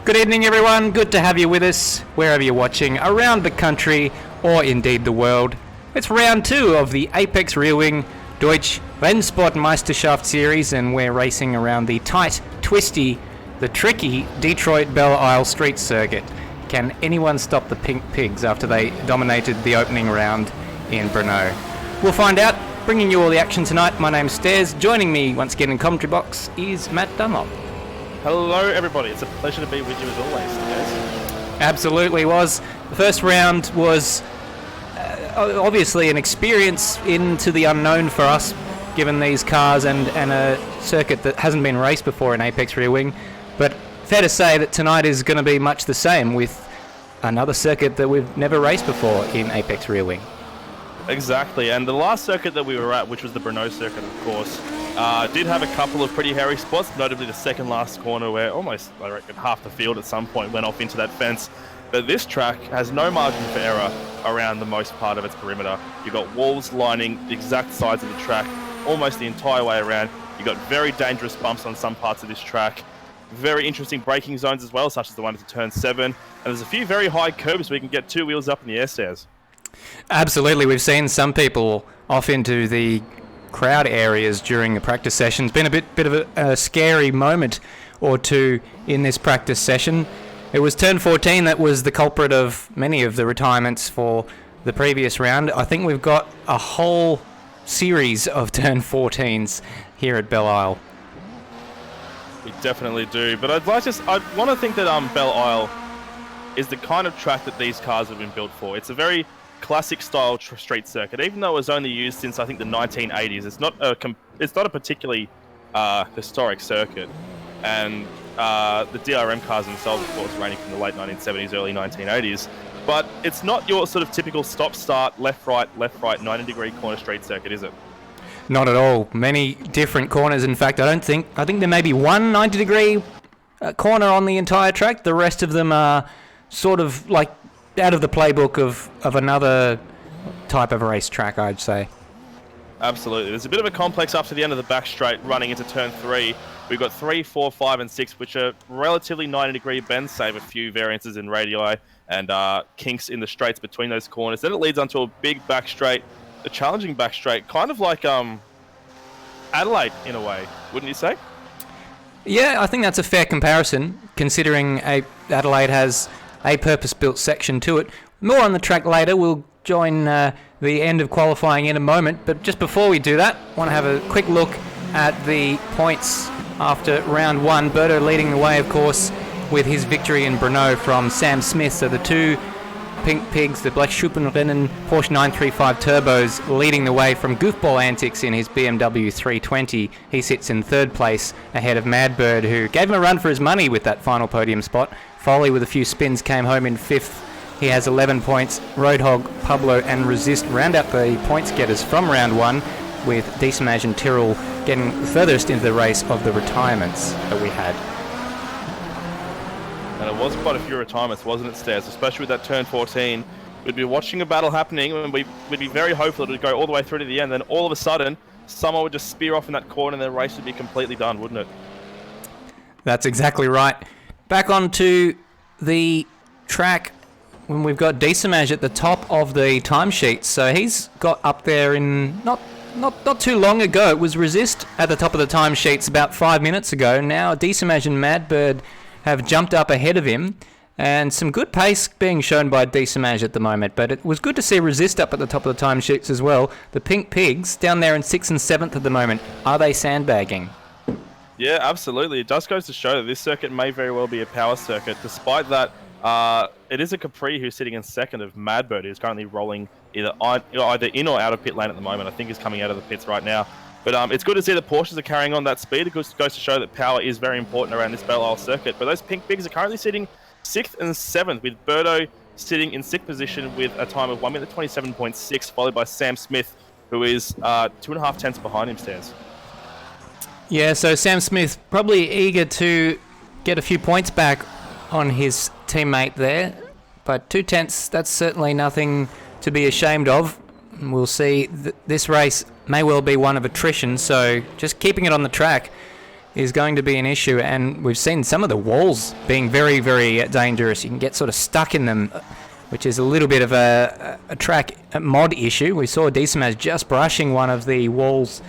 Good evening, everyone. Good to have you with us, wherever you're watching, around the country or indeed the world. It's round 2 of the Apex Rear Wing Deutsch Rennsportmeisterschaft series, and we're racing around the tight, twisty, the tricky Detroit Belle Isle street circuit. Can anyone stop the Pink Pigs after they dominated the opening round in Brno? We'll find out. Bringing you all the action tonight, my name's Stairs. Joining me once again in commentary box is Matt Dunlop. Hello everybody, it's a pleasure to be with you as always, guys. Absolutely was. The first round was obviously an experience into the unknown for us, given these cars and a circuit that hasn't been raced before in Apex Rear Wing. But fair to say that tonight is going to be much the same, with another circuit that we've never raced before in Apex Rear Wing. Exactly, and the last circuit that we were at, which was the Brno Circuit, of course, did have a couple of pretty hairy spots, notably the second last corner where almost, I reckon, half the field at some point went off into that fence. But this track has no margin for error around the most part of its perimeter. You've got walls lining the exact sides of the track almost the entire way around. You've got very dangerous bumps on some parts of this track. Very interesting braking zones as well, such as the one at turn 7. And there's a few very high curbs where you can get two wheels up in the air stairs. Absolutely. We've seen some people off into the crowd areas during the practice session. It's been a bit of a scary moment or two in this practice session. It was turn 14 that was the culprit of many of the retirements for the previous round. I think we've got a whole series of turn 14s here at Belle Isle. We definitely do, but I want to think that Belle Isle is the kind of track that these cars have been built for. It's a very classic style street circuit, even though it was only used since I think the 1980s. It's not a particularly historic circuit, and the DRM cars themselves, of course, ranging from the late 1970s, early 1980s. But it's not your sort of typical stop-start, left-right, 90-degree corner street circuit, is it? Not at all. Many different corners. In fact, I think there may be one 90-degree corner on the entire track. The rest of them are sort of like out of the playbook of another type of racetrack, I'd say. Absolutely. There's a bit of a complex up to the end of the back straight running into turn 3. We've got 3, 4, 5, and 6, which are relatively 90-degree bends, save a few variances in radii and kinks in the straights between those corners. Then it leads onto a big back straight, a challenging back straight, kind of like Adelaide in a way, wouldn't you say? Yeah, I think that's a fair comparison, considering Adelaide has a purpose-built section to it. More on the track later. We'll join the end of qualifying in a moment, but just before we do that, I want to have a quick look at the points after round 1. Berto leading the way, of course, with his victory in Brno from Sam Smith. So the two Pink Pigs, the Black Schuppenrennen Porsche 935 Turbos, leading the way from Goofball Antics in his BMW 320. He sits in third place ahead of Madbird, who gave him a run for his money with that final podium spot. Foley, with a few spins, came home in 5th. He has 11 points. Roadhog, Pablo and Resist round out the points getters from round 1, with Diesemage and Tyrrell getting furthest into the race of the retirements that we had. And it was quite a few retirements, wasn't it, Stairs? Especially with that turn 14. We'd be watching a battle happening, and we'd be very hopeful it would go all the way through to the end. Then all of a sudden, someone would just spear off in that corner and the race would be completely done, wouldn't it? That's exactly right. Back onto the track when we've got Diesemage at the top of the timesheets. So he's got up there in not too long ago. It was Resist at the top of the timesheets about 5 minutes ago. Now Diesemage and Madbird have jumped up ahead of him, and some good pace being shown by Diesemage at the moment. But it was good to see Resist up at the top of the timesheets as well. The Pink Pigs down there in 6th and 7th at the moment. Are they sandbagging? Yeah, absolutely. It just goes to show that this circuit may very well be a power circuit. Despite that, it is a Capri who's sitting in 2nd of Madbird, who's currently rolling either in or out of pit lane at the moment. I think he's coming out of the pits right now. But it's good to see the Porsches are carrying on that speed. It goes to show that power is very important around this Belle Isle circuit. But those Pink Pigs are currently sitting 6th and 7th, with Berto sitting in 6th position with a time of 1 minute 27.6, followed by Sam Smith, who is 2.5 tenths behind him, Stairs. Yeah, so Sam Smith probably eager to get a few points back on his teammate there, but 2 tenths, that's certainly nothing to be ashamed of. We'll see. This race may well be one of attrition, so just keeping it on the track is going to be an issue, and we've seen some of the walls being very, very dangerous. You can get sort of stuck in them, which is a little bit of a track mod issue. We saw Dismas just brushing one of the walls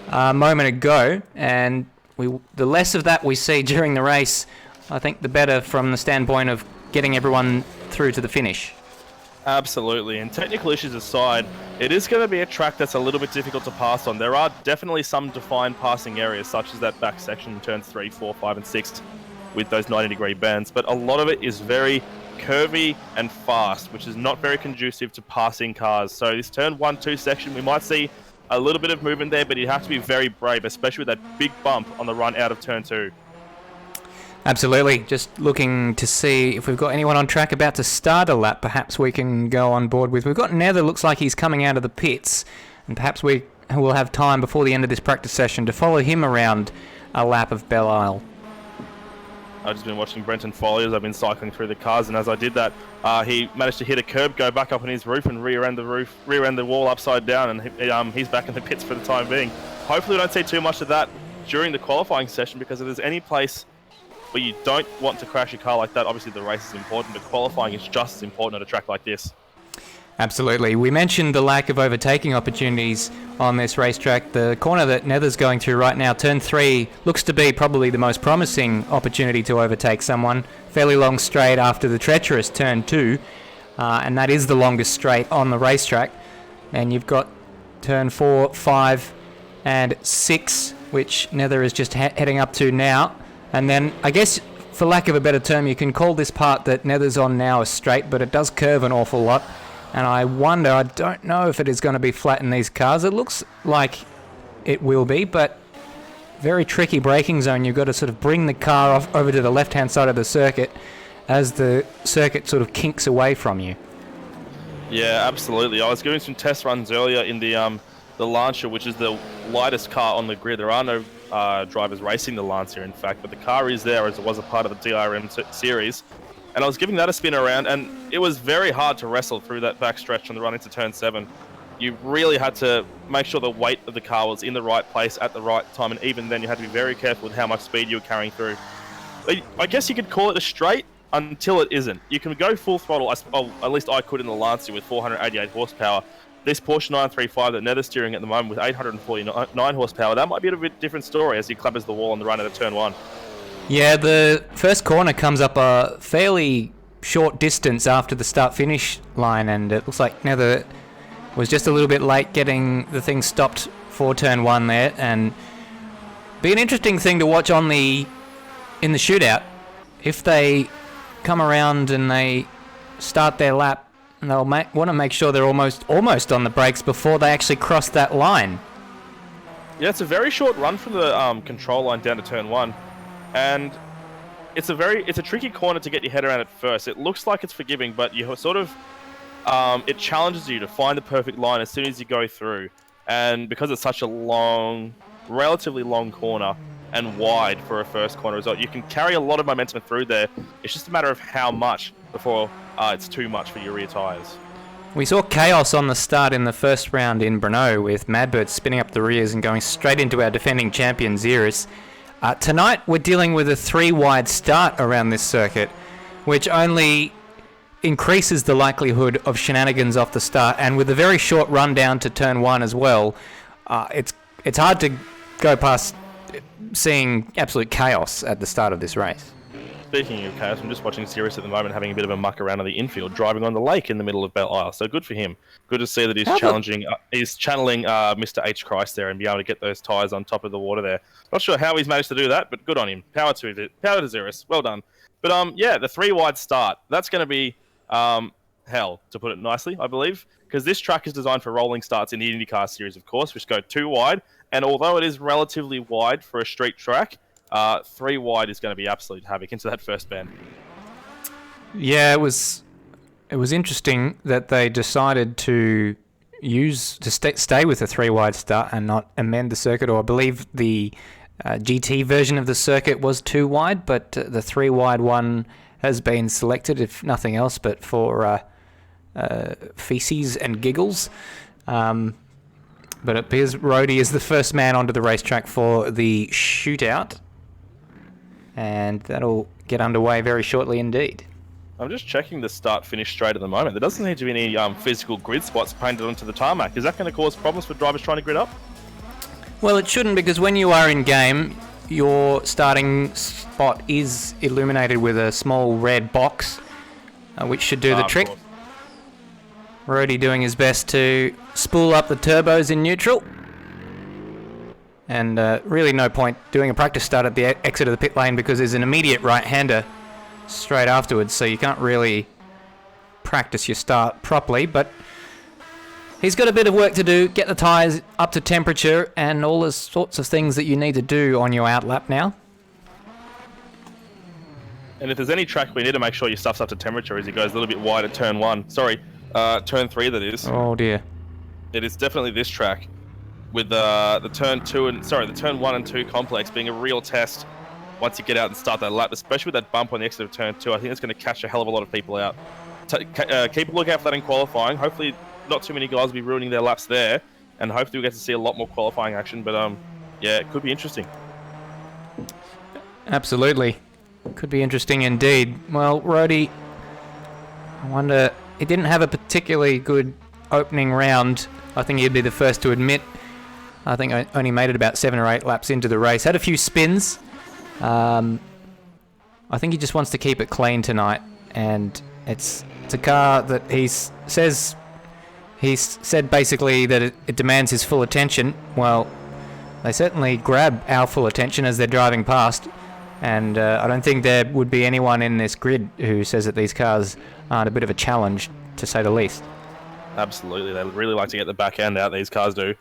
a moment ago, and the less of that we see during the race, I think the better from the standpoint of getting everyone through to the finish. Absolutely, and technical issues aside, it is going to be a track that's a little bit difficult to pass on. There are definitely some defined passing areas, such as that back section in turns 3, 4, 5, and 6 with those 90-degree bends, but a lot of it is very curvy and fast, which is not very conducive to passing cars. So this turn 1, 2 section, we might see a little bit of movement there, but you have to be very brave, especially with that big bump on the run out of turn 2. Absolutely. Just looking to see if we've got anyone on track about to start a lap. Perhaps we can go on board with. We've got Nether, looks like he's coming out of the pits, and perhaps we will have time before the end of this practice session to follow him around a lap of Belle Isle. I've just been watching Brenton follow as I've been cycling through the cars, and as I did that, he managed to hit a curb, go back up on his roof, and rear end the wall upside down, and he's back in the pits for the time being. Hopefully we don't see too much of that during the qualifying session, because if there's any place where you don't want to crash your car like that, obviously the race is important, but qualifying is just as important at a track like this. Absolutely. We mentioned the lack of overtaking opportunities on this racetrack. The corner that Nether's going through right now, turn 3, looks to be probably the most promising opportunity to overtake someone. Fairly long straight after the treacherous turn 2, and that is the longest straight on the racetrack. And you've got turn 4, 5, and 6, which Nether is just heading up to now. And then, I guess, for lack of a better term, you can call this part that Nether's on now a straight, but it does curve an awful lot. And I don't know if it is going to be flat in these cars. It looks like it will be, but very tricky braking zone. You've got to sort of bring the car off over to the left-hand side of the circuit as the circuit sort of kinks away from you. Yeah, absolutely. I was doing some test runs earlier in the Lancia, which is the lightest car on the grid. There are no drivers racing the Lancia, in fact, but the car is there as it was a part of the DRM series. And I was giving that a spin around, and it was very hard to wrestle through that back stretch on the run into turn 7. You really had to make sure the weight of the car was in the right place at the right time, and even then you had to be very careful with how much speed you were carrying through. I guess you could call it a straight until it isn't. You can go full throttle, at least I could in the Lancia with 488 horsepower. This Porsche 935 that Nether's steering at the moment with 849 horsepower, that might be a bit different story as he clappers the wall on the run out of turn 1. Yeah, the first corner comes up a fairly short distance after the start-finish line, and it looks like Nether was just a little bit late getting the thing stopped for turn 1 there, and be an interesting thing to watch in the shootout. If they come around and they start their lap, and they'll want to make sure they're almost on the brakes before they actually cross that line. Yeah, it's a very short run from the control line down to turn 1. And it's a tricky corner to get your head around at first. It looks like it's forgiving, but you sort of it challenges you to find the perfect line as soon as you go through. And because it's such a relatively long corner and wide for a first corner result, you can carry a lot of momentum through there. It's just a matter of how much before it's too much for your rear tyres. We saw chaos on the start in the first round in Brno, with Madbird spinning up the rears and going straight into our defending champion Ziras. Tonight we're dealing with a 3-wide start around this circuit, which only increases the likelihood of shenanigans off the start, and with a very short run down to turn 1 as well, it's hard to go past seeing absolute chaos at the start of this race. Speaking of chaos, I'm just watching Ziras at the moment having a bit of a muck around on the infield, driving on the lake in the middle of Belle Isle. So good for him. Good to see that he's channeling Mr. H. Christ there and be able to get those tyres on top of the water there. Not sure how he's managed to do that, but good on him. Power to Ziras. Well done. But yeah, the 3-wide start, that's going to be hell, to put it nicely, I believe, because this track is designed for rolling starts in the IndyCar series, of course, which go 2 wide. And although it is relatively wide for a street track, 3 wide is going to be absolute havoc into that first bend. Yeah, it was interesting that they decided to stay with a 3-wide start and not amend the circuit, or I believe the GT version of the circuit was 2 wide, but the 3-wide one has been selected, if nothing else, but for feces and giggles. but it appears Rhodey is the first man onto the racetrack for the shootout. And that'll get underway very shortly indeed. I'm just checking the start-finish straight at the moment. There doesn't seem to be any physical grid spots painted onto the tarmac. Is that going to cause problems for drivers trying to grid up? Well, it shouldn't, because when you are in game, your starting spot is illuminated with a small red box, which should do the trick. Rhodey doing his best to spool up the turbos in neutral. And really no point doing a practice start at the exit of the pit lane because there's an immediate right-hander straight afterwards, so you can't really practice your start properly. But he's got a bit of work to do, get the tyres up to temperature and all the sorts of things that you need to do on your outlap now. And if there's any track we need to make sure your stuff's up to temperature as he goes a little bit wide at turn 1. Sorry, turn 3 that is. Oh dear. It is definitely this track, with the turn 1 and 2 complex being a real test once you get out and start that lap, especially with that bump on the exit of turn 2. I think it's going to catch a hell of a lot of people out. Keep a lookout for that in qualifying. Hopefully not too many guys will be ruining their laps there, and hopefully we get to see a lot more qualifying action, but yeah, it could be interesting. Absolutely. Could be interesting indeed. Well, Rhodey, I wonder, he didn't have a particularly good opening round. I think he'd be the first to admit. I think I only made it about 7 or 8 laps into the race. Had a few spins. I think he just wants to keep it clean tonight, and it's a car that he's said basically that it demands his full attention. Well, they certainly grab our full attention as they're driving past, and I don't think there would be anyone in this grid who says that these cars aren't a bit of a challenge, to say the least. Absolutely, they really like to get the back end out, these cars do.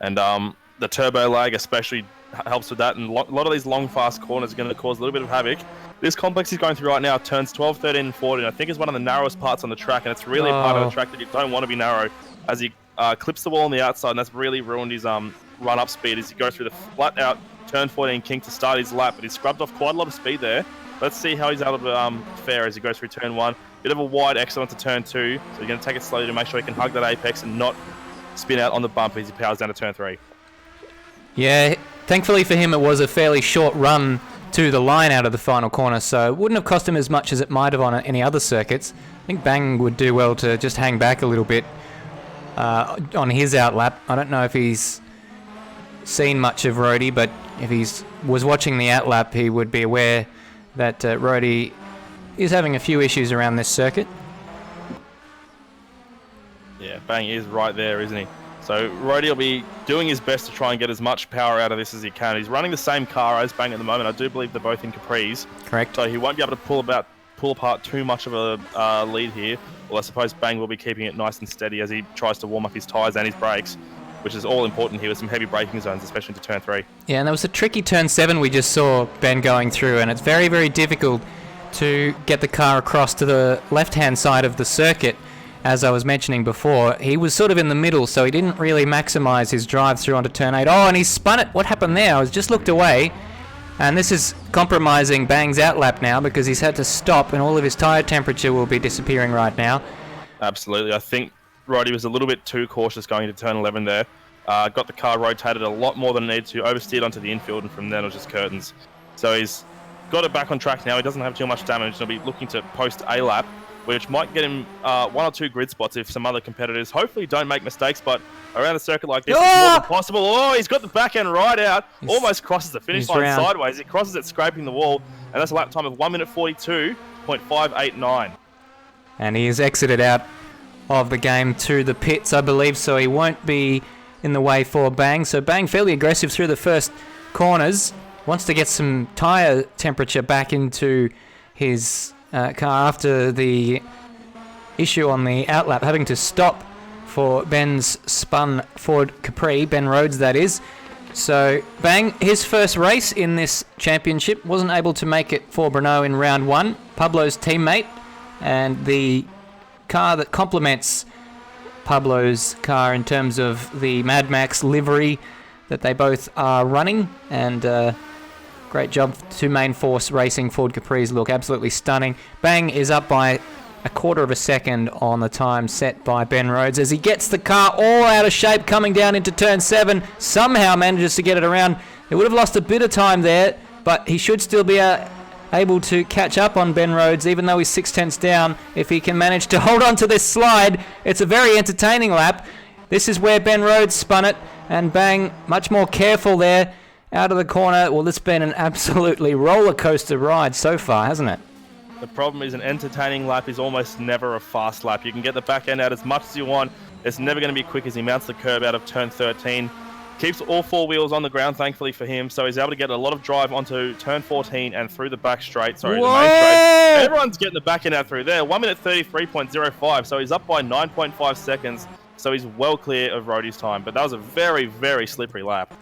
And the turbo lag especially helps with that, and a lot of these long, fast corners are going to cause a little bit of havoc. This complex he's going through right now, turns 12, 13, and 14, I think is one of the narrowest parts on the track, and it's really a part of the track that you don't want to be narrow, as he clips the wall on the outside, and that's really ruined his run-up speed as he goes through the flat-out turn 14 kink to start his lap, but he's scrubbed off quite a lot of speed there. Let's see how he's able to fare as he goes through turn 1. Bit of a wide exit onto turn 2, so you're going to take it slowly to make sure he can hug that apex and not spin out on the bump as he powers down to turn 3. Yeah, thankfully for him it was a fairly short run to the line out of the final corner, so it wouldn't have cost him as much as it might have on any other circuits. I think Bang would do well to just hang back a little bit on his outlap. I don't know if he's seen much of Rhodey, but if he was watching the outlap, he would be aware that Rhodey is having a few issues around this circuit. Yeah, Bang is right there, isn't he? So Rhodey will be doing his best to try and get as much power out of this as he can. He's running the same car as Bang at the moment. I do believe they're both in Capris. Correct. So he won't be able to pull apart too much of a lead here. Well, I suppose Bang will be keeping it nice and steady as he tries to warm up his tyres and his brakes, which is all important here with some heavy braking zones, especially into turn 3. Yeah, and there was a tricky turn 7 we just saw Ben going through, and it's very, very difficult to get the car across to the left-hand side of the circuit. As I was mentioning before, he was sort of in the middle, so he didn't really maximise his drive through onto turn 8. Oh, and he spun it. What happened there? I just looked away, and this is compromising Bang's outlap now because he's had to stop, and all of his tyre temperature will be disappearing right now. Absolutely. I think Rhodey was a little bit too cautious going into turn 11 there. Got the car rotated a lot more than it needed to, oversteered onto the infield, and from then it was just curtains. So he's got it back on track now. He doesn't have too much damage. He'll be looking to post a lap, which might get him 1 or 2 grid spots if some other competitors hopefully don't make mistakes, but around a circuit like this, it's more than possible. Oh, he's got the back end right out, almost crosses the finish line sideways. He crosses it, scraping the wall, and that's a lap time of 1 minute 42.589. And he has exited out of the game to the pits, I believe, so he won't be in the way for Bang. So Bang fairly aggressive through the first corners, wants to get some tyre temperature back into his car after the issue on the outlap, having to stop for Ben's spun Ford Capri, Ben Rhodes that is. So Bang, his first race in this championship, wasn't able to make it for Brno in round 1. Pablo's teammate, and the car that complements Pablo's car in terms of the Mad Max livery that they both are running, and great job to Main Force Racing. Ford Capris look absolutely stunning. Bang is up by a quarter of a second on the time set by Ben Rhodes as he gets the car all out of shape coming down into turn 7. Somehow manages to get it around. He would have lost a bit of time there, but he should still be able to catch up on Ben Rhodes, even though he's 6/10 down. If he can manage to hold on to this slide, it's a very entertaining lap. This is where Ben Rhodes spun it, and bang, much more careful there out of the corner. Well, this has been an absolutely roller coaster ride so far, hasn't it? The problem is an entertaining lap is almost never a fast lap. You can get the back end out as much as you want. It's never going to be quick as he mounts the curb out of turn 13. Keeps all 4 wheels on the ground, thankfully for him, so he's able to get a lot of drive onto turn 14 and through the back straight. Sorry, the main straight. Everyone's getting the back end out through there. 1 minute 33.05, so he's up by 9.5 seconds, so he's well clear of Rhodey's time. But that was a very, very slippery lap.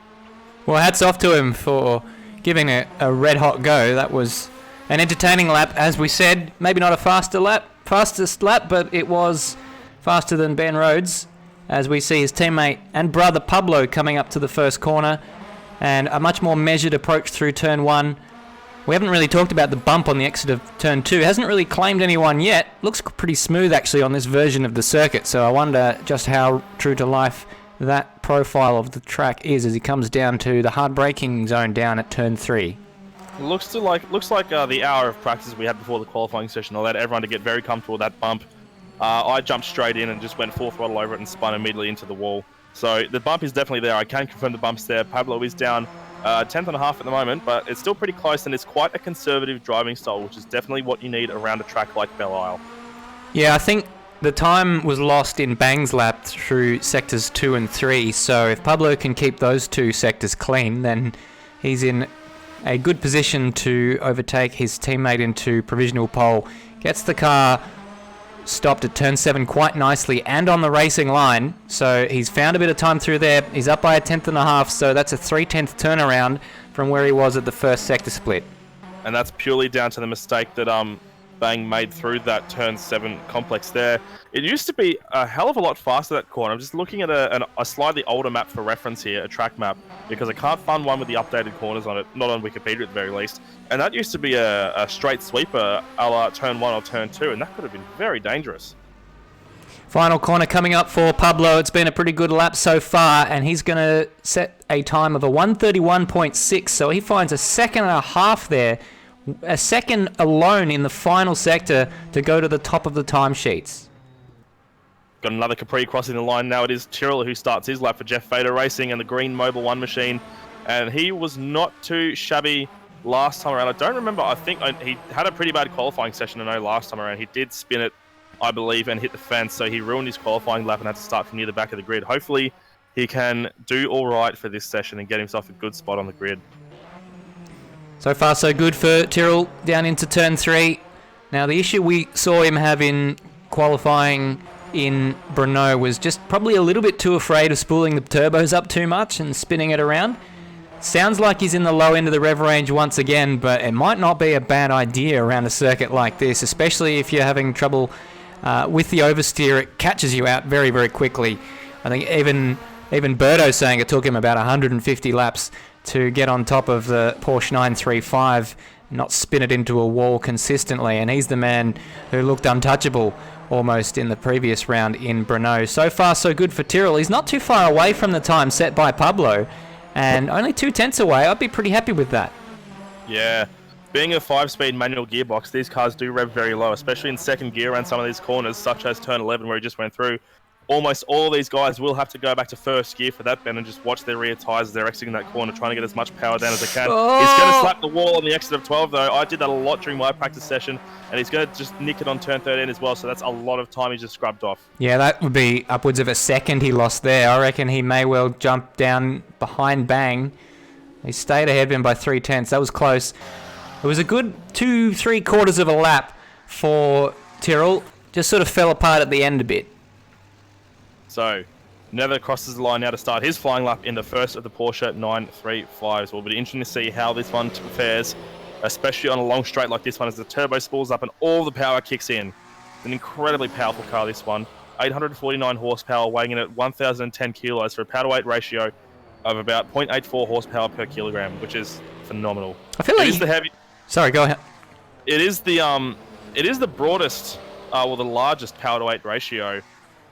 Well, hats off to him for giving it a red-hot go. That was an entertaining lap, as we said. Maybe not a fastest lap, but it was faster than Ben Rhodes, as we see his teammate and brother Pablo coming up to the first corner, and a much more measured approach through turn 1. We haven't really talked about the bump on the exit of turn 2. Hasn't really claimed anyone yet. Looks pretty smooth actually on this version of the circuit, so I wonder just how true to life that profile of the track is as he comes down to the hard braking zone down at turn 3. Looks like the hour of practice we had before the qualifying session allowed everyone to get very comfortable with that bump. I jumped straight in and just went full throttle over it and spun immediately into the wall. So the bump is definitely there. I can confirm the bump's there. Pablo is down 10th and a half at the moment, but it's still pretty close, and it's quite a conservative driving style, which is definitely what you need around a track like Belle Isle. Yeah, I think the time was lost in Bang's lap through sectors 2 and 3, so if Pablo can keep those 2 sectors clean, then he's in a good position to overtake his teammate into provisional pole. Gets the car stopped at turn 7 quite nicely and on the racing line, so he's found a bit of time through there. He's up by a 10th and a half, so that's a 3/10 turnaround from where he was at the first sector split. And that's purely down to the mistake that Bang made through that turn 7 complex there. It used to be a hell of a lot faster, that corner. I'm just looking at a slightly older map for reference here, a track map, because I can't find one with the updated corners on it, not on Wikipedia at the very least. And that used to be a straight sweeper a la turn 1 or turn 2, and that could have been very dangerous. Final corner coming up for Pablo. It's been a pretty good lap so far, and he's going to set a time of a 1:31.6, so he finds a second and a half there, a second alone in the final sector to go to the top of the timesheets. Got another Capri crossing the line now. It is Tyrrell who starts his lap for Jeff Fader Racing and the green Mobil 1 machine, and he was not too shabby last time around. I don't remember. I think he had a pretty bad qualifying session. I know last time around he did spin it, I believe, and hit the fence, so he ruined his qualifying lap and had to start from near the back of the grid. Hopefully he can do all right for this session and get himself a good spot on the grid. So far so good for Tyrrell down into turn 3. Now the issue we saw him have in qualifying in Brno was just probably a little bit too afraid of spooling the turbos up too much and spinning it around. Sounds like he's in the low end of the rev range once again, but it might not be a bad idea around a circuit like this, especially if you're having trouble with the oversteer. It catches you out very, very quickly. I think even Berto saying it took him about 150 laps to get on top of the Porsche 935, not spin it into a wall consistently, and he's the man who looked untouchable almost in the previous round in Brno. So far so good for Tyrrell. He's not too far away from the time set by Pablo, and only 2/10 away. I'd be pretty happy with that. Yeah, being a 5-speed manual gearbox, these cars do rev very low, especially in second gear around some of these corners, such as turn 11 where he just went through. Almost all these guys will have to go back to first gear for that bend and just watch their rear tyres as they're exiting that corner, trying to get as much power down as they can. Oh! He's going to slap the wall on the exit of 12, though. I did that a lot during my practice session, and he's going to just nick it on turn 13 as well, so that's a lot of time he's just scrubbed off. Yeah, that would be upwards of a second he lost there. I reckon he may well jump down behind Bang. He stayed ahead of him by 3/10. That was close. It was a good 2-3 quarters of a lap for Tyrrell. Just sort of fell apart at the end a bit. So, Nether crosses the line now to start his flying lap in the first of the Porsche 935s. Will be interesting to see how this one fares, especially on a long straight like this one as the turbo spools up and all the power kicks in. It's an incredibly powerful car, this one. 849 horsepower, weighing in at 1,010 kilos for a power-to-weight ratio of about 0.84 horsepower per kilogram, which is phenomenal. I feel like it is the heavy. Sorry, go ahead. It is the broadest the largest power to weight ratio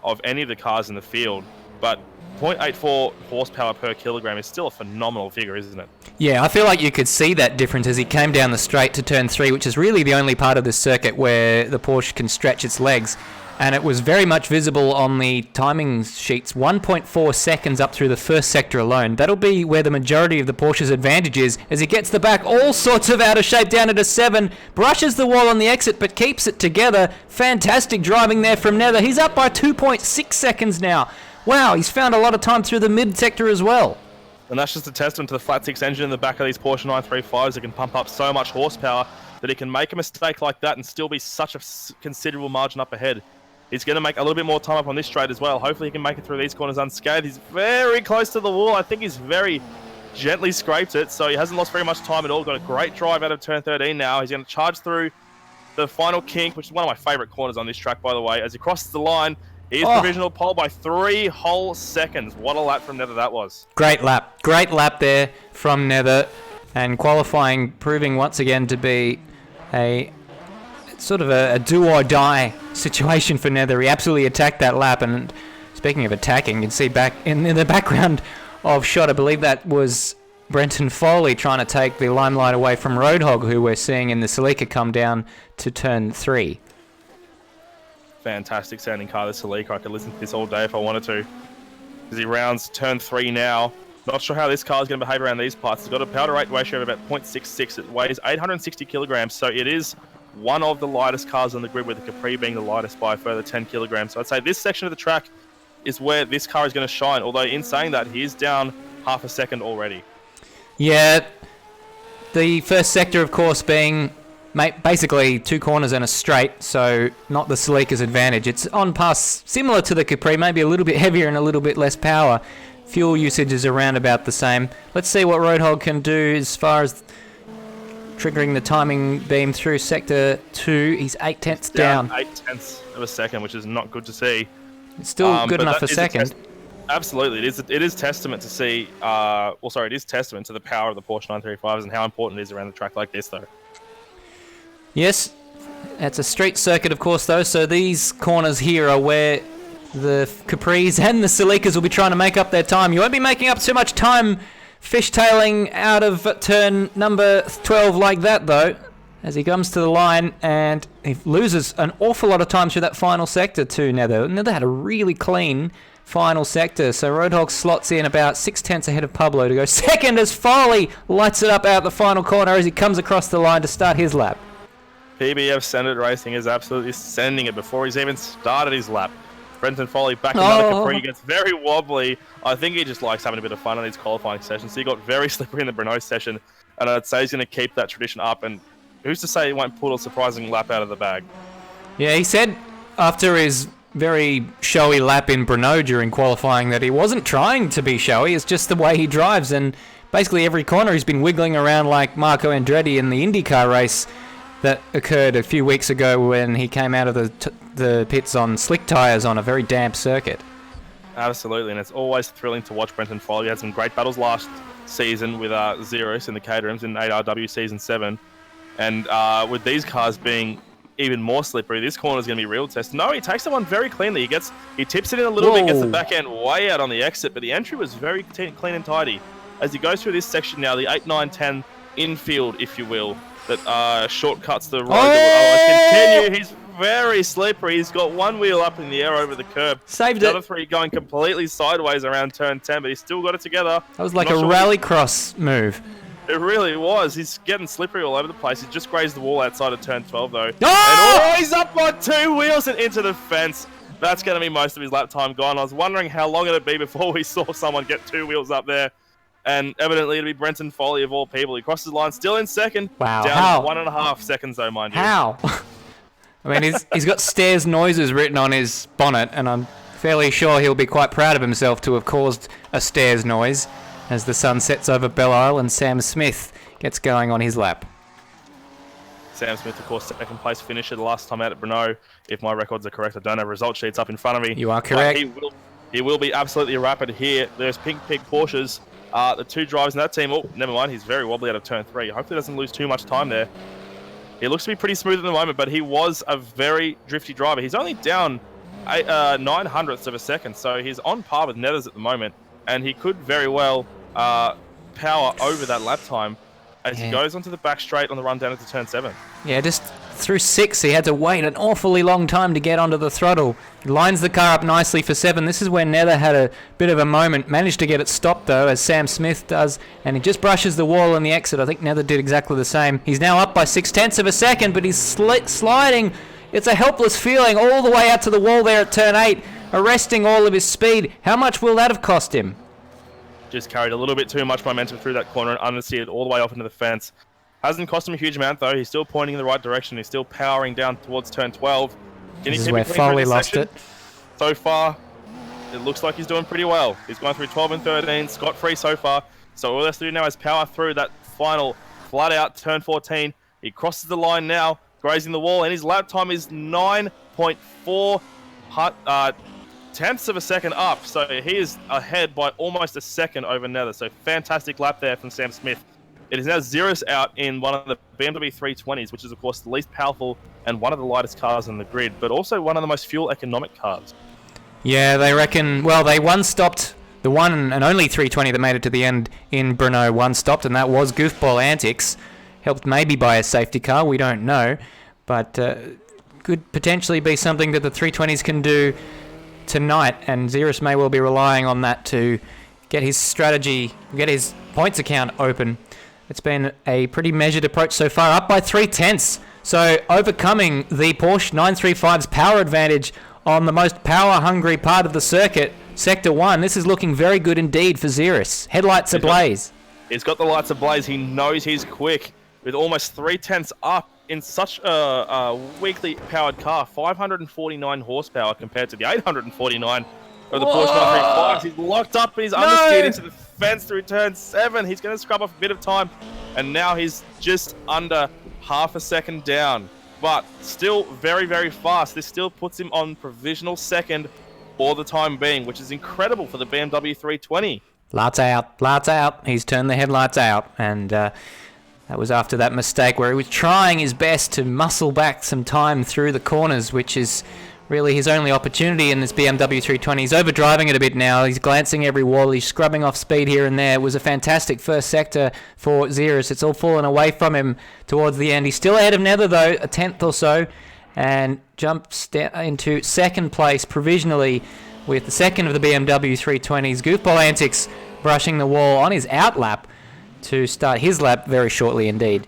of any of the cars in the field, but 0.84 horsepower per kilogram is still a phenomenal figure, isn't it? Yeah, I feel like you could see that difference as he came down the straight to turn 3, which is really the only part of the circuit where the Porsche can stretch its legs. And it was very much visible on the timing sheets, 1.4 seconds up through the first sector alone. That'll be where the majority of the Porsche's advantage is, as he gets the back all sorts of out of shape down at a 7, brushes the wall on the exit but keeps it together. Fantastic driving there from Nether. He's up by 2.6 seconds now. Wow, he's found a lot of time through the mid-sector as well. And that's just a testament to the flat six engine in the back of these Porsche 935s that can pump up so much horsepower that it can make a mistake like that and still be such a considerable margin up ahead. He's going to make a little bit more time up on this straight as well. Hopefully he can make it through these corners unscathed. He's very close to the wall. I think he's very gently scraped it, so he hasn't lost very much time at all. Got a great drive out of turn 13 now. He's going to charge through the final kink, which is one of my favourite corners on this track, by the way. As he crosses the line, he is provisional pole by 3 whole seconds. What a lap from Nether that was. Great lap. Great lap there from Nether. And qualifying proving once again to be a sort of a do-or-die situation for Nether. He absolutely attacked that lap. And speaking of attacking, you can see back in the background of shot, I believe that was Brenton Foley trying to take the limelight away from Roadhog, who we're seeing in the Celica come down to turn 3. Fantastic sounding car, the Celica. I could listen to this all day if I wanted to. As he rounds turn 3 now. Not sure how this car is going to behave around these parts. It's got a power to weight ratio of about 0.66. It weighs 860 kilograms, so it is one of the lightest cars on the grid, with the Capri being the lightest by a further 10 kilograms. So I'd say this section of the track is where this car is going to shine, although in saying that, he is down half a second already. Yeah, the first sector, of course, being basically 2 corners and a straight, so not the Celica's advantage. It's on pass similar to the Capri, maybe a little bit heavier and a little bit less power. Fuel usage is around about the same. Let's see what Roadhog can do as far as triggering the timing beam through sector 2. He's 8/10 down. 8/10 of a second, which is not good to see. It's still good enough for second. Absolutely, it is testament to see. It is testament to the power of the Porsche 935s and how important it is around a track like this, though. Yes, it's a street circuit, of course, though, so these corners here are where the Capris and the Celicas will be trying to make up their time. You won't be making up too much time fishtailing out of turn number 12 like that, though, as he comes to the line and he loses an awful lot of time through that final sector to Nether. Nether had a really clean final sector, so Roadhog slots in about 6/10 ahead of Pablo to go second as Foley lights it up out the final corner as he comes across the line to start his lap. PBF Standard Racing is absolutely sending it before he's even started his lap. Brenton Foley back in another Capri, gets very wobbly. I think he just likes having a bit of fun on these qualifying sessions. So he got very slippery in the Brno session, and I'd say he's going to keep that tradition up. And who's to say he won't pull a surprising lap out of the bag? Yeah, he said after his very showy lap in Brno during qualifying that he wasn't trying to be showy. It's just the way he drives, and basically every corner he's been wiggling around like Marco Andretti in the IndyCar race that occurred a few weeks ago when he came out of the pits on slick tyres on a very damp circuit. Absolutely, and it's always thrilling to watch Brenton Foley. He had some great battles last season with Ziras in the Caterhams in 8RW Season 7. And with these cars being even more slippery, this corner is going to be real test. No, he takes the one very cleanly. He tips it in a little bit, gets the back end way out on the exit, but the entry was very clean and tidy. As he goes through this section now, the 8, 9, 10 infield, if you will, that shortcuts the road that would otherwise continue. He's very slippery. He's got one wheel up in the air over the curb. Saved the it. other 3 going completely sideways around turn 10, but he's still got it together. That was like a rallycross move. It really was. He's getting slippery all over the place. He just grazed the wall outside of turn 12, though. And he's up on 2 wheels and into the fence. That's going to be most of his lap time gone. I was wondering how long it'd be before we saw someone get 2 wheels up there. And evidently, it'll be Brenton Foley of all people. He crosses the line, still in second. Wow. Down 1.5 seconds, though, mind you. How? I mean, he's got stairs noises written on his bonnet, and I'm fairly sure he'll be quite proud of himself to have caused a stairs noise as the sun sets over Belle Isle and Sam Smith gets going on his lap. Sam Smith, of course, second place finisher the last time out at Brno. If my records are correct, I don't have result sheets up in front of me. You are correct. He will be absolutely rapid here. There's Pink Pig Porsches. The 2 drivers in that team, never mind, he's very wobbly out of turn 3. Hopefully doesn't lose too much time there. He looks to be pretty smooth at the moment, but he was a very drifty driver. He's only down 900ths of a second, so he's on par with Nethers at the moment, and he could very well power over that lap time as he goes onto the back straight on the run down into turn 7. Yeah, just through 6, he had to wait an awfully long time to get onto the throttle. He lines the car up nicely for 7. This is where Nether had a bit of a moment. Managed to get it stopped, though, as Sam Smith does, and he just brushes the wall on the exit. I think Nether did exactly the same. He's now up by 0.6 of a second, but he's sliding. It's a helpless feeling all the way out to the wall there at turn 8, arresting all of his speed. How much will that have cost him? Just carried a little bit too much momentum through that corner and understeered all the way off into the fence. Hasn't cost him a huge amount, though. He's still pointing in the right direction. He's still powering down towards turn 12. This is where Foley lost it. So far, it looks like he's doing pretty well. He's gone through 12 and 13, scot-free so far. So all he has to do now is power through that final flat-out turn 14. He crosses the line now, grazing the wall, and his lap time is 9.4 tenths of a second up. So he is ahead by almost a second over Nether. So fantastic lap there from Sam Smith. It is now Ziras out in one of the BMW 320s, which is, of course, the least powerful and one of the lightest cars on the grid, but also one of the most fuel-economic cars. Yeah, they reckon... Well, they one-stopped the one and only 320 that made it to the end in Brno. One-stopped, and that was Goofball Antics. Helped maybe by a safety car, we don't know. But could potentially be something that the 320s can do tonight, and Ziras may well be relying on that to get his strategy, get his points account open. It's been a pretty measured approach so far, up by 0.3. So overcoming the Porsche 935's power advantage on the most power-hungry part of the circuit, Sector 1. This is looking very good indeed for Ziras. Headlights ablaze. He's got the lights ablaze. He knows he's quick with almost 0.3 up in such a weakly powered car. 549 horsepower compared to the 849 of the Porsche 935. He's locked up and he's understeered into the fence through turn 7. He's going to scrub off a bit of time, and now he's just under half a second down, but still very, very fast. This still puts him on provisional second for the time being, which is incredible for the BMW 320. Lights out. He's turned the headlights out, and that was after that mistake where he was trying his best to muscle back some time through the corners, which is really his only opportunity in this BMW 320. He's overdriving it a bit now. He's glancing every wall. He's scrubbing off speed here and there. It was a fantastic first sector for Ziras. It's all fallen away from him towards the end. He's still ahead of Nether, though, a tenth or so, and jumps into second place provisionally with the second of the BMW 320s. Goofball Antics brushing the wall on his out lap to start his lap very shortly indeed.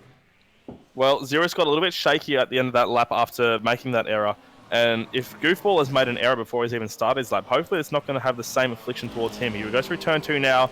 Well, Ziras got a little bit shaky at the end of that lap after making that error. And if Goofball has made an error before he's even started his lap, hopefully it's not going to have the same affliction towards him. He will go through turn 2 now,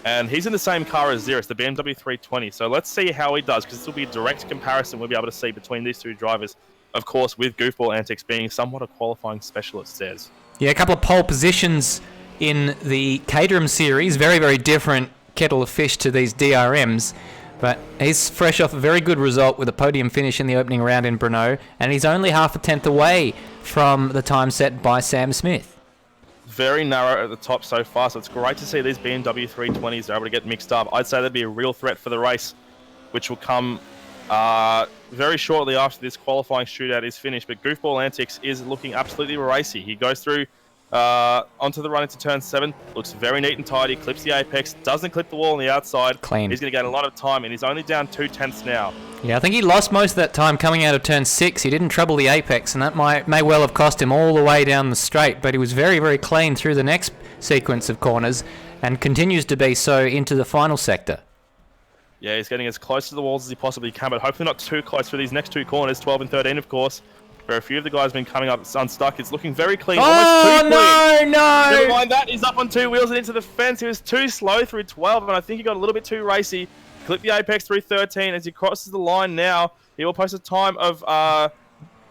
and he's in the same car as Ziras, the BMW 320. So let's see how he does, because this will be a direct comparison we'll be able to see between these two drivers. Of course, with Goofball Antics being somewhat a qualifying specialist, says. Yeah, a couple of pole positions in the Caterham series. Very, very different kettle of fish to these DRMs. But he's fresh off a very good result with a podium finish in the opening round in Brno, and he's only half a tenth away from the time set by Sam Smith. Very narrow at the top so far, so it's great to see these BMW 320s are able to get mixed up. I'd say they'd be a real threat for the race, which will come very shortly after this qualifying shootout is finished. But Goofball Antics is looking absolutely racy. He goes through onto the run into turn 7, looks very neat and tidy, clips the apex, doesn't clip the wall on the outside. Clean. He's going to gain a lot of time, and he's only down 0.2 now. Yeah, I think he lost most of that time coming out of turn 6. He didn't trouble the apex, and that may well have cost him all the way down the straight, but he was very, very clean through the next sequence of corners and continues to be so into the final sector. Yeah, he's getting as close to the walls as he possibly can, but hopefully not too close for these next two corners, 12 and 13, of course. Where a few of the guys have been coming up unstuck. It's looking very clean. Almost too clean. No! Never mind that. He's up on two wheels and into the fence. He was too slow through 12, and I think he got a little bit too racy. Clipped the apex through 13. As he crosses the line now, he will post a time of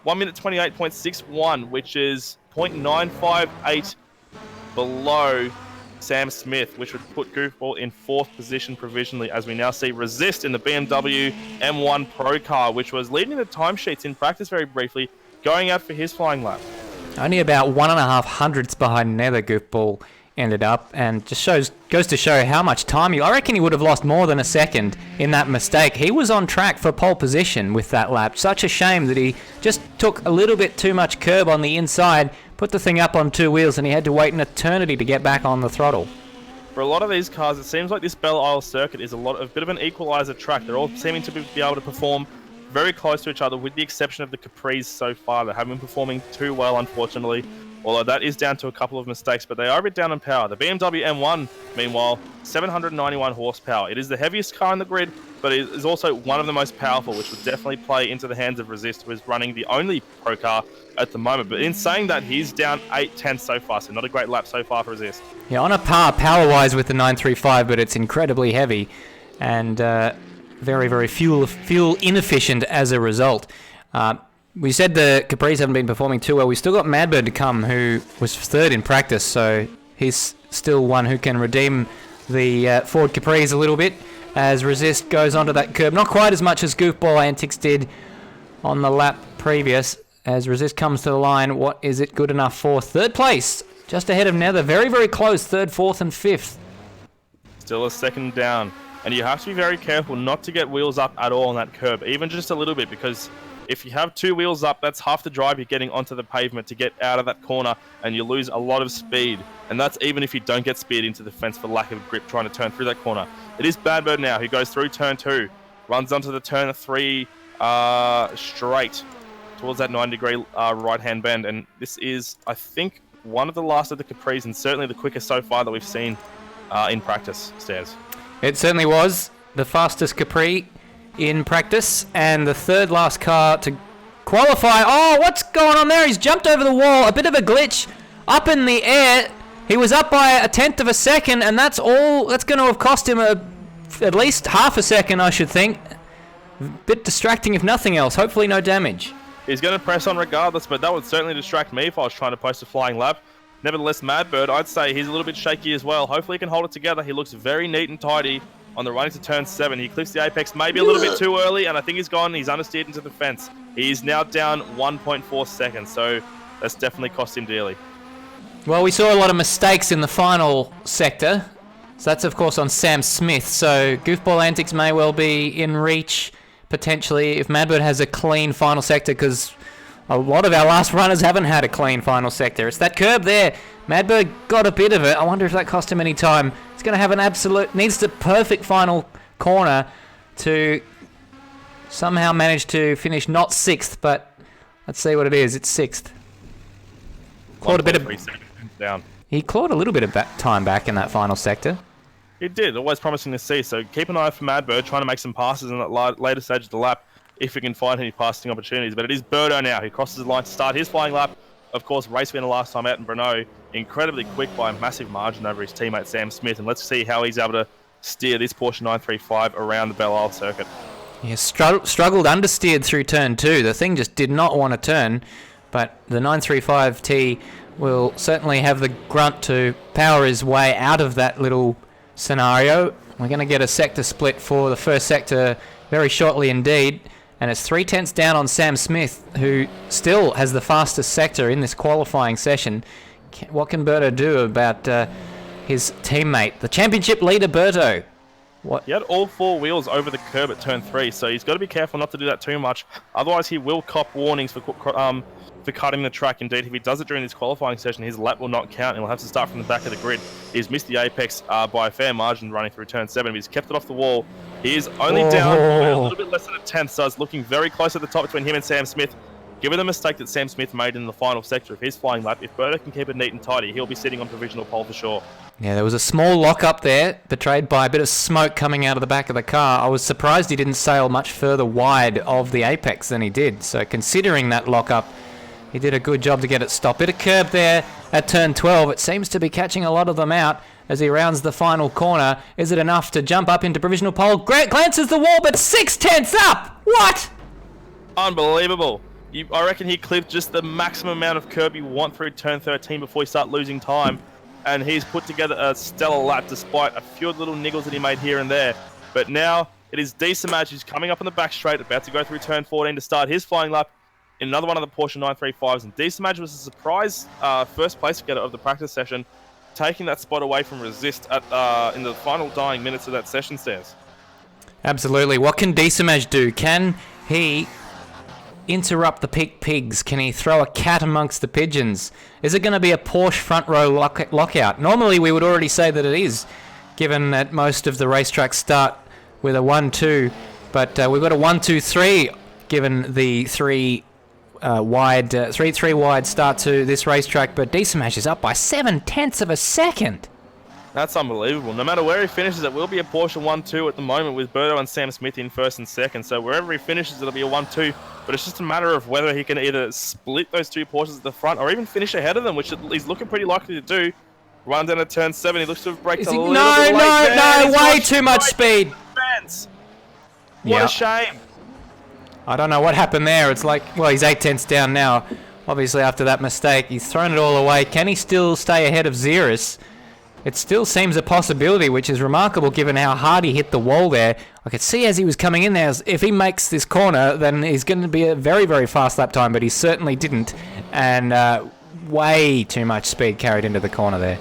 1 minute 28.61, which is 0.958 below Sam Smith, which would put Goofball in 4th position provisionally, as we now see Resist in the BMW M1 Pro car, which was leading the timesheets in practice very briefly, going out for his flying lap. Only about 1.5 hundredths behind Nether Goofball ended up, and just goes to show how much time I reckon he would have lost more than a second in that mistake. He was on track for pole position with that lap. Such a shame that he just took a little bit too much curb on the inside, put the thing up on two wheels, and he had to wait an eternity to get back on the throttle. For a lot of these cars, it seems like this Belle Isle circuit is a bit of an equalizer track. They're all seeming to be able to perform very close to each other, with the exception of the Capris so far. They haven't been performing too well, unfortunately, although that is down to a couple of mistakes, but they are a bit down in power. The Bmw M1, meanwhile, 791 horsepower. It is the heaviest car in the grid, but it is also one of the most powerful, which would definitely play into the hands of Resist, who is running the only pro car at the moment. But in saying that, he's down 8/10 so far, so not a great lap so far for Resist. Yeah, on a par power-wise with the 935, but it's incredibly heavy and very, very fuel inefficient as a result. We said the Capris haven't been performing too well. We've still got Madbird to come, who was third in practice, so he's still one who can redeem the Ford Capris a little bit as Resist goes onto that curb. Not quite as much as Goofball Antics did on the lap previous. As Resist comes to the line, what is it good enough for? Third place, just ahead of Nether. Very, very close, third, fourth, and fifth. Still a second down. And you have to be very careful not to get wheels up at all on that curb, even just a little bit, because if you have two wheels up, that's half the drive you're getting onto the pavement to get out of that corner, and you lose a lot of speed. And that's even if you don't get speed into the fence for lack of grip trying to turn through that corner. It is Badbird now, who goes through turn 2, runs onto the turn 3 straight towards that 9-degree right-hand bend. And this is, I think, one of the last of the Capris, and certainly the quickest so far that we've seen in practice, Stairs. It certainly was the fastest Capri in practice, and the third last car to qualify. Oh, what's going on there? He's jumped over the wall. A bit of a glitch up in the air. He was up by a tenth of a second, and that's all. That's going to have cost him at least half a second, I should think. A bit distracting, if nothing else. Hopefully no damage. He's going to press on regardless, but that would certainly distract me if I was trying to post a flying lap. Nevertheless, Madbird, I'd say he's a little bit shaky as well. Hopefully he can hold it together. He looks very neat and tidy on the run into turn 7. He clips the apex maybe a little bit too early, and I think he's gone. He's understeered into the fence. He's now down 1.4 seconds, so that's definitely cost him dearly. Well, we saw a lot of mistakes in the final sector. So that's, of course, on Sam Smith. So Goofball Antics may well be in reach, potentially, if Madbird has a clean final sector, because a lot of our last runners haven't had a clean final sector. It's that curb there. Madbird got a bit of it. I wonder if that cost him any time. He's going to have needs the perfect final corner to somehow manage to finish not 6th, but let's see what it is. It's 6th. Clawed a bit of down. He clawed a little bit of time back in that final sector. He did. Always promising to see. So keep an eye for Madbird, trying to make some passes in that later stage of the lap, if we can find any passing opportunities. But it is Berto now who crosses the line to start his flying lap. Of course, race winner last time out in Brno, incredibly quick by a massive margin over his teammate Sam Smith. And let's see how he's able to steer this Porsche 935 around the Belle Isle circuit. He struggled understeered through turn 2. The thing just did not want to turn, but the 935T will certainly have the grunt to power his way out of that little scenario. We're going to get a sector split for the first sector very shortly indeed. And it's 3/10 down on Sam Smith, who still has the fastest sector in this qualifying session. What can Berto do about his teammate, the championship leader Berto? He had all 4 wheels over the curb at turn 3, so he's got to be careful not to do that too much. Otherwise, he will cop warnings for cutting the track. Indeed, if he does it during this qualifying session, his lap will not count, and he'll have to start from the back of the grid. He's missed the apex by a fair margin running through turn 7, but he's kept it off the wall. He is only down a little bit less than a tenth, so it's looking very close at the top between him and Sam Smith. Given the mistake that Sam Smith made in the final sector of his flying lap, if Berto can keep it neat and tidy, he'll be sitting on provisional pole for sure. Yeah, there was a small lock-up there, betrayed by a bit of smoke coming out of the back of the car. I was surprised he didn't sail much further wide of the apex than he did. So considering that lock-up, he did a good job to get it stopped. Bit of curb there at turn 12. It seems to be catching a lot of them out as he rounds the final corner. Is it enough to jump up into provisional pole? Glances the wall, but 6/10 up! What? Unbelievable. I reckon he clipped just the maximum amount of curb you want through turn 13 before you start losing time. And he's put together a stellar lap despite a few little niggles that he made here and there. But now it is Desamaj who's coming up on the back straight, about to go through turn 14 to start his flying lap in another one of the Porsche 935s. And Desamaj was a surprise first place getter of the practice session. taking that spot away from Resist at in the final dying minutes of that session, Stairs. Absolutely. What can Diesamage do? Can he interrupt the Peak Pigs? Can he throw a cat amongst the pigeons? Is it going to be a Porsche front row lockout? Normally we would already say that it is, given that most of the racetracks start with a 1-2, but we've got a 1-2-3 given the 3 wide start to this racetrack, but Diesamage is up by 0.7 of a second. That's unbelievable. No matter where he finishes, it will be a Porsche 1-2 at the moment with Berto and Sam Smith in first and second. So wherever he finishes, it'll be a 1-2. But it's just a matter of whether he can either split those 2 Porsches at the front or even finish ahead of them, which he's looking pretty likely to do. Run down at turn 7. He looks to have braked a little bit late. No, way too much speed. What a shame. I don't know what happened there. It's like, well, he's 0.8 down now. Obviously, after that mistake, he's thrown it all away. Can he still stay ahead of Ziras? It still seems a possibility, which is remarkable given how hard he hit the wall there. I could see as he was coming in there, if he makes this corner, then he's going to be a very, very fast lap time, but he certainly didn't. And way too much speed carried into the corner there.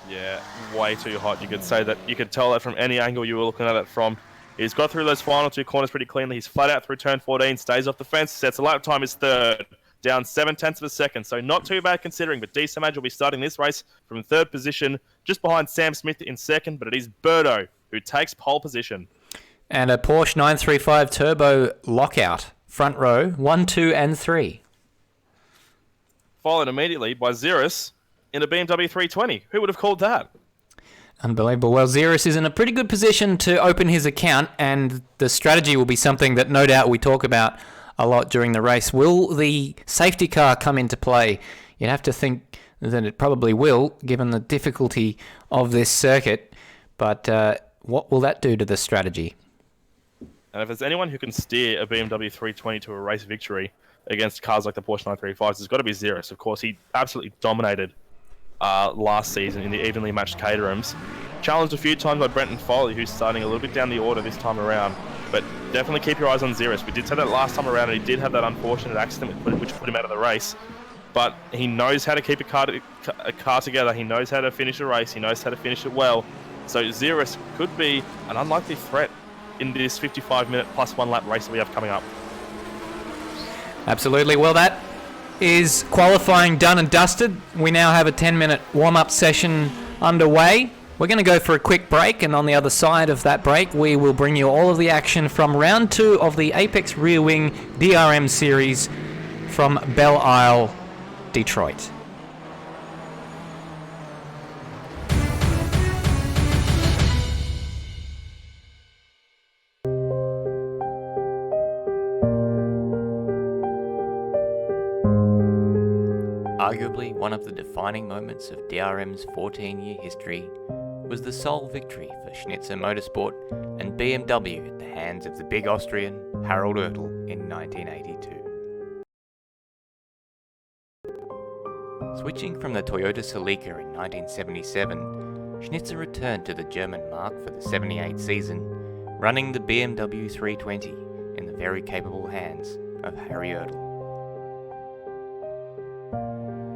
Yeah, way too hot. You could say that. You could tell that from any angle you were looking at it from. He's got through those final 2 corners pretty cleanly. He's flat out through turn 14, stays off the fence, sets a lap time is third. Down 0.7 of a second, so not too bad considering, but Diesamage will be starting this race from third position, just behind Sam Smith in second, but it is Berto who takes pole position. And a Porsche 935 Turbo lockout, front row, 1, 2, and 3. Followed immediately by Ziras in a BMW 320. Who would have called that? Unbelievable. Well, Ziras is in a pretty good position to open his account, and the strategy will be something that no doubt we talk about a lot during the race. Will the safety car come into play? You'd have to think that it probably will, given the difficulty of this circuit. But what will that do to the strategy? And if there's anyone who can steer a BMW 320 to a race victory against cars like the Porsche 935s, it's got to be Ziras. Of course, he absolutely dominated last season in the evenly matched Caterhams. Challenged a few times by Brenton Foley, who's starting a little bit down the order this time around. But definitely keep your eyes on Ziras. We did say that last time around, and he did have that unfortunate accident which put him out of the race. But he knows how to keep a car together. He knows how to finish a race. He knows how to finish it well. So Ziras could be an unlikely threat in this 55-minute plus 1 lap race that we have coming up. Absolutely. Well, that is qualifying done and dusted. We now have a 10-minute warm-up session underway. We're going to go for a quick break, and on the other side of that break, we will bring you all of the action from round 2 of the Apex Rear Wing DRM series from Belle Isle, Detroit. Arguably one of the defining moments of DRM's 14-year history was the sole victory for Schnitzer Motorsport and BMW at the hands of the big Austrian Harald Ertl in 1982. Switching from the Toyota Celica in 1977, Schnitzer returned to the German marque for the 78 season, running the BMW 320 in the very capable hands of Harry Ertl.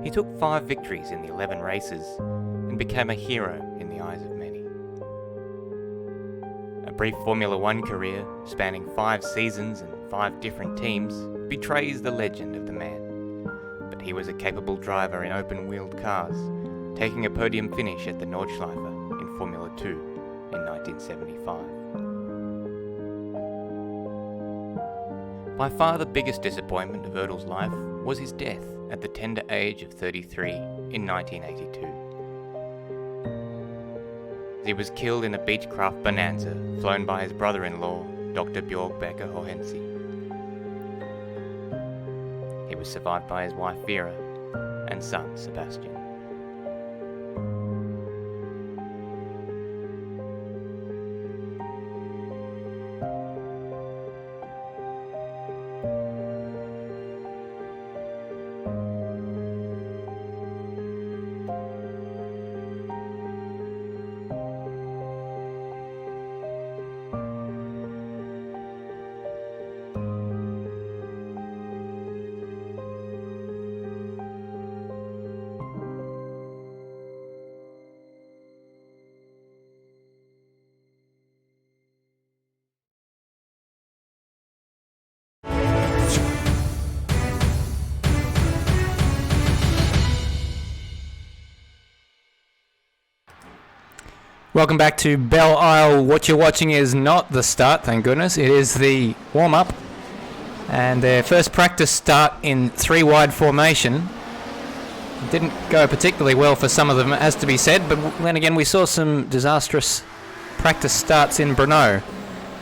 He took 5 victories in the 11 races and became a hero in the eyes of many. A brief Formula One career spanning 5 seasons and 5 different teams betrays the legend of the man, but he was a capable driver in open-wheeled cars, taking a podium finish at the Nordschleife in Formula 2 in 1975. By far the biggest disappointment of Ertl's life was his death at the tender age of 33 in 1982. He was killed in a Beechcraft Bonanza flown by his brother-in-law, Dr. Björg Becker Hohensi. He was survived by his wife Vera and son Sebastian. Welcome back to Belle Isle. What you're watching is not the start, thank goodness. It is the warm-up. And their first practice start in 3-wide formation. It didn't go particularly well for some of them, as to be said, but then again we saw some disastrous practice starts in Brno.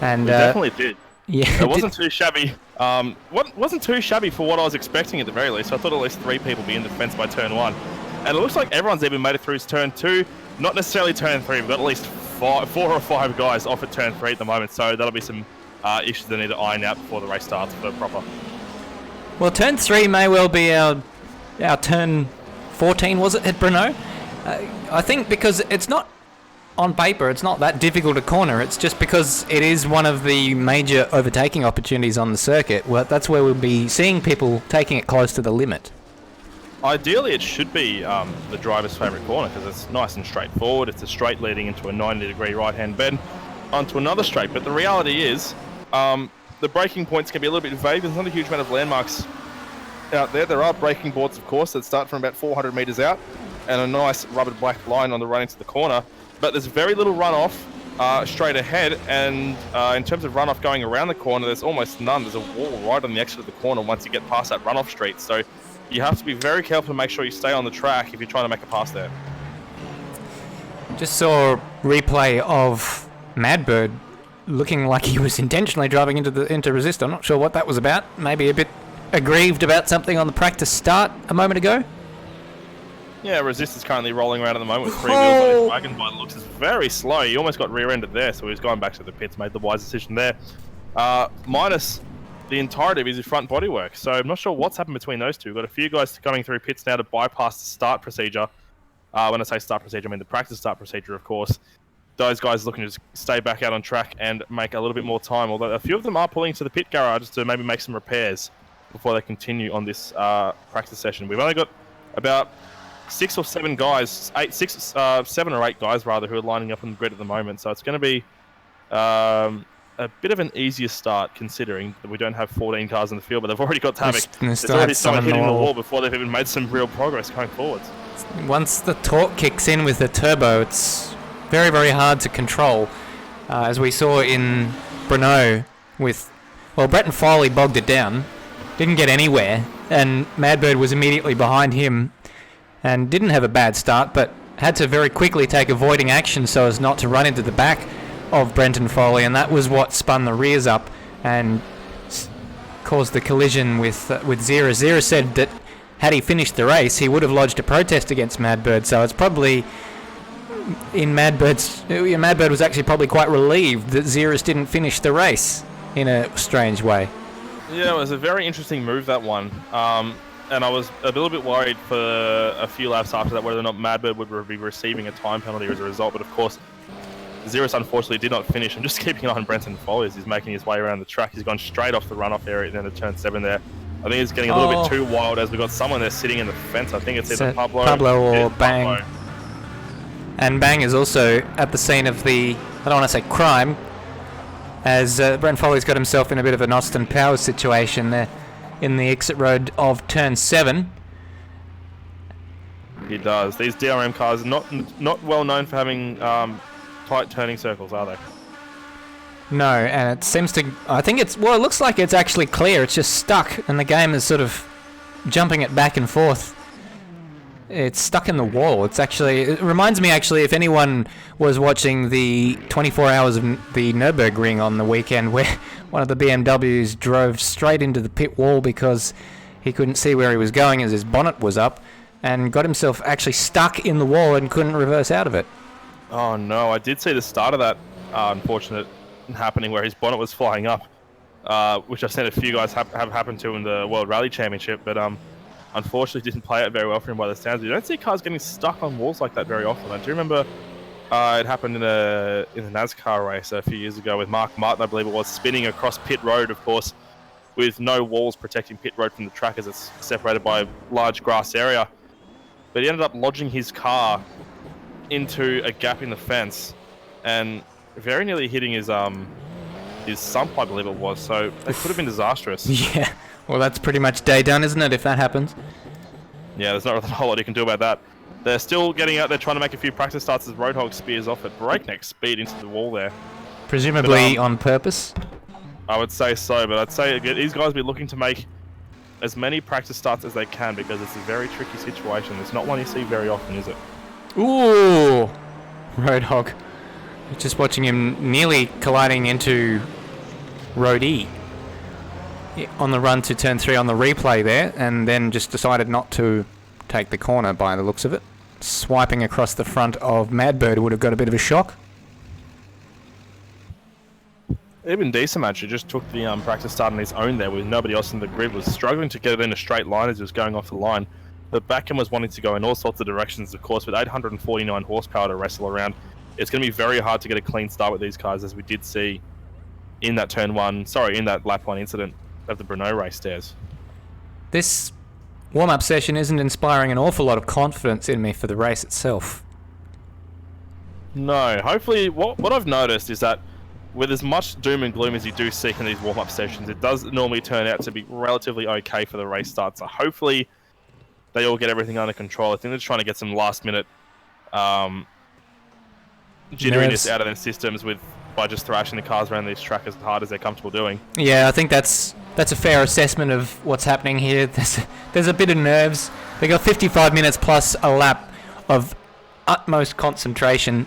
And We definitely did. Yeah, It wasn't too shabby. Wasn't too shabby for what I was expecting at the very least. I thought at least 3 people be in the fence by turn 1. And it looks like everyone's even made it through turn 2. Not necessarily turn 3. We've got at least 4 or 5 guys off at turn 3 at the moment. So that'll be some issues that need to iron out before the race starts for proper. Well, turn 3 may well be our turn 14, was it, at Brno? I think because it's not, on paper, it's not that difficult a corner. It's just because it is one of the major overtaking opportunities on the circuit. Well, that's where we'll be seeing people taking it close to the limit. Ideally, it should be the driver's favourite corner because it's nice and straightforward. It's a straight leading into a 90-degree right-hand bend onto another straight. But the reality is, the braking points can be a little bit vague. There's not a huge amount of landmarks out there. There are braking boards, of course, that start from about 400 metres out and a nice rubbered black line on the run into the corner. But there's very little runoff straight ahead, and in terms of runoff going around the corner, there's almost none. There's a wall right on the exit of the corner once you get past that runoff street. So you have to be very careful to make sure you stay on the track if you're trying to make a pass there. Just saw a replay of Madbird looking like he was intentionally driving into resist. I'm not sure what that was about. Maybe a bit aggrieved about something on the practice start a moment ago. Yeah, Resist is currently rolling around at the moment with 3 wheels on his wagon. By the looks, is very slow. He almost got rear-ended there, so he's gone back to the pits, made the wise decision there. Minus the entirety of his front bodywork. So I'm not sure what's happened between those two. We've got a few guys coming through pits now to bypass the start procedure. When I say start procedure, I mean the practice start procedure, of course. Those guys looking to just stay back out on track and make a little bit more time, although a few of them are pulling to the pit garage to maybe make some repairs before they continue on this practice session. We've only got about 6 or 7 guys, 7 or 8 guys rather, who are lining up on the grid at the moment. So it's going to be a bit of an easier start, considering that we don't have 14 cars in the field, but they've already got Havoc. There's already someone hitting the wall before they've even made some real progress going forwards. Once the torque kicks in with the turbo, it's very, very hard to control. As we saw in Brno with, well, Bretton Foley bogged it down, didn't get anywhere, and Madbird was immediately behind him and didn't have a bad start, but had to very quickly take avoiding action so as not to run into the back of Brenton Foley, and that was what spun the rears up and caused the collision with Ziras. Ziras said that had he finished the race, he would have lodged a protest against Madbird, so it's probably Madbird was actually probably quite relieved that Ziras didn't finish the race in a strange way. Yeah, it was a very interesting move, that one. And I was a little bit worried for a few laps after that whether or not Madbird would be receiving a time penalty as a result. But of course, Ziras unfortunately did not finish. I'm just keeping an eye on Brenton Foley as he's making his way around the track. He's gone straight off the runoff area at the end of turn 7 there. I think it's getting a little bit too wild as we've got someone there sitting in the fence. I think it's either Pablo or Bang. Pablo. And Bang is also at the scene of the, I don't want to say crime, as Brenton Foley's got himself in a bit of an Austin Powers situation there in the exit road of turn 7. He does. These DRM cars are not well known for having tight turning circles, are they? No, and it seems to, I think it's, well, it looks like it's actually clear. It's just stuck, and the game is sort of jumping it back and forth. It's stuck in the wall. It's actually, it reminds me actually, if anyone was watching the 24 hours of the Nürburgring on the weekend, where one of the BMWs drove straight into the pit wall because he couldn't see where he was going as his bonnet was up, and got himself actually stuck in the wall and couldn't reverse out of it. Oh no, I did see the start of that unfortunate happening where his bonnet was flying up, which I've seen a few guys have happened to in the World Rally Championship, but unfortunately didn't play it very well for him by the sounds. You don't see cars getting stuck on walls like that very often. I do remember it happened in a NASCAR race a few years ago with Mark Martin, I believe it was, spinning across pit road, of course, with no walls protecting pit road from the track as it's separated by a large grass area. But he ended up lodging his car into a gap in the fence and very nearly hitting his sump, I believe it was. So it could have been disastrous. Yeah. Well, that's pretty much day done, isn't it, if that happens? Yeah, there's not really a whole lot you can do about that. They're still getting out there trying to make a few practice starts as Roadhog spears off at breakneck speed into the wall there. Presumably on purpose. I would say so, but I'd say these guys will be looking to make as many practice starts as they can because it's a very tricky situation. It's not one you see very often, is it? Ooh! Roadhog. Just watching him nearly colliding into Road E. On the run to turn 3 on the replay there, and then just decided not to take the corner by the looks of it. Swiping across the front of Madbird would have got a bit of a shock. Even Decent actually just took the practice start on his own there with nobody else in the grid, was struggling to get it in a straight line as he was going off the line. The back end was wanting to go in all sorts of directions, of course, with 849 horsepower to wrestle around. It's going to be very hard to get a clean start with these cars, as we did see in that in that lap 1 incident of the Brno race stairs. This warm-up session isn't inspiring an awful lot of confidence in me for the race itself. No, hopefully, what I've noticed is that with as much doom and gloom as you do see in these warm-up sessions, it does normally turn out to be relatively okay for the race start. So hopefully they all get everything under control. I think they're just trying to get some last-minute jitteriness out of their systems by just thrashing the cars around this track as hard as they're comfortable doing. Yeah, I think that's a fair assessment of what's happening here. There's a bit of nerves. They got 55 minutes plus a lap of utmost concentration,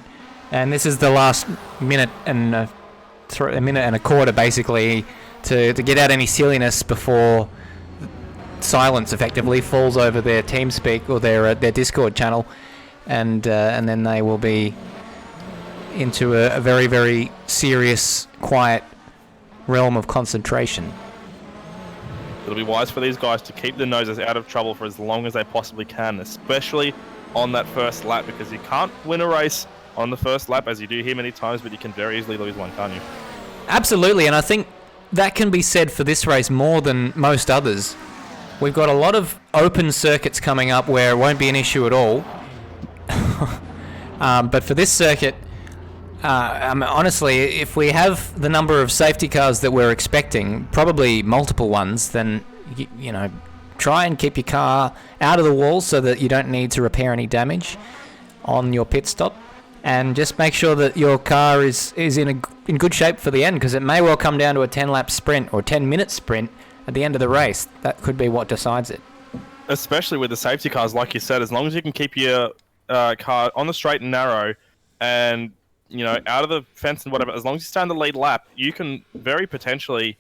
and this is the last minute and a minute and a quarter basically to get out any silliness before silence effectively falls over their TeamSpeak or their Discord channel, and then they will be into a very, very serious, quiet realm of concentration. It'll be wise for these guys to keep their noses out of trouble for as long as they possibly can, especially on that first lap, because you can't win a race on the first lap, as you do here many times, but you can very easily lose one, can't you? Absolutely, and I think that can be said for this race more than most others. We've got a lot of open circuits coming up where it won't be an issue at all. But for this circuit, honestly, if we have the number of safety cars that we're expecting, probably multiple ones, then you know, try and keep your car out of the wall so that you don't need to repair any damage on your pit stop, and just make sure that your car is in good shape for the end, because it may well come down to a 10-lap sprint or 10-minute sprint at the end of the race. That could be what decides it. Especially with the safety cars, like you said, as long as you can keep your car on the straight and narrow and, you know, out of the fence and whatever, as long as you stay on the lead lap, you can very potentially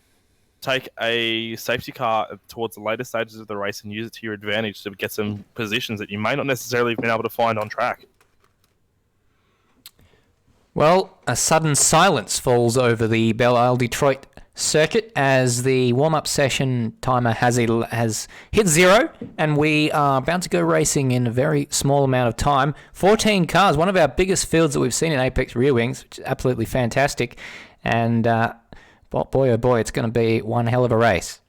take a safety car towards the later stages of the race and use it to your advantage to get some positions that you may not necessarily have been able to find on track. Well, a sudden silence falls over the Belle Isle Detroit circuit as the warm-up session timer has hit 0, and we are about to go racing in a very small amount of time. 14 cars, one of our biggest fields that we've seen in Apex Rear Wings, which is absolutely fantastic. And boy, oh boy, it's going to be one hell of a race.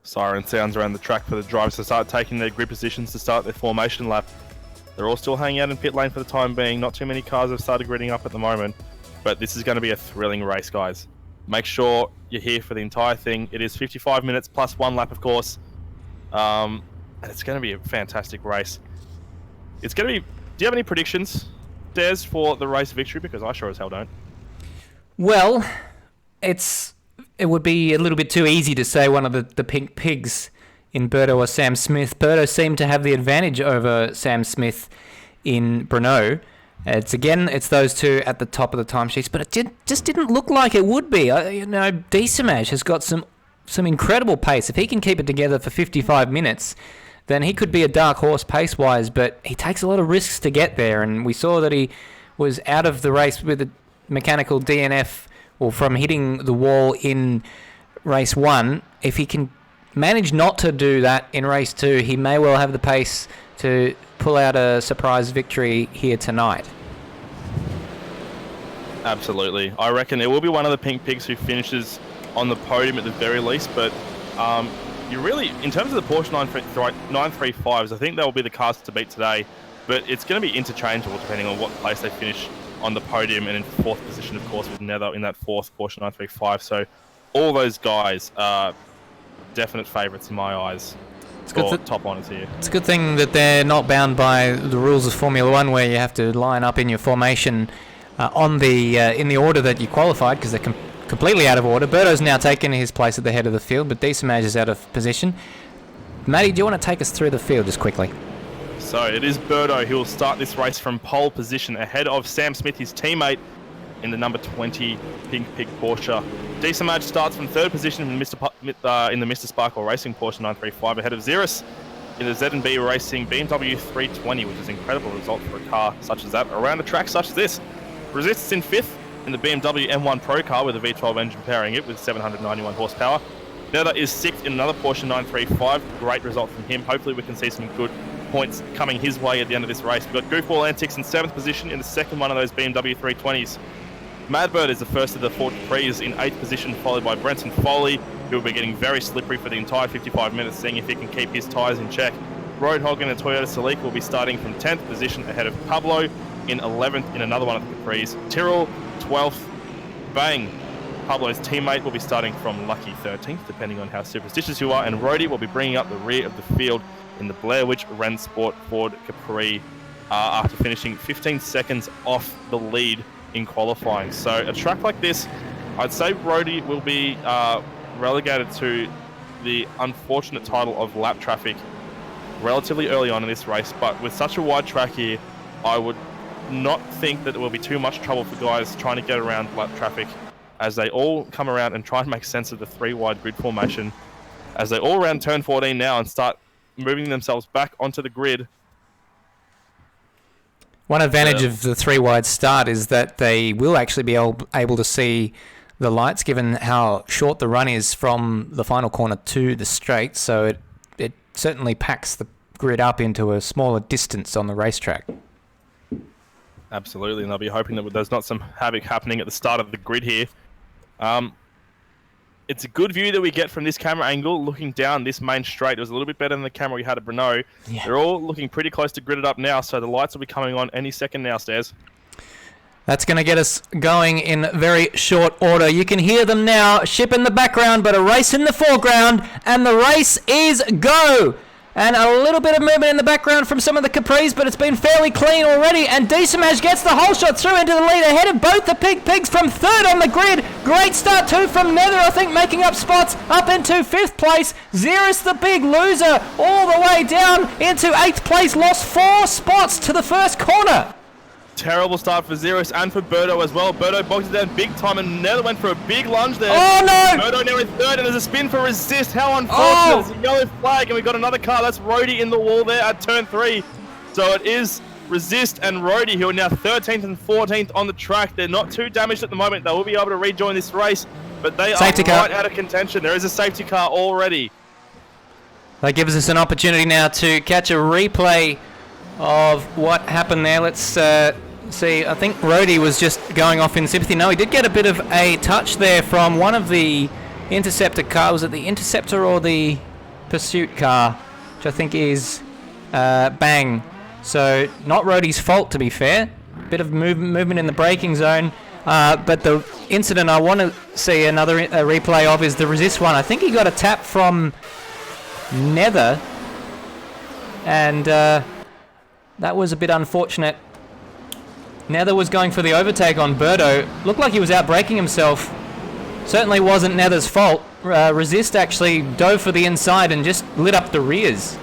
Siren sounds around the track for the drivers to start taking their grid positions to start their formation lap. They're all still hanging out in pit lane for the time being. Not too many cars have started gridding up at the moment, but this is going to be a thrilling race, guys. Make sure you're here for the entire thing. It is 55 minutes plus one lap, of course, and it's going to be a fantastic race. It's going to be... Do you have any predictions, Des, for the race victory? Because I sure as hell don't. Well, it would be a little bit too easy to say one of the pink pigs in Berto or Sam Smith. Berto seemed to have the advantage over Sam Smith in Brno. It's those two at the top of the timesheets, but it just didn't look like it would be. D-Smash has got some incredible pace. If he can keep it together for 55 minutes, then he could be a dark horse pace-wise, but he takes a lot of risks to get there, and we saw that he was out of the race with a mechanical DNF, or from hitting the wall in race 1. If he can manage not to do that in race 2, he may well have the pace to pull out a surprise victory here tonight. Absolutely. I reckon it will be one of the pink pigs who finishes on the podium at the very least, but you really, in terms of the Porsche 935s, I think that will be the cars to beat today, but it's going to be interchangeable depending on what place they finish on the podium, and in 4th position, of course, with Nether in that 4th Porsche 935. So all those guys are definite favourites in my eyes. It's good top honours here. It's a good thing that they're not bound by the rules of Formula One, where you have to line up in your formation in the order that you qualified, because they're completely out of order. Berto's now taken his place at the head of the field, but Diesemaj is out of position. Matty, do you want to take us through the field just quickly? So it is Berto who will start this race from pole position ahead of Sam Smith, his teammate, in the number 20 Pink Pig Porsche. Diesemaj starts from third position in the Mr. Sparkle Racing Porsche 935 ahead of Ziras in the Z&B Racing BMW 320, which is an incredible result for a car such as that around a track such as this. Resists in fifth in the BMW M1 Pro car with a V12 engine powering it with 791 horsepower. Nether is sixth in another Porsche 935. Great result from him. Hopefully we can see some good points coming his way at the end of this race. We've got Goofball Antics in seventh position in the second one of those BMW 320s. Madbird is the first of the four Capris in 8th position, followed by Brenton Foley, who will be getting very slippery for the entire 55 minutes, seeing if he can keep his tyres in check. Roadhog and Toyota Celica will be starting from 10th position ahead of Pablo in 11th in another one of the Capris. Tyrrell, 12th. Bang, Pablo's teammate, will be starting from lucky 13th, depending on how superstitious you are, and Rody will be bringing up the rear of the field in the Blair Witch Rennsport Ford Capri after finishing 15 seconds off the lead in qualifying. So a track like this, I'd say Rody will be relegated to the unfortunate title of lap traffic relatively early on in this race, but with such a wide track here, I would not think that there will be too much trouble for guys trying to get around lap traffic as they all come around and try and make sense of the three wide grid formation as they all round turn 14 now and start moving themselves back onto the grid. One advantage of the three wide start is that they will actually be able to see the lights, given how short the run is from the final corner to the straight, so it certainly packs the grid up into a smaller distance on the racetrack. Absolutely, and I'll be hoping that there's not some havoc happening at the start of the grid here. It's a good view that we get from this camera angle, looking down this main straight. It was a little bit better than the camera we had at Brno. Yeah. They're all looking pretty close to gridded up now, so the lights will be coming on any second now, Stairs. That's going to get us going in very short order. You can hear them now, ship in the background, but a race in the foreground, and the race is go! And a little bit of movement in the background from some of the Capris, but it's been fairly clean already. And Diesemaj gets the whole shot through into the lead ahead of both the Pigs from third on the grid. Great start too from Nether, I think, making up spots up into fifth place. Ziras, the big loser, all the way down into eighth place. Lost 4 spots to the first corner. Terrible start for Ziras and for Berto as well. Berto boxed it down big time and Nether went for a big lunge there. Oh no! Berto now in third and there's a spin for Resist. How unfortunate. There's a yellow flag and we got another car. That's Rody in the wall there at turn 3. So it is Resist and Rody who are now 13th and 14th on the track. They're not too damaged at the moment. They will be able to rejoin this race, but they are right out of contention. There is a safety car already. That gives us an opportunity now to catch a replay of what happened there. Let's see. I think Rody was just going off in sympathy. No, he did get a bit of a touch there from one of the Interceptor cars. Was it the Interceptor or the Pursuit car? Which I think is Bang. So not Rody's fault, to be fair. Bit of movement in the braking zone. But the incident I want to see another replay of is the Resist one. I think he got a tap from Nether. And that was a bit unfortunate. Nether was going for the overtake on Berto. Looked like he was out braking himself. Certainly wasn't Nether's fault. Resist actually dove for the inside and just lit up the rears.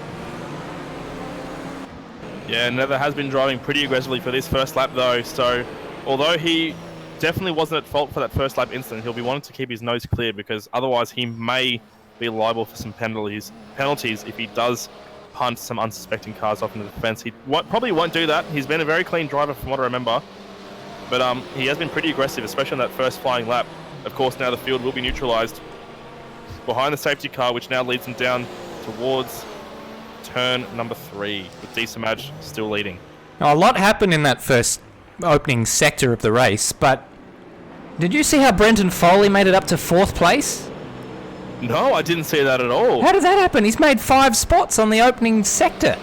Yeah, Nether has been driving pretty aggressively for this first lap though, so although he definitely wasn't at fault for that first lap incident, he'll be wanting to keep his nose clear because otherwise he may be liable for some penalties if he does punt some unsuspecting cars off into the fence. He probably won't do that. He's been a very clean driver from what I remember. But he has been pretty aggressive, especially on that first flying lap. Of course, now the field will be neutralised behind the safety car, which now leads them down towards turn number 3, with Diesemaj still leading. Now, a lot happened in that first opening sector of the race, but did you see how Brenton Foley made it up to 4th place? No, I didn't see that at all. How did that happen? He's made 5 spots on the opening sector.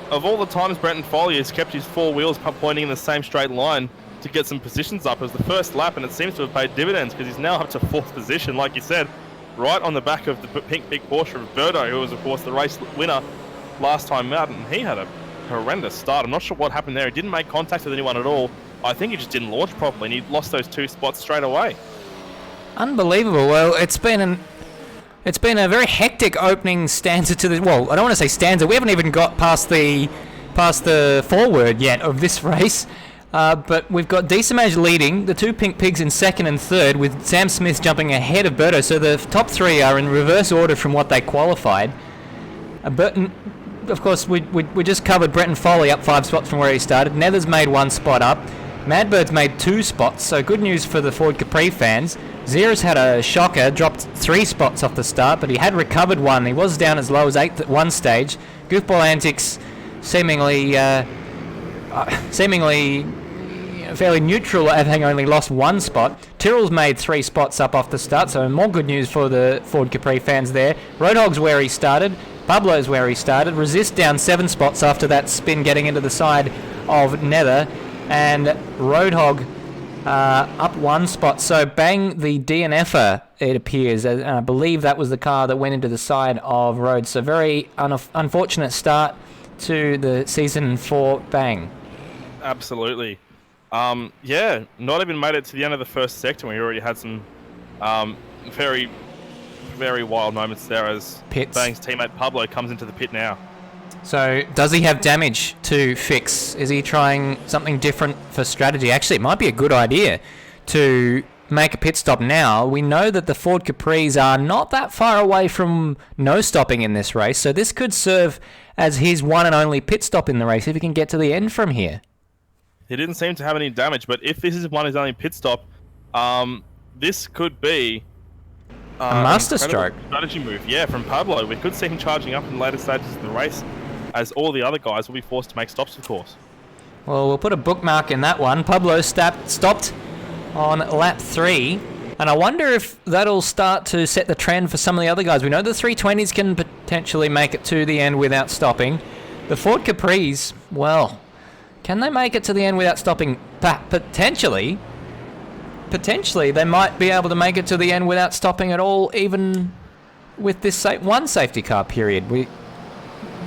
Of all the times Brenton Foley has kept his 4 wheels pointing in the same straight line to get some positions up, it was the first lap, and it seems to have paid dividends because he's now up to 4th position, like you said. right on the back of the pink big Porsche of Berto, who was, of course, the race winner last time out, and he had a horrendous start. I'm not sure what happened there. He didn't make contact with anyone at all. I think he just didn't launch properly, and he lost those 2 spots straight away. Unbelievable. Well, it's been a very hectic opening stanza to the... Well, I don't want to say stanza. We haven't even got past the forward yet of this race. But we've got Decimage leading, the 2 Pink Pigs in second and third, with Sam Smith jumping ahead of Berto. So the top 3 are in reverse order from what they qualified. Burton, of course, we just covered Brenton Foley up 5 spots from where he started. Nether's made 1 spot up. Madbird's made 2 spots, so good news for the Ford Capri fans. Ziras had a shocker, dropped 3 spots off the start, but he had recovered 1. He was down as low as 8th at one stage. Goofball Antics seemingly fairly neutral, having only lost 1 spot. Tyrrell's made 3 spots up off the start, so more good news for the Ford Capri fans there. Roadhog's where he started. Pablo's where he started. Resist down 7 spots after that spin getting into the side of Nether. And Roadhog up 1 spot. So bang the DNFer, it appears. I believe that was the car that went into the side of Rhodes. So very unfortunate start to the season for Bang. Absolutely. Yeah, not even made it to the end of the first sector. We already had some very, very wild moments there as Bang's teammate Pablo comes into the pit now. So does he have damage to fix? Is he trying something different for strategy? Actually, it might be a good idea to make a pit stop now. We know that the Ford Capris are not that far away from no stopping in this race, so this could serve as his one and only pit stop in the race if he can get to the end from here. He didn't seem to have any damage, but if this is his only pit stop, this could be a masterstroke strategy move. Yeah, from Pablo. We could see him charging up in later stages of the race, as all the other guys will be forced to make stops, of course. Well, we'll put a bookmark in that one. Pablo stopped on lap 3, and I wonder if that'll start to set the trend for some of the other guys. We know the 320s can potentially make it to the end without stopping. The Ford Capris, well, can they make it to the end without stopping? Potentially, they might be able to make it to the end without stopping at all, even with this one safety car period.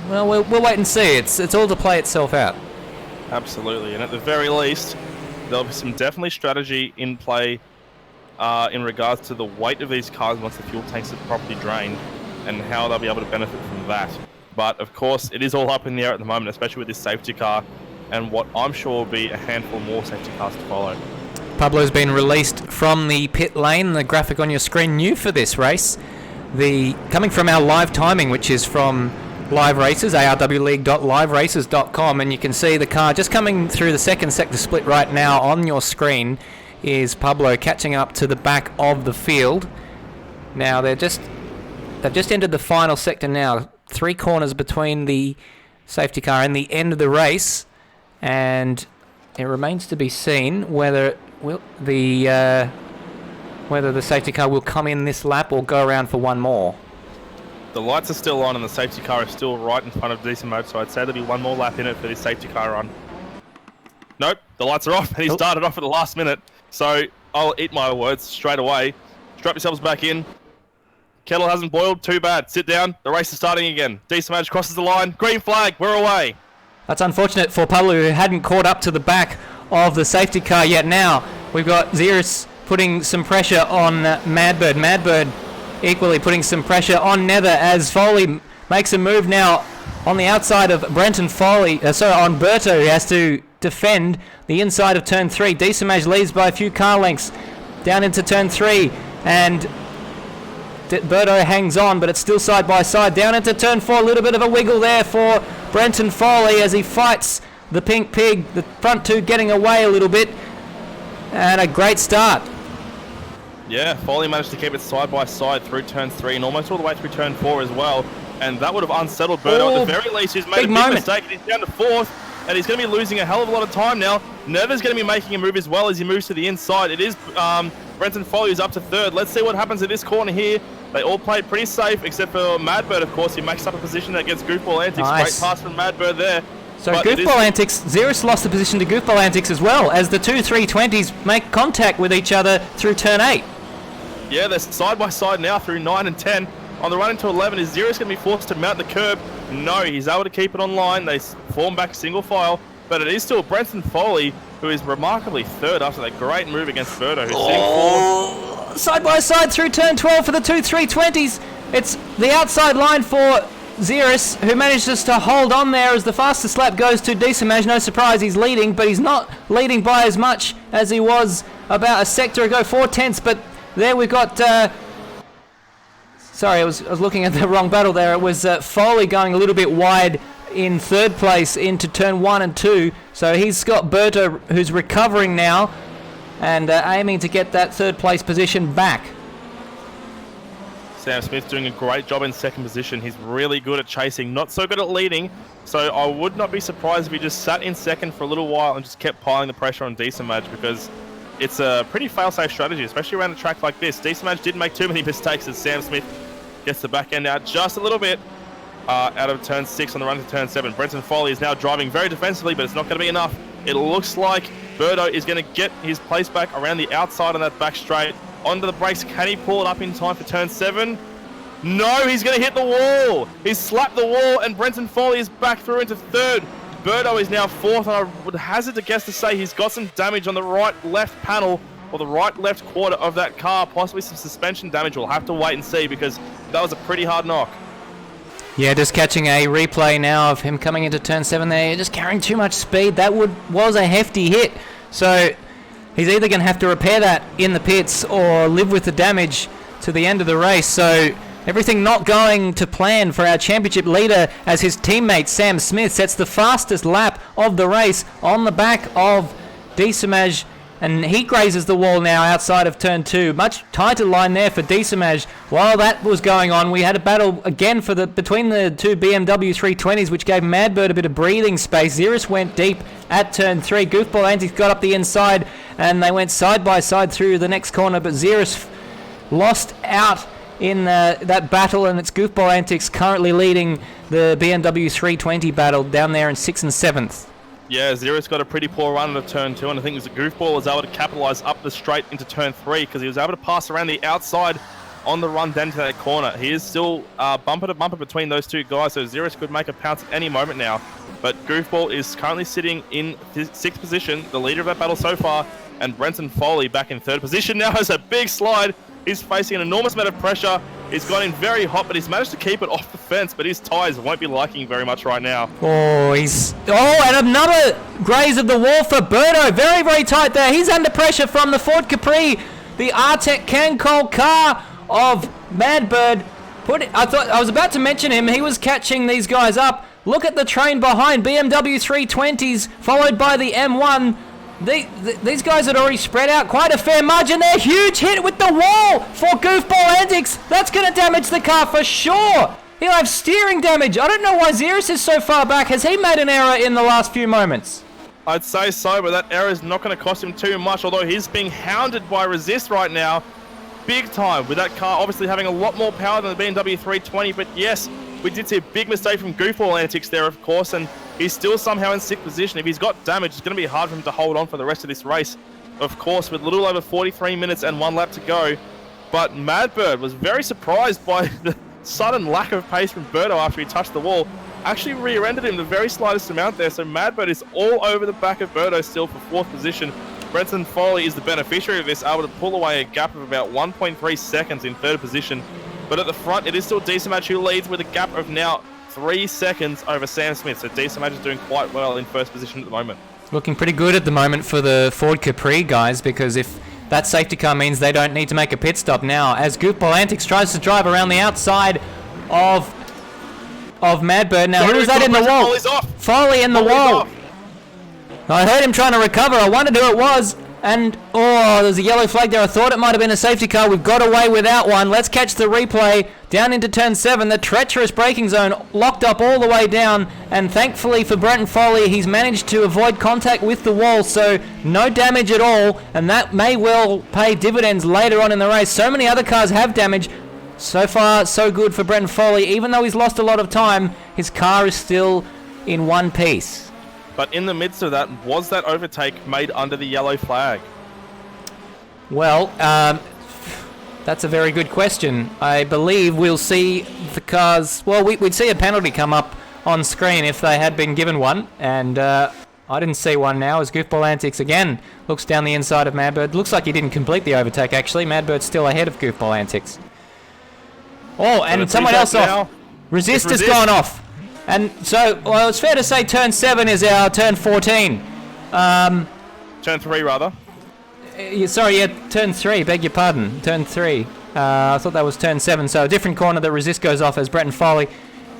We'll wait and see. It's all to play itself out. Absolutely, and at the very least, there'll be some definitely strategy in play in regards to the weight of these cars once the fuel tanks are properly drained, and how they'll be able to benefit from that. But of course, it is all up in the air at the moment, especially with this safety car, and what I'm sure will be a handful more safety cars to follow. Pablo's been released from the pit lane. The graphic on your screen new for this race. Coming from our live timing, which is from Live Races, arwleague.liveraces.com, and you can see the car just coming through the second sector split right now on your screen is Pablo catching up to the back of the field. Now they've just entered the final sector now. 3 corners between the safety car and the end of the race, and it remains to be seen whether the safety car will come in this lap or go around for one more. The lights are still on and the safety car is still right in front of decent mode, so I'd say there'll be one more lap in it for this safety car run. Nope, the lights are off and he started off at the last minute, so I'll eat my words straight away. Strap yourselves back in. Kettle hasn't boiled, too bad. Sit down, the race is starting again. Decimage crosses the line, green flag, we're away. That's unfortunate for Pablo, who hadn't caught up to the back of the safety car yet. Now we've got Ziras putting some pressure on Madbird. Madbird equally putting some pressure on Nether as Foley makes a move now on the outside of Brenton Foley. On Berto, who has to defend the inside of turn 3. Decimage leads by a few car lengths down into turn 3, and Berto hangs on, but it's still side by side down into turn 4. A little bit of a wiggle there for Brenton Foley as he fights the Pink Pig. The front 2 getting away a little bit, and a great start. Yeah, Foley managed to keep it side by side through turn 3 and almost all the way through turn 4 as well, and that would have unsettled Berto at the very least. He's made a big mistake and he's down to 4th, and he's going to be losing a hell of a lot of time now. Nether's going to be making a move as well as he moves to the inside. It is Brenton Foley who's up to 3rd. Let's see what happens in this corner here. They all played pretty safe, except for Madbird, of course. He makes up a position against Goofball Antics. Nice. Great pass from Madbird there. So Goofball Antics, Ziras lost the position to Goofball Antics as well, as the 2 320s make contact with each other through turn 8. Yeah, they're side by side now through 9 and 10. On the run into 11, is Ziras going to be forced to mount the curb? No, he's able to keep it on line. They form back single file, but it is still Brenton Foley, who is remarkably third after that great move against Berto, who's sitting fourth. Side by side through turn 12 for the two 320s. It's the outside line for Ziras, who manages to hold on there as the fastest lap goes to Decimage. No surprise, he's leading, but he's not leading by as much as he was about a sector ago, 4/10. But there we've got... sorry, I was looking at the wrong battle there. It was Foley going a little bit wide in third place into turn 1 and 2. So he's got Berto, who's recovering now and aiming to get that third place position back. Sam Smith doing a great job in second position. He's really good at chasing, not so good at leading. So I would not be surprised if he just sat in second for a little while and just kept piling the pressure on Decimage, because it's a pretty fail-safe strategy, especially around a track like this. Decimage didn't make too many mistakes as Sam Smith gets the back end out just a little bit out of turn 6 on the run to turn 7. Brenton Foley is now driving very defensively, but it's not going to be enough. It looks like Berto is going to get his place back around the outside on that back straight. Onto the brakes. Can he pull it up in time for turn 7? No, he's going to hit the wall. He's slapped the wall, and Brenton Foley is back through into third. Berto is now fourth, and I would hazard to guess to say he's got some damage on the right-left panel, or the right-left quarter of that car, possibly some suspension damage. We'll have to wait and see, because that was a pretty hard knock. Yeah, just catching a replay now of him coming into turn 7 there, just carrying too much speed. That was a hefty hit. So he's either going to have to repair that in the pits or live with the damage to the end of the race. So everything not going to plan for our championship leader, as his teammate Sam Smith sets the fastest lap of the race on the back of Decimage, and he grazes the wall now outside of turn 2. Much tighter line there for Decimage. While that was going on, we had a battle again between the two BMW 320s, which gave Madbird a bit of breathing space. Ziras went deep at turn 3. Goofball Antics got up the inside, and they went side by side through the next corner, but Ziras lost out in that battle, and it's Goofball Antics currently leading the BMW 320 battle down there in 6th and 7th. Yeah, Ziras got a pretty poor run into turn 2, and I think it was a Goofball was able to capitalise up the straight into turn 3, because he was able to pass around the outside on the run down to that corner. He is still bumper to bumper between those two guys, so Ziras could make a pounce at any moment now. But Goofball is currently sitting in 6th position, the leader of that battle so far, and Brenton Foley back in 3rd position now has a big slide. He's facing an enormous amount of pressure. He's gone in very hot, but he's managed to keep it off the fence, but his tyres won't be liking very much right now. And another graze of the wall for Berto. Very, very tight there. He's under pressure from the Ford Capri, the Artec Cancol car of Madbird. I was about to mention him. He was catching these guys up. Look at the train behind. BMW 320s, followed by the M1. These guys had already spread out quite a fair margin there. Huge hit with the wall for Goofball Antics. That's going to damage the car for sure. He'll have steering damage. I don't know why Ziras is so far back. Has he made an error in the last few moments? I'd say so, but that error is not going to cost him too much, although he's being hounded by Resist right now. Big time, with that car obviously having a lot more power than the BMW 320. But yes, we did see a big mistake from Goofball Antics there, of course, and he's still somehow in 6th position. If he's got damage, it's going to be hard for him to hold on for the rest of this race. Of course, with a little over 43 minutes and 1 lap to go. But Madbird was very surprised by the sudden lack of pace from Berto after he touched the wall. Actually rear-ended him the very slightest amount there, so Madbird is all over the back of Berto still for 4th position. Brenton Foley is the beneficiary of this, able to pull away a gap of about 1.3 seconds in 3rd position. But at the front, it is still Decimage who leads with a gap of now 3 seconds over Sam Smith. So Decimage is doing quite well in 1st position at the moment. Looking pretty good at the moment for the Ford Capri guys, because if that safety car means they don't need to make a pit stop now, as Goofball Antics tries to drive around the outside of Madbird. Now, who was that in the wall? Foley's off. Foley in the wall. I heard him trying to recover. I wondered who it was. And, there's a yellow flag there. I thought it might have been a safety car. We've got away without one. Let's catch the replay. Down into turn 7. The treacherous braking zone locked up all the way down. And thankfully for Brenton Foley, he's managed to avoid contact with the wall. So no damage at all. And that may well pay dividends later on in the race. So many other cars have damage. So far, so good for Brenton Foley. Even though he's lost a lot of time, his car is still in one piece. But in the midst of that, was that overtake made under the yellow flag? Well, That's a very good question. I believe we'll see the cars... Well, we'd see a penalty come up on screen if they had been given one, and I didn't see one now as Goofball Antics again looks down the inside of Madbird. Looks like he didn't complete the overtake, actually. Madbird's still ahead of Goofball Antics. Oh, and someone else off. Resist has gone off. And so, well, it's fair to say turn 7 is our turn 14. Turn 3, rather. Turn 3, beg your pardon. Turn 3. I thought that was turn 7. So a different corner that Resist goes off as Brenton Foley.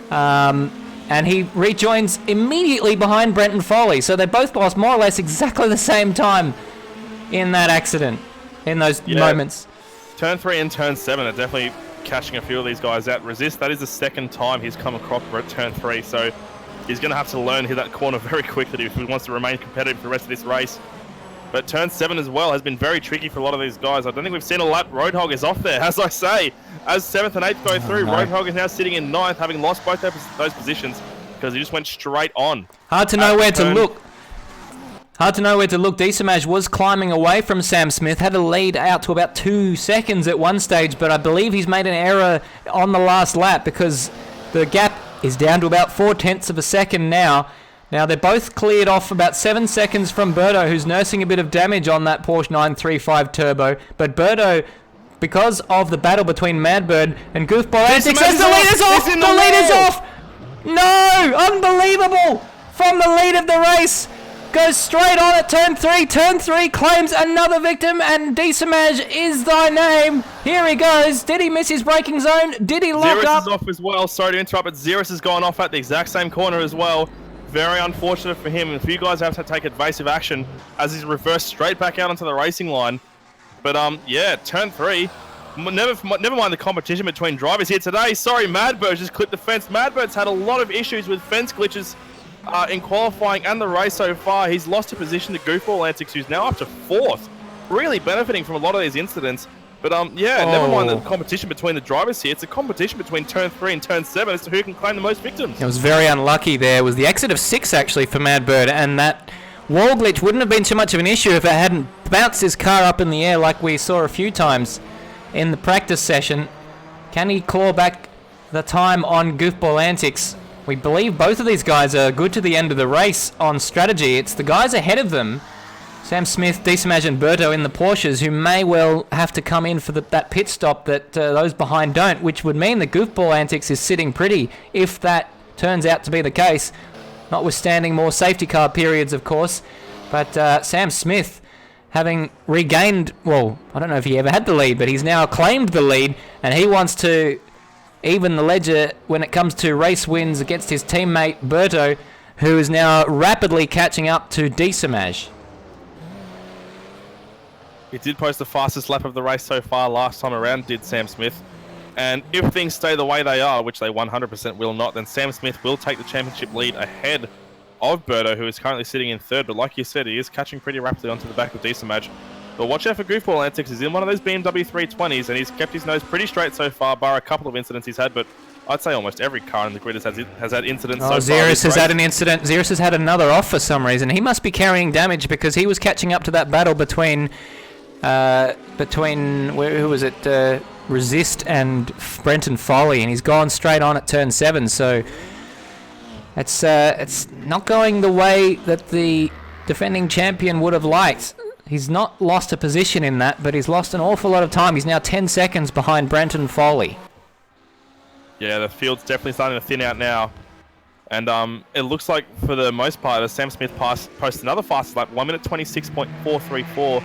And he rejoins immediately behind Brenton Foley. So they both lost more or less exactly the same time in that accident, in those moments. Turn 3 and turn 7 are definitely catching a few of these guys out. Resist, that is the second time he's come across at turn 3. So he's going to have to learn to hit that corner very quickly if he wants to remain competitive for the rest of this race. But turn 7 as well has been very tricky for a lot of these guys. I don't think we've seen a lap. Roadhog is off there, as I say. As 7th and 8th go through, Roadhog is now sitting in 9th, having lost both those positions because he just went straight on. Hard to know where to look. Diesamaj was climbing away from Sam Smith, had a lead out to about 2 seconds at one stage, but I believe he's made an error on the last lap because the gap is down to about 0.4 of a second now. Now, they're both cleared off about 7 seconds from Berto, who's nursing a bit of damage on that Porsche 935 Turbo. But Berto, because of the battle between Madbird and Goofball Antics, says the lead is off! The lead is off! No! Unbelievable! From the lead of the race, goes straight on at turn 3. Turn 3 claims another victim, and Diesamaj is thy name. Here he goes. Did he miss his braking zone? Did he lock up? Ziras is off as well. Sorry to interrupt, but Ziras has gone off at the exact same corner as well. Very unfortunate for him. A few guys have to take evasive action as he's reversed straight back out onto the racing line. But yeah, turn 3. Never mind the competition between drivers here today. Sorry, Madbird just clipped the fence. Madbird's had a lot of issues with fence glitches in qualifying and the race so far. He's lost a position to Goofball Antics, who's now up to 4th. Really benefiting from a lot of these incidents. But yeah, never mind the competition between the drivers here. It's a competition between turn 3 and turn 7 as to who can claim the most victims. It was very unlucky there. It was the exit of 6 actually for Madbird, and that wall glitch wouldn't have been too much of an issue if it hadn't bounced his car up in the air like we saw a few times in the practice session. Can he claw back the time on Goofball Antics? We believe both of these guys are good to the end of the race on strategy. It's the guys ahead of them, Sam Smith, Diesamaj and Berto in the Porsches, who may well have to come in for that pit stop that those behind don't, which would mean that Goofball Antics is sitting pretty if that turns out to be the case, notwithstanding more safety car periods, of course. But Sam Smith, having regained, well, I don't know if he ever had the lead, but he's now claimed the lead, and he wants to even the ledger when it comes to race wins against his teammate Berto, who is now rapidly catching up to Diesamaj. He did post the fastest lap of the race so far last time around, did Sam Smith. And if things stay the way they are, which they 100% will not, then Sam Smith will take the championship lead ahead of Berto, who is currently sitting in 3rd. But like you said, he is catching pretty rapidly onto the back of Diesamaj. But watch out for Goofball Antics. He's in one of those BMW 320s, and he's kept his nose pretty straight so far, bar a couple of incidents he's had. But I'd say almost every car in the grid has had incidents so far. Ziras has had an incident. Ziras has had another off for some reason. He must be carrying damage because he was catching up to that battle between who was it? Resist and Brenton Foley, and he's gone straight on at turn 7. So it's not going the way that the defending champion would have liked. He's not lost a position in that, but he's lost an awful lot of time. He's now 10 seconds behind Brenton Foley. Yeah, the field's definitely starting to thin out now. And it looks like, for the most part, as Sam Smith posts another fastest lap, 1 minute 26.434.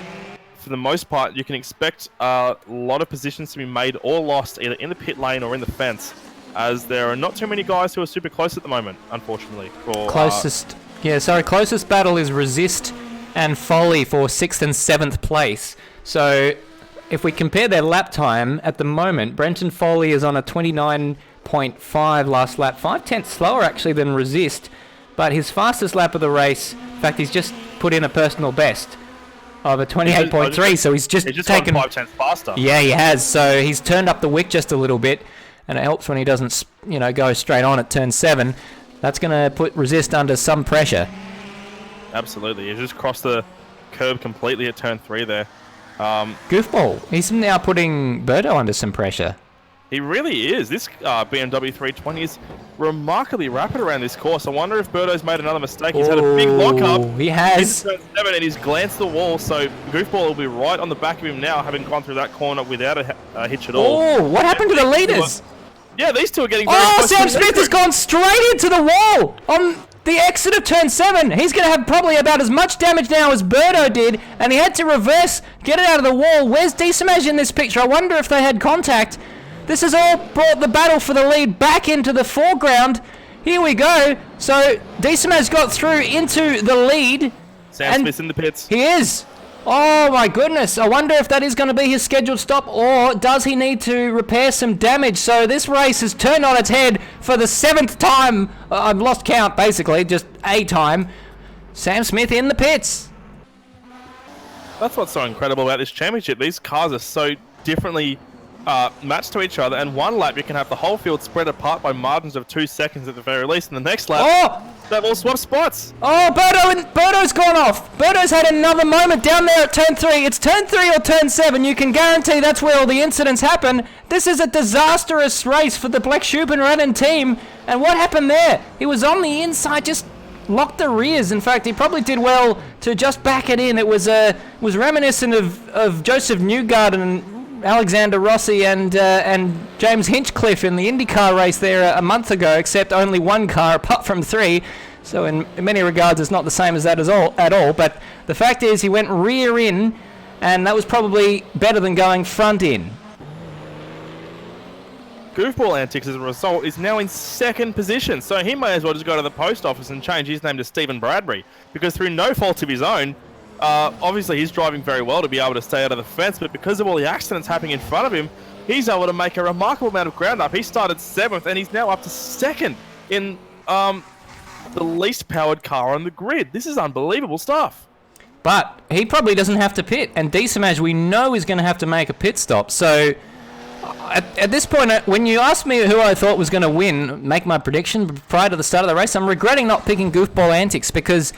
For the most part, you can expect a lot of positions to be made or lost, either in the pit lane or in the fence, as there are not too many guys who are super close at the moment, unfortunately. Closest battle is Resist and Foley for 6th and 7th place. So if we compare their lap time at the moment, Brenton Foley is on a 29.5 last lap, 5/10 slower actually than Resist, but his fastest lap of the race, in fact, he's just put in a personal best of a 28.3, so he's just taken 5/10 faster. Yeah, he has. So he's turned up the wick just a little bit, and it helps when he doesn't, go straight on at turn 7. That's going to put Resist under some pressure. Absolutely. He just crossed the curb completely at turn 3 there. Goofball. He's now putting Berto under some pressure. He really is. This BMW 320 is remarkably rapid around this course. I wonder if Berto's made another mistake. He's had a big lock-up. He has. Into turn 7 and he's glanced the wall, so Goofball will be right on the back of him now, having gone through that corner without a hitch at all. Oh, what happened to the leaders? Yeah, these two are getting very Oh, close Sam to the Smith has gone straight into the wall on the exit of turn 7. He's going to have probably about as much damage now as Berto did, and he had to reverse, get it out of the wall. Where's Diesamage in this picture? I wonder if they had contact. This has all brought the battle for the lead back into the foreground. Here we go. So Diesamage got through into the lead. Sam Smith's in the pits. He is. Oh my goodness. I wonder if that is going to be his scheduled stop, or does he need to repair some damage? So this race has turned on its head for the 7th time. I've lost count, basically, just a time. Sam Smith in the pits. That's what's so incredible about this championship. These cars are so differently matched to each other, and one lap you can have the whole field spread apart by margins of 2 seconds at the very least, and the next lap they've all swapped spots. Oh, Berto's gone off. Berto's had another moment down there at turn 3. It's turn 3 or turn 7. You can guarantee that's where all the incidents happen. This is a disastrous race for the Black Schuppen-Rennen team. And what happened there? He was on the inside, just locked the rears. In fact, he probably did well to just back it in. It was reminiscent of Joseph Newgarden and Alexander Rossi and James Hinchcliffe in the IndyCar race there a month ago, except only one car apart from 3. So in many regards, it's not the same as that at all. But the fact is, he went rear in, and that was probably better than going front in. Goofball Antics, as a result, is now in 2nd position, so he may as well just go to the post office and change his name to Stephen Bradbury, because through no fault of his own, obviously he's driving very well to be able to stay out of the fence, but because of all the accidents happening in front of him, he's able to make a remarkable amount of ground up. He started 7th, and he's now up to 2nd in the least powered car on the grid. This is unbelievable stuff. But he probably doesn't have to pit, and Diesamage we know is going to have to make a pit stop, so at this point, when you asked me who I thought was going to win, make my prediction prior to the start of the race, I'm regretting not picking Goofball Antics, because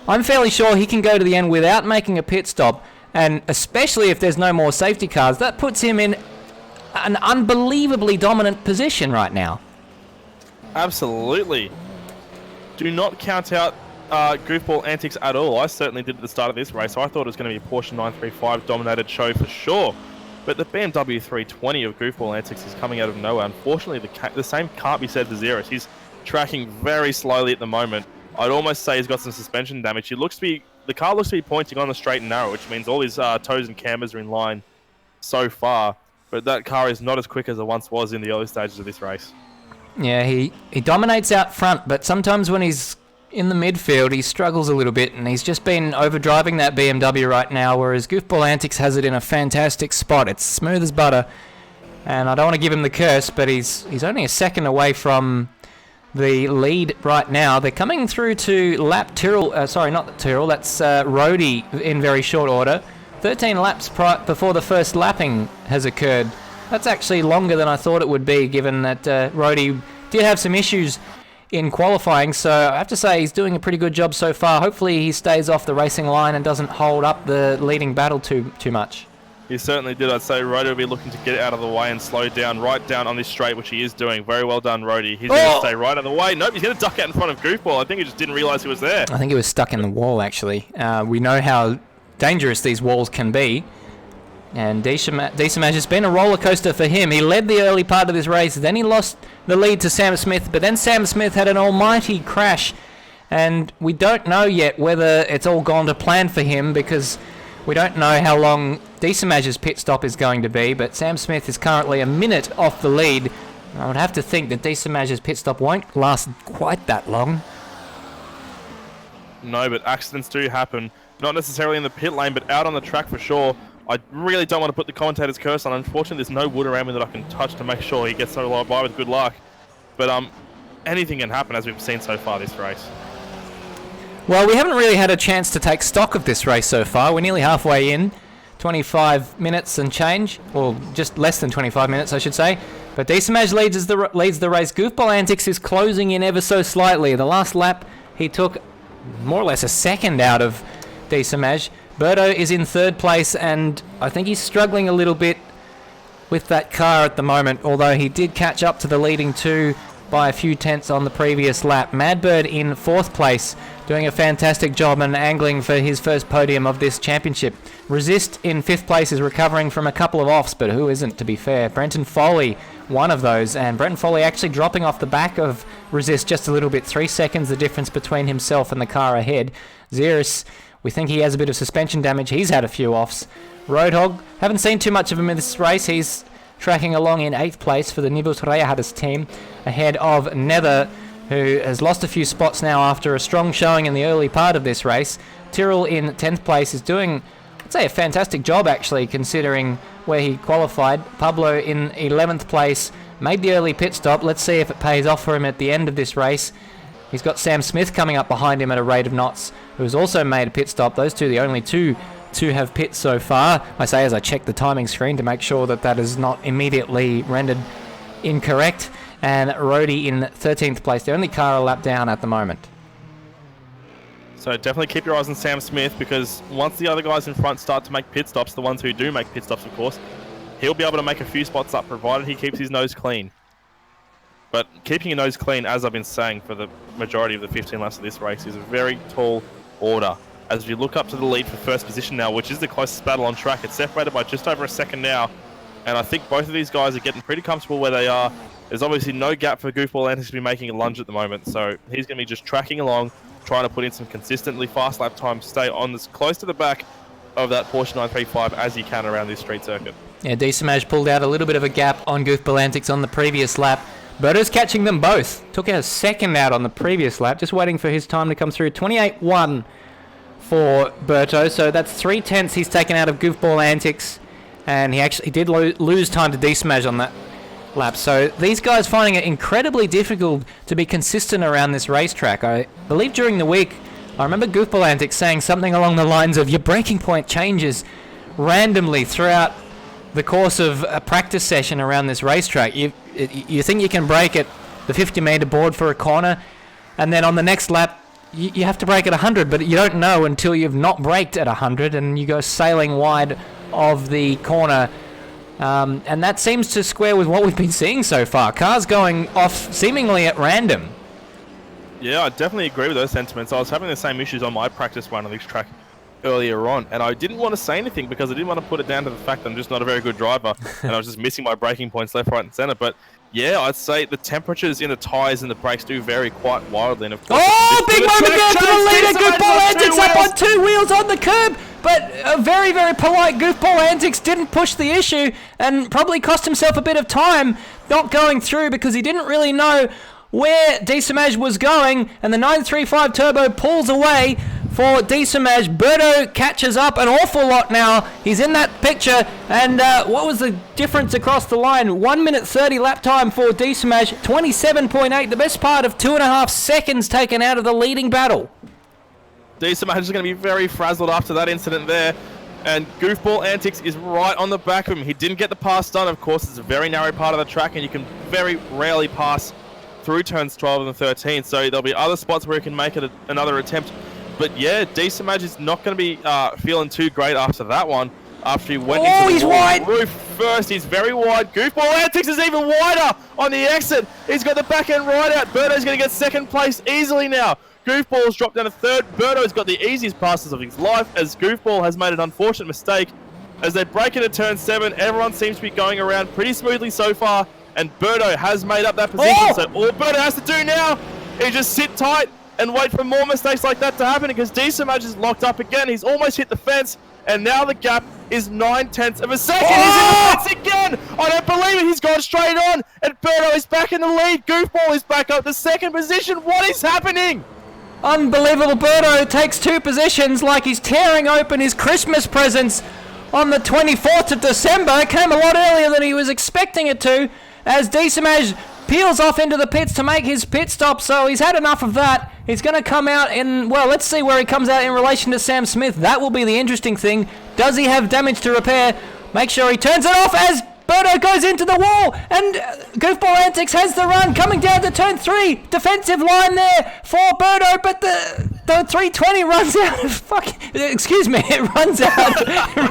I'm fairly sure he can go to the end without making a pit stop, and especially if there's no more safety cars, that puts him in an unbelievably dominant position right now. Absolutely. Do not count out Goofball Antics at all. I certainly did at the start of this race, so I thought it was going to be a Porsche 935 dominated show for sure. But the BMW 320 of Goofball Antics is coming out of nowhere. Unfortunately, the same can't be said for Ziras. He's tracking very slowly at the moment. I'd almost say he's got some suspension damage. The car looks to be pointing on the straight and narrow, which means all his toes and cambers are in line so far. But that car is not as quick as it once was in the early stages of this race. Yeah, he dominates out front, but sometimes when he's in the midfield, he struggles a little bit, and he's just been overdriving that BMW right now, whereas Goofball Antics has it in a fantastic spot. It's smooth as butter, and I don't want to give him the curse, but he's only a second away from the lead right now. They're coming through to lap Tyrrell, sorry, not Tyrrell, that's Rhodey in very short order. 13 laps before the first lapping has occurred. That's actually longer than I thought it would be, given that Rhodey did have some issues in qualifying, so I have to say he's doing a pretty good job so far. Hopefully he stays off the racing line and doesn't hold up the leading battle too much. He certainly did. I'd say Rhodey will be looking to get it out of the way and slow down right down on this straight, which he is doing. Very well done, Rhodey. He's going to stay right out of the way. Nope, he's going to duck out in front of Goofball. I think he just didn't realise he was there. I think he was stuck in the wall, actually. We know how dangerous these walls can be. And Diesamage has been a roller coaster for him. He led the early part of this race, then he lost the lead to Sam Smith, but then Sam Smith had an almighty crash, and we don't know yet whether it's all gone to plan for him, because we don't know how long Diesamage's pit stop is going to be, but Sam Smith is currently a minute off the lead. I would have to think that Diesamage's pit stop won't last quite that long. No, but accidents do happen. Not necessarily in the pit lane, but out on the track for sure. I really don't want to put the commentator's curse on. Unfortunately, there's no wood around me that I can touch to make sure he gets so low by with good luck. But anything can happen, as we've seen so far this race. Well, we haven't really had a chance to take stock of this race so far. We're nearly halfway in, 25 minutes and change, or just less than 25 minutes, I should say. But Diesamage leads the race. Goofball Antics is closing in ever so slightly. The last lap, he took more or less a second out of Diesamage. Berto is in third place, and I think he's struggling a little bit with that car at the moment, although he did catch up to the leading two by a few tenths on the previous lap. Madbird in fourth place, doing a fantastic job and angling for his first podium of this championship. Resist in fifth place is recovering from a couple of offs, but who isn't, to be fair? Brenton Foley, one of those, and Brenton Foley actually dropping off the back of Resist just a little bit. 3 seconds the difference between himself and the car ahead. Ziras, we think he has a bit of suspension damage. He's had a few offs. Roadhog, haven't seen too much of him in this race. He's tracking along in 8th place for the Nibus Rayahadis team, ahead of Nether, who has lost a few spots now after a strong showing in the early part of this race. Tyrrell in 10th place is doing, I'd say, a fantastic job actually, considering where he qualified. Pablo in 11th place made the early pit stop. Let's see if it pays off for him at the end of this race. He's got Sam Smith coming up behind him at a rate of knots, who has also made a pit stop. Those two, the only two to have pit so far. I say as I check the timing screen to make sure that that is not immediately rendered incorrect. And Rhodey in 13th place, the only car a lap down at the moment. So definitely keep your eyes on Sam Smith, because once the other guys in front start to make pit stops, the ones who do make pit stops, of course, he'll be able to make a few spots up, provided he keeps his nose clean. But keeping your nose clean, as I've been saying for the majority of the 15 laps of this race, is a very tall order. As we look up to the lead for first position now, which is the closest battle on track, it's separated by just over a second now. And I think both of these guys are getting pretty comfortable where they are. There's obviously no gap for Goofball Antics to be making a lunge at the moment, so he's going to be just tracking along, trying to put in some consistently fast lap times, stay on as close to the back of that Porsche 935 as he can around this street circuit. Yeah, D-Smash pulled out a little bit of a gap on Goofball Antics on the previous lap. Berto's catching them both. Took a second out on the previous lap, just waiting for his time to come through. 28.1 for Berto, so that's 3 tenths he's taken out of Goofball Antics, and he actually did lose time to D-Smash on that lap. So these guys finding it incredibly difficult to be consistent around this racetrack. I believe during the week, I remember Goofball Antics saying something along the lines of, your braking point changes randomly throughout the course of a practice session around this racetrack. You think you can brake at the 50-meter board for a corner, and then on the next lap you have to brake at 100, but you don't know until you've not braked at 100 and you go sailing wide of the corner. And that seems to square with what we've been seeing so far. Cars going off seemingly at random. Yeah, I definitely agree with those sentiments. I was having the same issues on my practice run on this track earlier on, and I didn't want to say anything because I didn't want to put it down to the fact that I'm just not a very good driver and I was just missing my braking points left, right and centre. But yeah, I'd say the temperatures in the tyres and the brakes do vary quite wildly, and of course... Oh, big moment there to the leader! Goofball Antics up on 2 wheels on the curb, but a very, very polite Goofball Antics didn't push the issue and probably cost himself a bit of time not going through because he didn't really know where D-Samaj was going, and the 935 Turbo pulls away for D-Samaj. Berto catches up an awful lot now. He's in that picture, and what was the difference across the line? 1 minute 30 lap time for D-Samaj, 27.8, the best part of 2.5 seconds taken out of the leading battle. D-Samaj is going to be very frazzled after that incident there, and Goofball Antics is right on the back of him. He didn't get the pass done. Of course, it's a very narrow part of the track, and you can very rarely pass through turns 12 and 13, so there'll be other spots where he can make it another attempt. But yeah, D-Samaj is not going to be feeling too great after that one. After he went into the roof first, he's very wide. Goofball Antics is even wider on the exit. He's got the back end right out. Berto's going to get second place easily now. Goofball's dropped down to third. Berto's got the easiest passes of his life, as Goofball has made an unfortunate mistake. As they break into turn 7, everyone seems to be going around pretty smoothly so far, and Berto has made up that position. So all Berto has to do now is just sit tight and wait for more mistakes like that to happen, because D-Samaj is locked up again. He's almost hit the fence, and now the gap is 9 tenths of a second. He's in the fence again. I don't believe it. He's gone straight on, and Berto is back in the lead. Goofball is back up to second position. What is happening? Unbelievable. Berto takes 2 positions like he's tearing open his Christmas presents on the 24th of December. It came a lot earlier than he was expecting it to, as D-Samaj peels off into the pits to make his pit stop, so he's had enough of that. He's going to come out in, well, let's see where he comes out in relation to Sam Smith. That will be the interesting thing. Does he have damage to repair? Make sure he turns it off as Berto goes into the wall, and Goofball Antics has the run coming down to turn 3. Defensive line there for Berto, but the the 320 runs out of it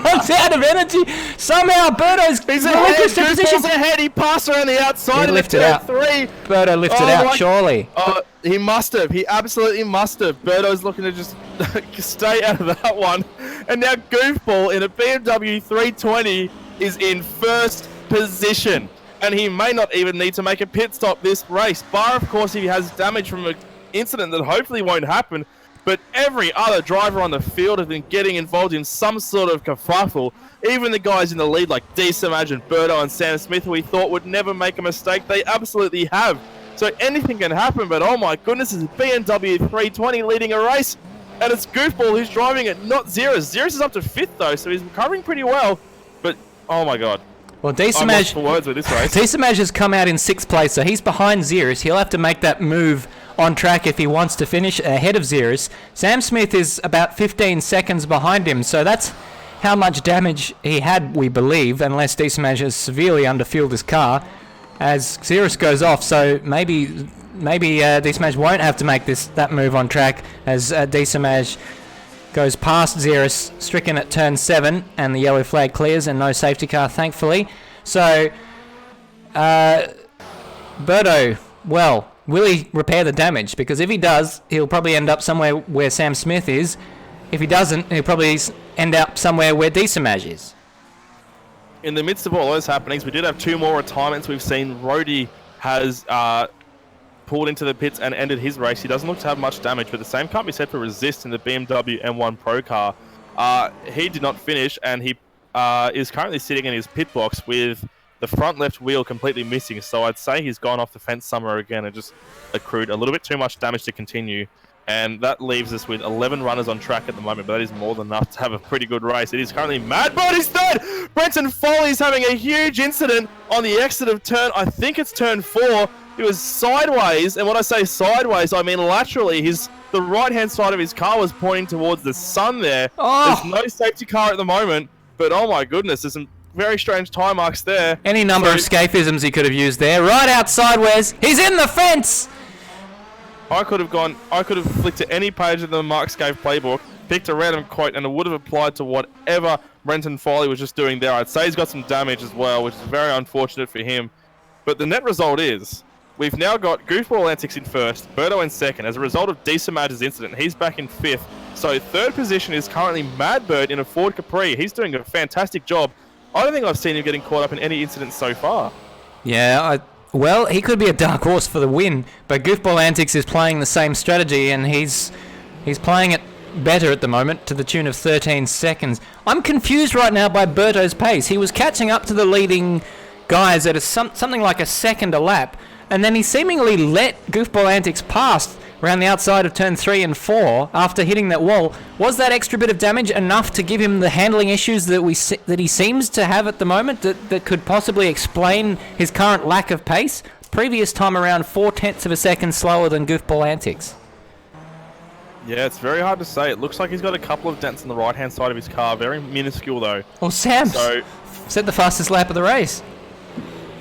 runs out of energy. Somehow Berto's Goofball's ahead. He passed around the outside. He lifted out. Berto lifted out, surely. Oh, he must have. He absolutely must have. Berto's looking to just stay out of that one. And now Goofball in a BMW 320 is in first position. And he may not even need to make a pit stop this race. Bar, of course, if he has damage from an incident that hopefully won't happen. But every other driver on the field have been getting involved in some sort of kerfuffle. Even the guys in the lead like D-Samaj and Berto and Sam Smith, who we thought would never make a mistake, they absolutely have. So anything can happen, but oh my goodness, it's BMW 320 leading a race. And it's Goofball who's driving it, not Ziras. Ziras is up to 5th though, so he's recovering pretty well. But oh my god. Well, D-Samaj has come out in 6th place, so he's behind Ziras. He'll have to make that move on track if he wants to finish ahead of Ziras. Sam Smith is about 15 seconds behind him, so that's how much damage he had, we believe, unless D-Samaj has severely underfueled his car as Ziras goes off. So maybe D-Samaj won't have to make that move on track as D-Samaj goes past Ziras, stricken at turn 7, and the yellow flag clears and no safety car, thankfully. So, Berto, well, will he repair the damage? Because if he does, he'll probably end up somewhere where Sam Smith is. If he doesn't, he'll probably end up somewhere where D-Samaj is. In the midst of all those happenings, we did have 2 more retirements. We've seen Rhodey has pulled into the pits and ended his race. He doesn't look to have much damage, but the same can't be said for Resist in the BMW M1 Pro car. He did not finish, and he is currently sitting in his pit box with the front left wheel completely missing. So I'd say he's gone off the fence somewhere again and just accrued a little bit too much damage to continue. And that leaves us with 11 runners on track at the moment, but that is more than enough to have a pretty good race. It is currently Madbot is third! Brenton Foley's having a huge incident on the exit of turn, I think it's turn 4. He was sideways, and when I say sideways, I mean laterally. The right-hand side of his car was pointing towards the sun there. Oh. There's no safety car at the moment, but oh my goodness, there's some very strange time marks there. Any number of scaphisms he could have used there. Right out sideways. He's in the fence! I could have flicked to any page of the Mark Scaife playbook, picked a random quote, and it would have applied to whatever Brenton Foley was just doing there. I'd say he's got some damage as well, which is very unfortunate for him. But the net result is, we've now got Goofball Antics in 1st, Berto in 2nd. As a result of D-Samaj's incident, he's back in 5th. So 3rd position is currently Madbird in a Ford Capri. He's doing a fantastic job. I don't think I've seen him getting caught up in any incidents so far. Yeah, well, he could be a dark horse for the win, but Goofball Antics is playing the same strategy, and he's playing it better at the moment to the tune of 13 seconds. I'm confused right now by Berto's pace. He was catching up to the leading guys at something like a second a lap, and then he seemingly let Goofball Antics pass around the outside of turn 3 and 4 after hitting that wall. Was that extra bit of damage enough to give him the handling issues that he seems to have at the moment that could possibly explain his current lack of pace? Previous time around 0.4 of a second slower than Goofball Antics. Yeah, it's very hard to say. It looks like he's got a couple of dents on the right-hand side of his car. Very minuscule, though. Well, Sam set the fastest lap of the race.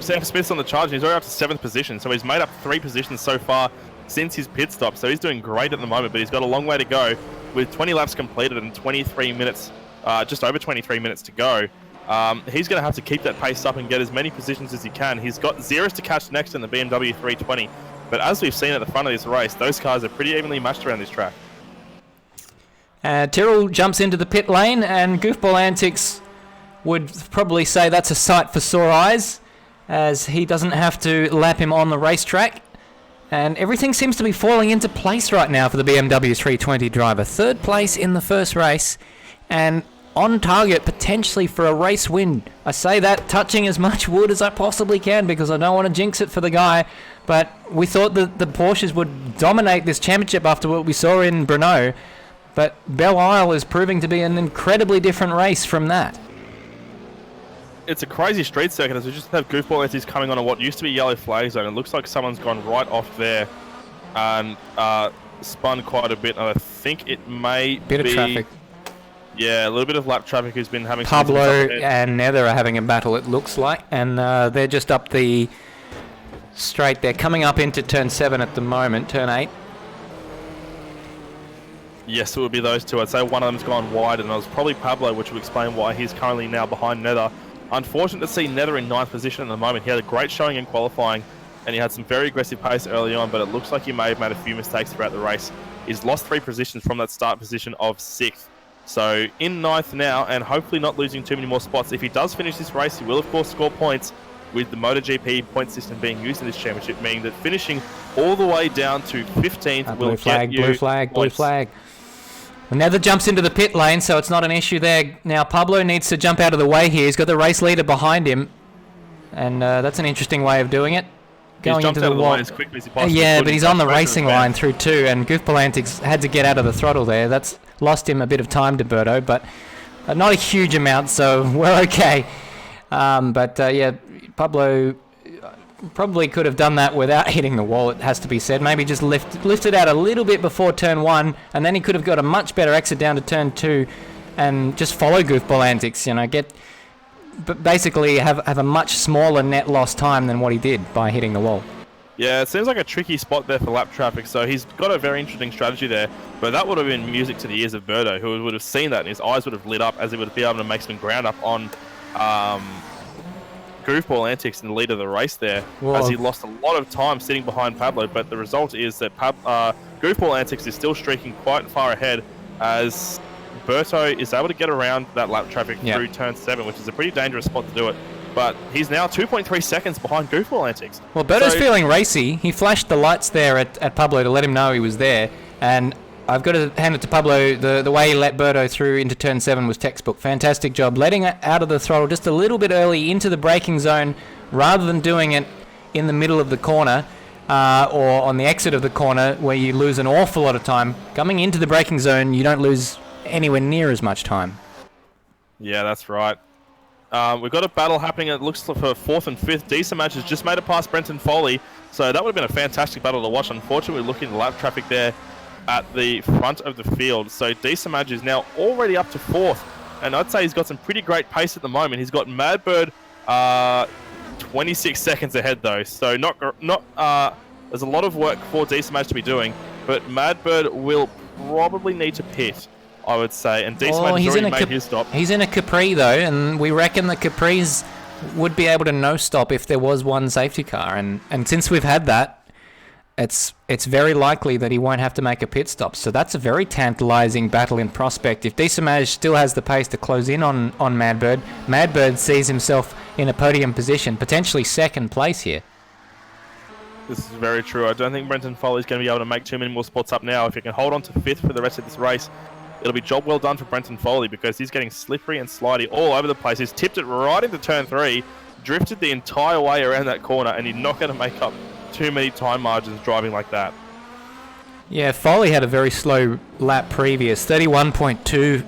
Sam Smith's on the charge, and he's already up to 7th position, so he's made up 3 positions so far since his pit stop. So he's doing great at the moment, but he's got a long way to go with 20 laps completed and 23 minutes, just over 23 minutes to go. He's going to have to keep that pace up and get as many positions as he can. He's got Ziras to catch next in the BMW 320, but as we've seen at the front of this race, those cars are pretty evenly matched around this track. Tyrrell jumps into the pit lane, and Goofball Antics would probably say that's a sight for sore eyes, as he doesn't have to lap him on the racetrack. And everything seems to be falling into place right now for the BMW 320 driver. 3rd place in the first race, and on target potentially for a race win. I say that touching as much wood as I possibly can because I don't want to jinx it for the guy. But we thought that the Porsches would dominate this championship after what we saw in Brno. But Belle Isle is proving to be an incredibly different race from that. It's a crazy street circuit as we just have Goofball Antics coming on what used to be yellow flag zone. It looks like someone's gone right off there and spun quite a bit. And I think it may bit of traffic. Yeah, a little bit of lap traffic who's been having Pablo and Nether are having a battle, it looks like. And they're just up the straight. They're coming up into turn 7 at the moment, turn 8. Yes, it would be those two. I'd say one of them's gone wide, and it was probably Pablo, which would explain why he's currently now behind Nether. Unfortunate to see Nether in 9th position at the moment. He had a great showing in qualifying, and he had some very aggressive pace early on, but it looks like he may have made a few mistakes throughout the race. He's lost 3 positions from that start position of 6th. So in 9th now, and hopefully not losing too many more spots. If he does finish this race, he will of course score points, with the MotoGP point system being used in this championship, meaning that finishing all the way down to 15th will get you blue flag, points. blue flag. Nether jumps into the pit lane, so it's not an issue there. Now Pablo needs to jump out of the way here. He's got the race leader behind him, and that's an interesting way of doing it. Going into the wall as quickly as he possibly yeah, could. but he's on the racing line through 2, and Goofball had to get out of the throttle there. That's lost him a bit of time to Berto, but not a huge amount, so we're okay. Yeah, Pablo probably could have done that without hitting the wall, it has to be said. Maybe just lifted out a little bit before turn 1, and then he could have got a much better exit down to turn 2 and just follow Goofball antics, but basically have a much smaller net loss time than what he did by hitting the wall. Yeah, it seems like a tricky spot there for lap traffic, so he's got a very interesting strategy there, but that would have been music to the ears of Berto, who would have seen that and his eyes would have lit up as he would be able to make some ground up on Goofball antics in the lead of the race there, as he lost a lot of time sitting behind Pablo, but the result is that Goofball antics is still streaking quite far ahead as Berto is able to get around that lap traffic through turn 7, which is a pretty dangerous spot to do it. But he's now 2.3 seconds behind Goofball antics. Well, Berto's feeling racy. He flashed the lights there at Pablo to let him know he was there, and I've got to hand it to Pablo. The way he let Berto through into turn 7 was textbook. Fantastic job. Letting it out of the throttle just a little bit early into the braking zone rather than doing it in the middle of the corner or on the exit of the corner where you lose an awful lot of time. Coming into the braking zone, you don't lose anywhere near as much time. Yeah, that's right. We've got a battle happening. It looks like for 4th and 5th. Desamaj has just made it past Brenton Foley, so that would have been a fantastic battle to watch. Unfortunately, we're looking at the lap traffic there at the front of the field. So Desamaj is now already up to 4th, and I'd say he's got some pretty great pace at the moment. He's got Madbird 26 seconds ahead though, so there's a lot of work for Desamaj to be doing, but Madbird will probably need to pit, I would say, and Desamaj has already made his stop. He's in a Capri though, and we reckon the Capris would be able to no stop if there was one safety car, and since we've had that, it's very likely that he won't have to make a pit stop. So that's a very tantalising battle in prospect. If Desamaj still has the pace to close in on Madbird, Madbird sees himself in a podium position, potentially 2nd place here. This is very true. I don't think Brenton Foley's going to be able to make too many more spots up now. If he can hold on to 5th for the rest of this race, it'll be job well done for Brenton Foley, because he's getting slippery and slidey all over the place. He's tipped it right into turn 3, drifted the entire way around that corner, and he's not going to make up too many time margins driving like that. Yeah, Foley had a very slow lap previous, 31.2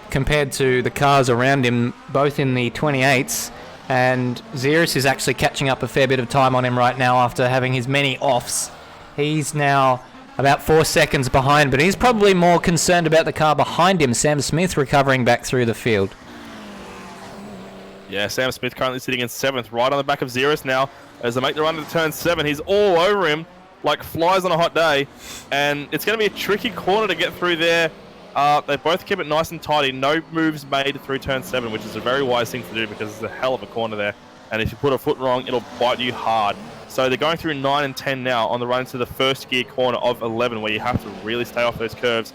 compared to the cars around him, both in the 28s, and Ziras is actually catching up a fair bit of time on him right now after having his many offs. He's now about 4 seconds behind, but he's probably more concerned about the car behind him, Sam Smith, recovering back through the field. Yeah, Sam Smith currently sitting in 7th, right on the back of Ziras now. As they make the run to turn 7, he's all over him like flies on a hot day, and it's going to be a tricky corner to get through there. They both keep it nice and tidy. No moves made through turn 7, which is a very wise thing to do, because it's a hell of a corner there, and if you put a foot wrong, it'll bite you hard. So they're going through 9 and 10 now on the run to the first gear corner of 11, where you have to really stay off those curves.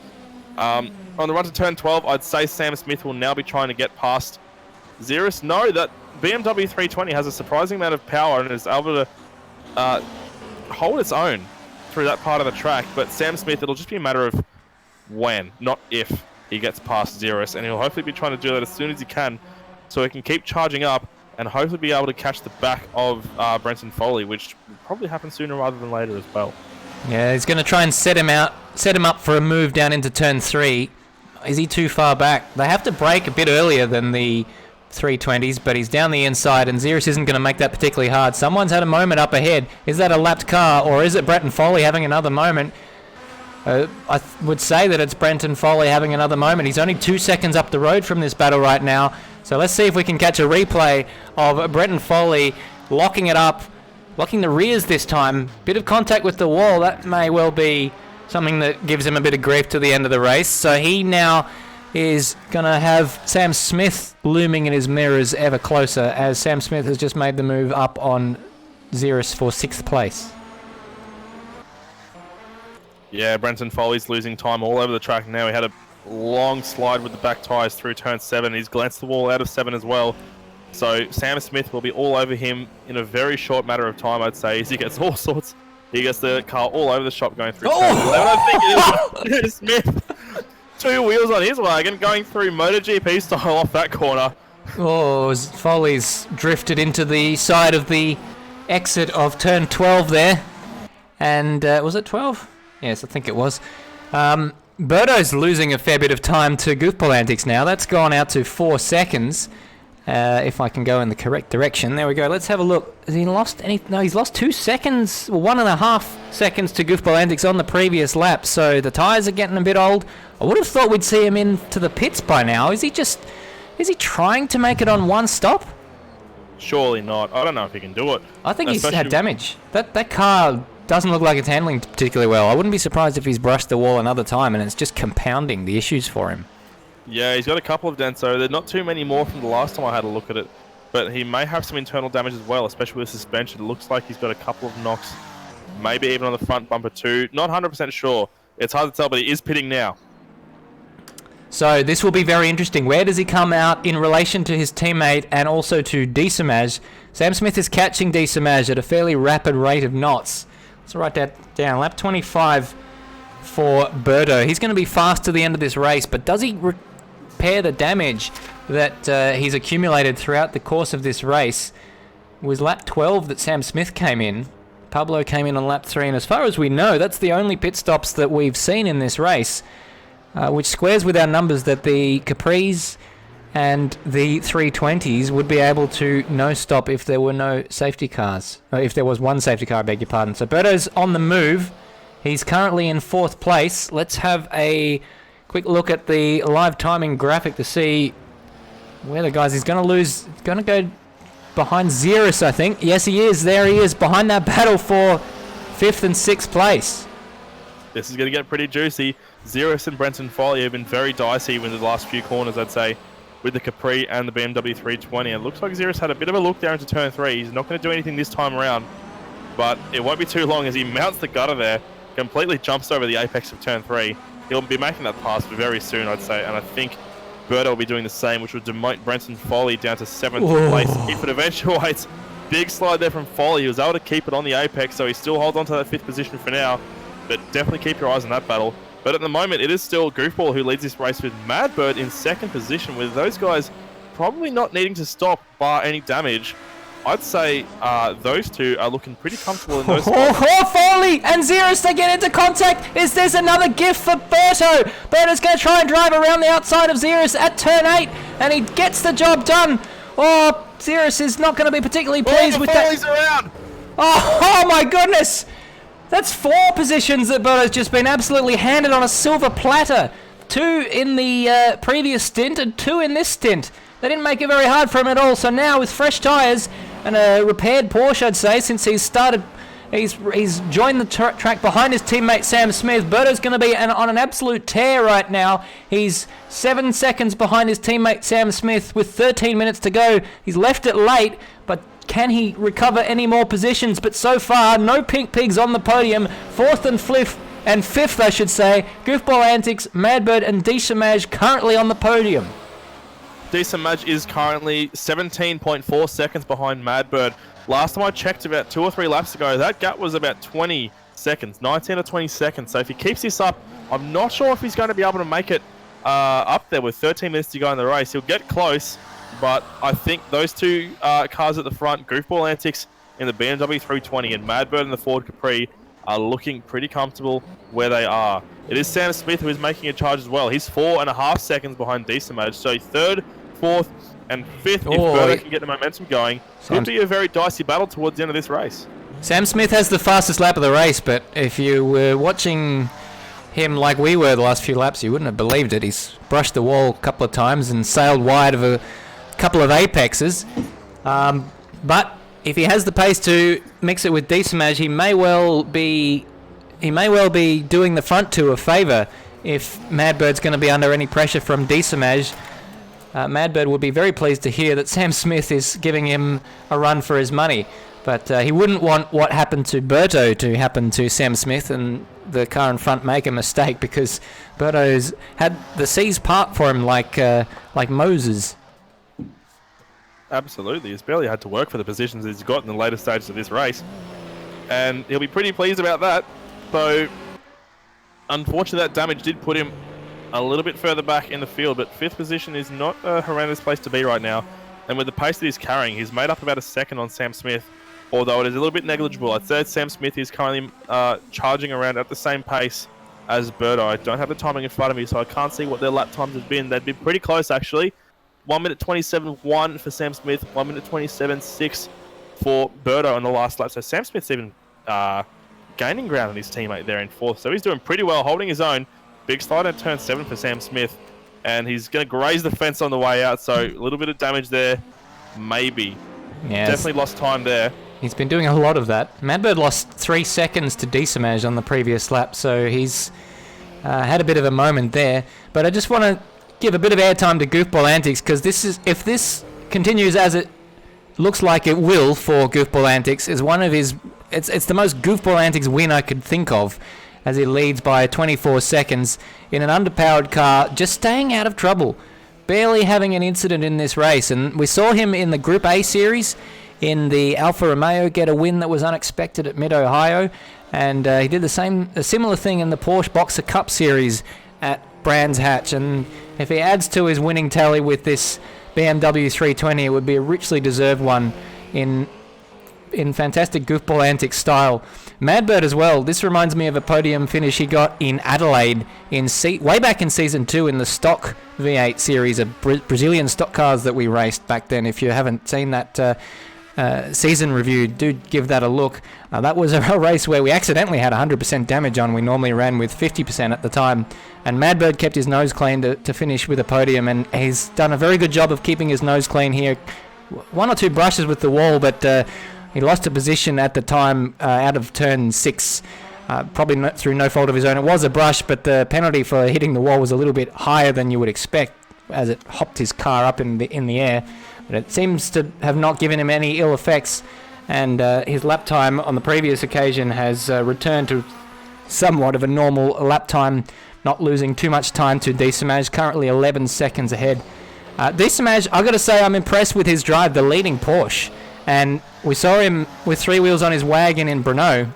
On the run to turn 12, I'd say Sam Smith will now be trying to get past Ziras. No, that BMW 320 has a surprising amount of power and is able to hold its own through that part of the track, but Sam Smith, it'll just be a matter of when, not if, he gets past Ziras, and he'll hopefully be trying to do that as soon as he can, so he can keep charging up and hopefully be able to catch the back of Brenton Foley, which will probably happen sooner rather than later as well. Yeah, he's going to try and set him up for a move down into turn 3. Is he too far back? They have to brake a bit earlier than the 320s, but he's down the inside, and Ziras isn't going to make that particularly hard. Someone's had a moment up ahead. Is that a lapped car, or is it Brenton Foley having another moment? I would say that it's Brenton Foley having another moment. He's only 2 seconds up the road from this battle right now, so let's see if we can catch a replay of Brenton Foley locking it up, locking the rears this time. Bit of contact with the wall. That may well be something that gives him a bit of grief to the end of the race. So he now is going to have Sam Smith looming in his mirrors ever closer, as Sam Smith has just made the move up on Ziras for 6th place. Yeah, Brenton Foley's losing time all over the track now. He had a long slide with the back tyres through turn 7. He's glanced the wall out of 7 as well. So Sam Smith will be all over him in a very short matter of time, I'd say, as he gets all sorts. He gets the car all over the shop going through turn 11. I think it is Smith. 2 wheels on his wagon going through MotoGP style off that corner. Oh, Foley's drifted into the side of the exit of turn 12 there. And was it 12? Yes, I think it was. Berto's losing a fair bit of time to goofball antics now. That's gone out to 4 seconds. If I can go in the correct direction. There we go. Let's have a look. Has he lost any? No, he's lost 2 seconds, well, 1.5 seconds to goofball antics on the previous lap. So the tyres are getting a bit old. I would have thought we'd see him into the pits by now. Is he trying to make it on one stop? Surely not. I don't know if he can do it. I think he's had damage. That car doesn't look like it's handling particularly well. I wouldn't be surprised if he's brushed the wall another time and it's just compounding the issues for him. Yeah, he's got a couple of dents, so there's not too many more from the last time I had a look at it. But he may have some internal damage as well, especially with suspension. It looks like he's got a couple of knocks, maybe even on the front bumper too. Not 100% sure. It's hard to tell, but he is pitting now. So this will be very interesting. Where does he come out in relation to his teammate and also to Desamaj? Sam Smith is catching Desamaj at a fairly rapid rate of knots. Let's write that down. Lap 25 for Berto. He's going to be fast to the end of this race, but does he repair the damage that he's accumulated throughout the course of this race? It was lap 12 that Sam Smith came in. Pablo came in on lap 3, and as far as we know, that's the only pit stops that we've seen in this race, which squares with our numbers that the Capris and the 320s would be able to no stop if there were no safety cars. Or if there was one safety car, I beg your pardon. So Berto's on the move. He's currently in 4th place. Let's have a quick look at the live timing graphic to see where the guys. He's going to lose. He's going to go behind Ziras, I think. Yes, he is. There he is, behind that battle for 5th and 6th place. This is going to get pretty juicy. Ziras and Brenton Foley have been very dicey in the last few corners, I'd say, with the Capri and the BMW 320. It looks like Ziras had a bit of a look there into turn 3. He's not going to do anything this time around, but it won't be too long as he mounts the gutter there, completely jumps over the apex of turn 3. He'll be making that pass very soon, I'd say, and I think Berto will be doing the same, which would demote Brenton Foley down to 7th place if it eventuates. Big slide there from Foley. He was able to keep it on the apex, so he still holds on to that 5th position for now, but definitely keep your eyes on that battle. But at the moment, it is still Goofball who leads this race with Madbird in 2nd position, with those guys probably not needing to stop bar any damage. I'd say those two are looking pretty comfortable in those spots. Foley and Ziras, they get into contact. Is this another gift for Berto? Berto's going to try and drive around the outside of Ziras at turn 8, and he gets the job done. Oh, Ziras is not going to be particularly pleased with that. Foley's around. Oh my goodness. That's 4 positions that Berto's just been absolutely handed on a silver platter. 2 in the previous stint and 2 in this stint. They didn't make it very hard for him at all. So now with fresh tyres and a repaired Porsche, I'd say, since he's joined the track behind his teammate Sam Smith. Berto's going to be on an absolute tear right now. He's 7 seconds behind his teammate Sam Smith with 13 minutes to go. He's left it late, but can he recover any more positions? But so far, no pink pigs on the podium. 4th and 5th, I should say. Goofball Antics, Madbird, and Desamaj currently on the podium. Desamaj is currently 17.4 seconds behind Madbird. Last time I checked, about 2 or 3 laps ago, that gap was about 20 seconds, 19 or 20 seconds. So if he keeps this up, I'm not sure if he's going to be able to make it up there with 13 minutes to go in the race. He'll get close. But I think those 2 cars at the front, Goofball Antics in the BMW 320 and Madbird in the Ford Capri, are looking pretty comfortable where they are. It is Sam Smith who is making a charge as well. He's 4.5 seconds behind Desamaj. So 3rd, 4th, and 5th, if Berto can get the momentum going, could be a very dicey battle towards the end of this race. Sam Smith has the fastest lap of the race, but if you were watching him like we were the last few laps, you wouldn't have believed it. He's brushed the wall a couple of times and sailed wide of a couple of apexes, but if he has the pace to mix it with Desamaj, he may well be he may well be doing the front two a favour if Madbird's going to be under any pressure from Diesemaj. Madbird would be very pleased to hear that Sam Smith is giving him a run for his money. But he wouldn't want what happened to Berto to happen to Sam Smith and the car in front make a mistake, because Berto's had the seas part for him like Moses. Absolutely. He's barely had to work for the positions he's got in the later stages of this race. And he'll be pretty pleased about that. Though, unfortunately, that damage did put him a little bit further back in the field. But 5th position is not a horrendous place to be right now. And with the pace that he's carrying, he's made up about a second on Sam Smith. Although it is a little bit negligible. I'd say Sam Smith is currently charging around at the same pace as Berto. I don't have the timing in front of me, so I can't see what their lap times have been. They'd be pretty close, actually. 1 minute 27.1 for Sam Smith, 1 minute 27.6 for Berto on the last lap. So Sam Smith's even gaining ground on his teammate there in 4th. So he's doing pretty well, holding his own. Big slide at turn 7 for Sam Smith. And he's going to graze the fence on the way out. So a little bit of damage there, maybe. Yes. Definitely lost time there. He's been doing a lot of that. Madbird lost 3 seconds to Diesemaj on the previous lap, so he's had a bit of a moment there. But I just want to give a bit of airtime to Goofball Antics, because if this continues as it looks like it will for Goofball Antics, is one of his... It's the most Goofball Antics win I could think of, as he leads by 24 seconds in an underpowered car, just staying out of trouble, barely having an incident in this race. And we saw him in the Group A series in the Alfa Romeo get a win that was unexpected at Mid-Ohio, and he did a similar thing in the Porsche Boxer Cup series at Brands Hatch. And if he adds to his winning tally with this BMW 320, it would be a richly deserved one in fantastic Goofball Antics style. Madbird as well. This reminds me of a podium finish he got in Adelaide way back in Season 2 in the stock V8 series of Brazilian stock cars that we raced back then. If you haven't seen that season review, do give that a look. That was a race where we accidentally had 100% damage on. We normally ran with 50% at the time, and Madbird kept his nose clean to finish with a podium, and he's done a very good job of keeping his nose clean here. 1 or 2 brushes with the wall, but he lost a position at the time out of turn 6, probably through no fault of his own. It was a brush, but the penalty for hitting the wall was a little bit higher than you would expect, as it hopped his car up in the air. But it seems to have not given him any ill effects, and his lap time on the previous occasion has returned to somewhat of a normal lap time, not losing too much time to Diesemaj, currently 11 seconds ahead. Diesemaj, I've got to say I'm impressed with his drive, the leading Porsche, and we saw him with 3 wheels on his wagon in Brno,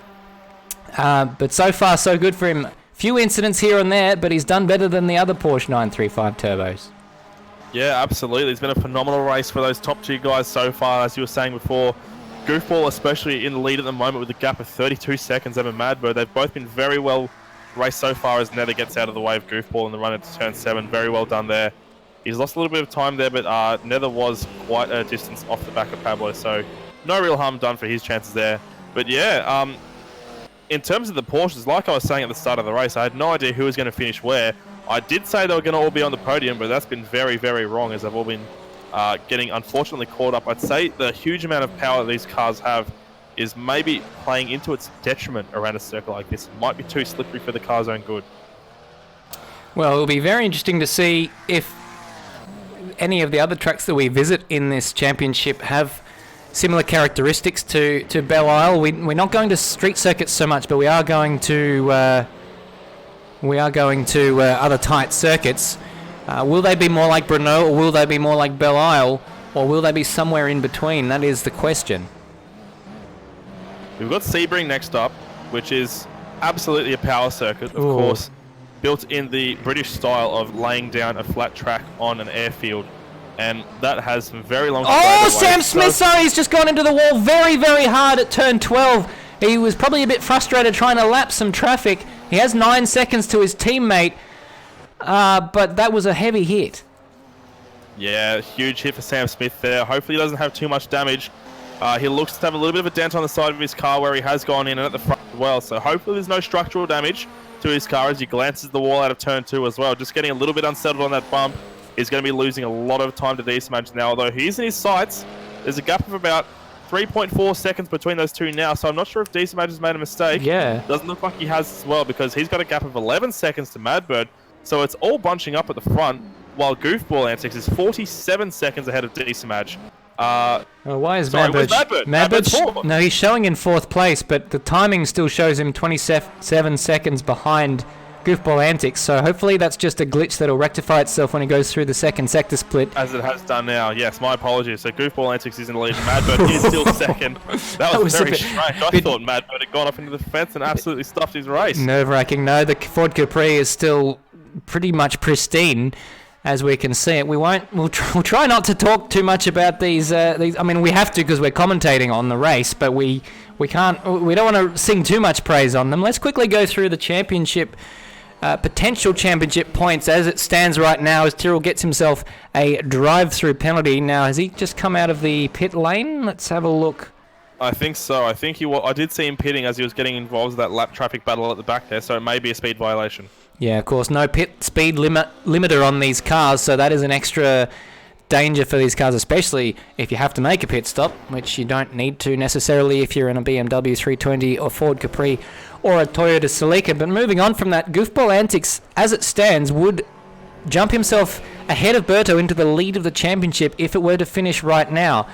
but so far so good for him. Few incidents here and there, but he's done better than the other Porsche 935 turbos. Yeah, absolutely. It's been a phenomenal race for those top 2 guys so far, as you were saying before. Goofball especially in the lead at the moment with a gap of 32 seconds over Madbird. They've both been very well raced so far as Nether gets out of the way of Goofball in the run into turn 7. Very well done there. He's lost a little bit of time there, but Nether was quite a distance off the back of Pablo, so no real harm done for his chances there. But yeah, in terms of the Porsches, like I was saying at the start of the race, I had no idea who was going to finish where. I did say they were going to all be on the podium, but that's been very, very wrong, as they've all been getting, unfortunately, caught up. I'd say the huge amount of power these cars have is maybe playing into its detriment around a circle like this. It might be too slippery for the car's own good. Well, it'll be very interesting to see if any of the other tracks that we visit in this championship have similar characteristics to Belle Isle. We're not going to street circuits so much, but we are going to other tight circuits. Will they be more like Brno, or will they be more like Belle Isle, or will they be somewhere in between? That is the question. We've got Sebring next up, which is absolutely a power circuit, of course, built in the British style of laying down a flat track on an airfield. And that has some very long... Oh, Sam Smith, sorry, he's just gone into the wall very, very hard at turn 12. He was probably a bit frustrated trying to lap some traffic. He has 9 seconds to his teammate, but that was a heavy hit. Yeah, huge hit for Sam Smith there. Hopefully he doesn't have too much damage. He looks to have a little bit of a dent on the side of his car where he has gone in and at the front as well. So hopefully there's no structural damage to his car as he glances the wall out of turn 2 as well. Just getting a little bit unsettled on that bump. He's going to be losing a lot of time to Diesemaj now, although he's in his sights. There's a gap of about 3.4 seconds between those two now, so I'm not sure if Decimage has made a mistake. Yeah. Doesn't look like he has as well, because he's got a gap of 11 seconds to Madbird, so it's all bunching up at the front, while Goofball Antics is 47 seconds ahead of Decimage. Why is Where's Madbird? Madbird's fourth. No, he's showing in 4th place, but the timing still shows him 27 seconds behind Goofball Antics, so hopefully that's just a glitch that'll rectify itself when he goes through the second sector split. As it has done now, yes, my apologies. So Goofball Antics is in the lead, Madbird is still second. That was very strange. I thought Madbird had gone off into the fence and absolutely stuffed his race. Nerve-wracking. No, the Ford Capri is still pretty much pristine, as we can see it. We'll try not to talk too much about these. I mean, we have to because we're commentating on the race, but we can't. We don't want to sing too much praise on them. Let's quickly go through the championship. Potential championship points as it stands right now, as Tyrrell gets himself a drive-through penalty. Now, has he just come out of the pit lane? Let's have a look. I think so. I think I did see him pitting as he was getting involved with that lap traffic battle at the back there, so it may be a speed violation. Yeah, of course, no pit speed limiter on these cars, so that is an extra danger for these cars, especially if you have to make a pit stop, which you don't need to necessarily if you're in a BMW 320 or Ford Capri or a Toyota Celica. But moving on from that, Goofball Antics, as it stands, would jump himself ahead of Berto into the lead of the championship if it were to finish right now.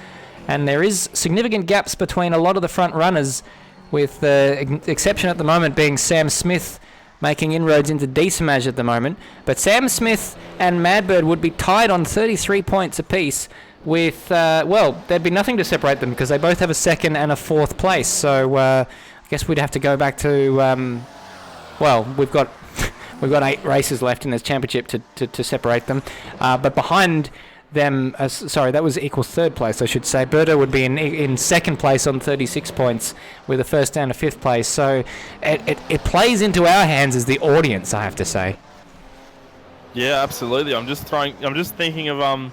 And there is significant gaps between a lot of the front runners, with the exception at the moment being Sam Smith making inroads into Decimage at the moment. But Sam Smith and Madbird would be tied on 33 points apiece with, there'd be nothing to separate them because they both have a 2nd and a 4th place. So I guess we'd have to go back to, we've got 8 races left in this championship to separate them. But behind them, that was equal 3rd place, I should say. Berto would be in 2nd place on 36 points with a 1st and a 5th place. So it plays into our hands as the audience, I have to say. Yeah, absolutely. I'm just thinking of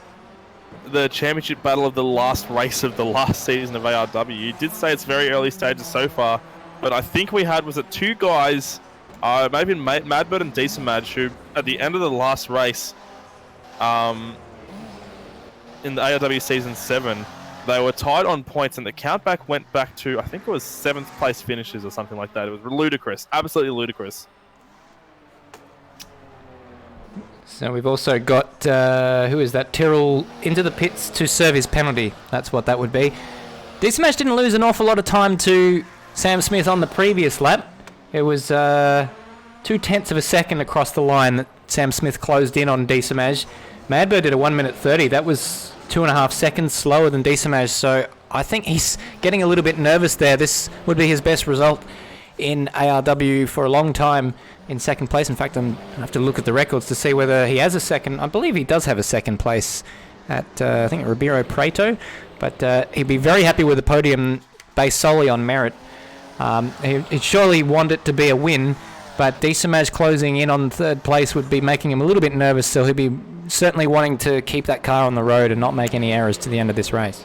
the championship battle of the last race of the last season of ARW. You did say it's very early stages so far, but I think we had, was it 2 guys, maybe Madbird and Decimage, who at the end of the last race, in the ARW Season 7, they were tied on points, and the countback went back to, I think it was 7th place finishes or something like that. It was ludicrous. Absolutely ludicrous. So we've also got, who is that? Tyrrell into the pits to serve his penalty. That's what that would be. Decimage didn't lose an awful lot of time to Sam Smith on the previous lap. It was 0.2 of a second across the line that Sam Smith closed in on Decimage. Madbird did a 1:30. That was 2.5 seconds slower than Decimage, so I think he's getting a little bit nervous there. This would be his best result in ARW for a long time in 2nd place. In fact, I have to look at the records to see whether he has a 2nd. I believe he does have a 2nd place at, I think, Ribeiro Preto, but he'd be very happy with the podium based solely on merit. He'd surely want it to be a win, but Decimage closing in on 3rd place would be making him a little bit nervous, so he'd be certainly wanting to keep that car on the road and not make any errors to the end of this race.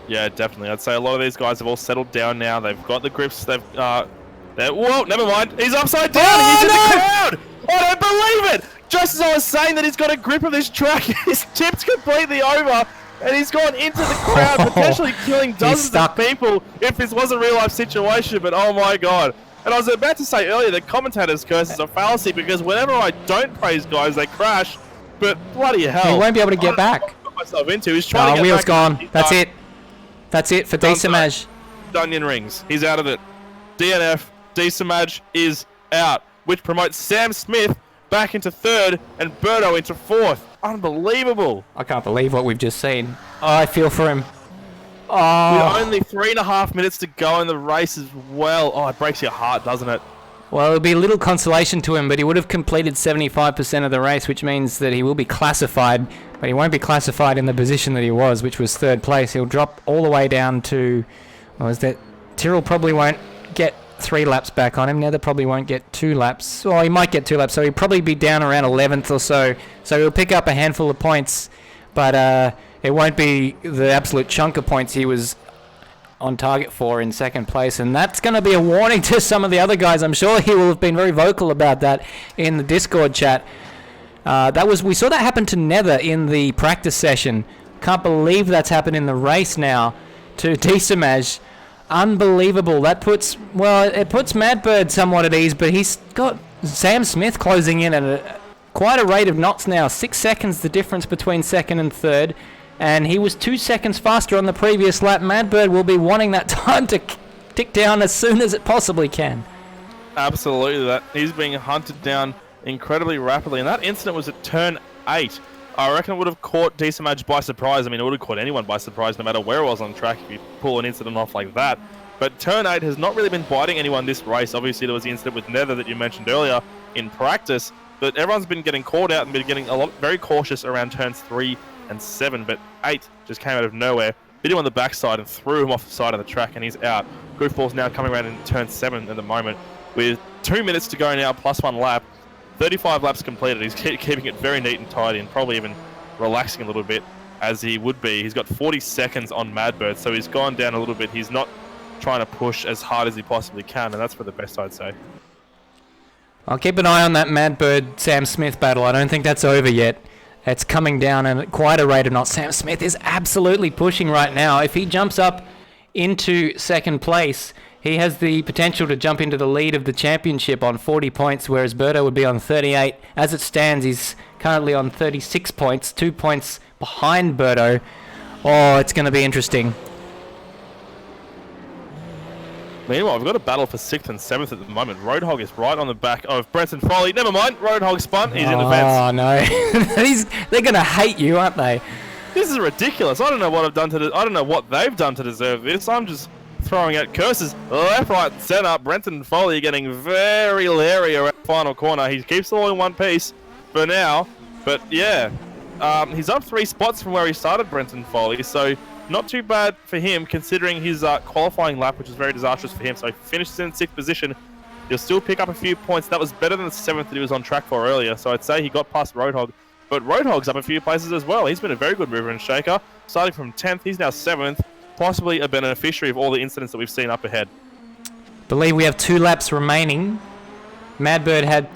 Yeah, definitely. I'd say a lot of these guys have all settled down now. They've got the grips. Whoa, never mind. He's upside down. He's in the crowd. I don't believe it. Just as I was saying that he's got a grip of this track, he's tipped completely over, and he's gone into the crowd, potentially killing dozens of people if this was a real-life situation. But oh my god. And I was about to say earlier that commentators' curse is a fallacy, because whenever I don't praise guys, they crash. But bloody hell. He won't be able to get back. Myself into. He's trying to get wheel's back. Gone. That's it. That's it for Decimage. Onion rings. He's out of it. DNF. Decimage is out, which promotes Sam Smith back into 3rd and Berto into 4th. Unbelievable. I can't believe what we've just seen. Oh, I feel for him. Oh. With only 3.5 minutes to go in the race as well. Oh, it breaks your heart, doesn't it? Well, it'll be a little consolation to him, but he would have completed 75% of the race, which means that he will be classified, but he won't be classified in the position that he was, which was 3rd place. He'll drop all the way down to, Tyrrell probably won't get 3 laps back on him. Nether probably won't get 2 laps. Well, he might get 2 laps, so he'll probably be down around 11th or so. So he'll pick up a handful of points, but it won't be the absolute chunk of points he was on target for in 2nd place, and that's going to be a warning to some of the other guys. I'm sure he will have been very vocal about that in the Discord chat. We saw that happen to Nether in the practice session. Can't believe that's happened in the race now. to Disamaj. Unbelievable. That puts Madbird somewhat at ease, but he's got Sam Smith closing in at quite a rate of knots now. 6 seconds the difference between second and third, and he was 2 seconds faster on the previous lap. Madbird will be wanting that time to tick down as soon as it possibly can. Absolutely, that he's being hunted down incredibly rapidly, and that incident was at turn 8. I reckon it would have caught Disamaj by surprise. I mean, it would have caught anyone by surprise no matter where it was on track if you pull an incident off like that. But turn 8 has not really been biting anyone this race. Obviously, there was the incident with Nether that you mentioned earlier in practice, but everyone's been getting called out and been getting very cautious around turns 3 and 7, but 8 just came out of nowhere, hit him on the backside and threw him off the side of the track, and he's out. Goofball's now coming around in turn 7 at the moment with 2 minutes to go now, plus 1 lap. 35 laps completed. He's keeping it very neat and tidy and probably even relaxing a little bit as he would be. He's got 40 seconds on Madbird, so he's gone down a little bit. He's not trying to push as hard as he possibly can, and that's for the best, I'd say. I'll keep an eye on that Madbird-Sam Smith battle. I don't think that's over yet. It's coming down at quite a rate of knots. Sam Smith is absolutely pushing right now. If he jumps up into second place, he has the potential to jump into the lead of the championship on 40 points, whereas Berto would be on 38. As it stands, he's currently on 36 points, 2 points behind Berto. Oh, it's going to be interesting. Meanwhile, we've got a battle for 6th and 7th at the moment. Roadhog is right on the back of Brenton Foley. Never mind, Roadhog spun. He's in the fence. Oh, no. They're going to hate you, aren't they? This is ridiculous. I don't know what I've done I don't know what they've done to deserve this. I'm just throwing out curses left, right, and centre. Brenton Foley getting very leery around the final corner. He keeps it all in one piece for now. But yeah, he's up 3 spots from where he started, Brenton Foley. So not too bad for him considering his qualifying lap, which was very disastrous for him. So he finishes in 6th position. He'll still pick up a few points. That was better than the 7th that he was on track for earlier. So I'd say he got past Roadhog. But Roadhog's up a few places as well. He's been a very good mover and shaker. Starting from 10th, he's now 7th. Possibly a beneficiary of all the incidents that we've seen up ahead. Believe we have 2 laps remaining. Madbird had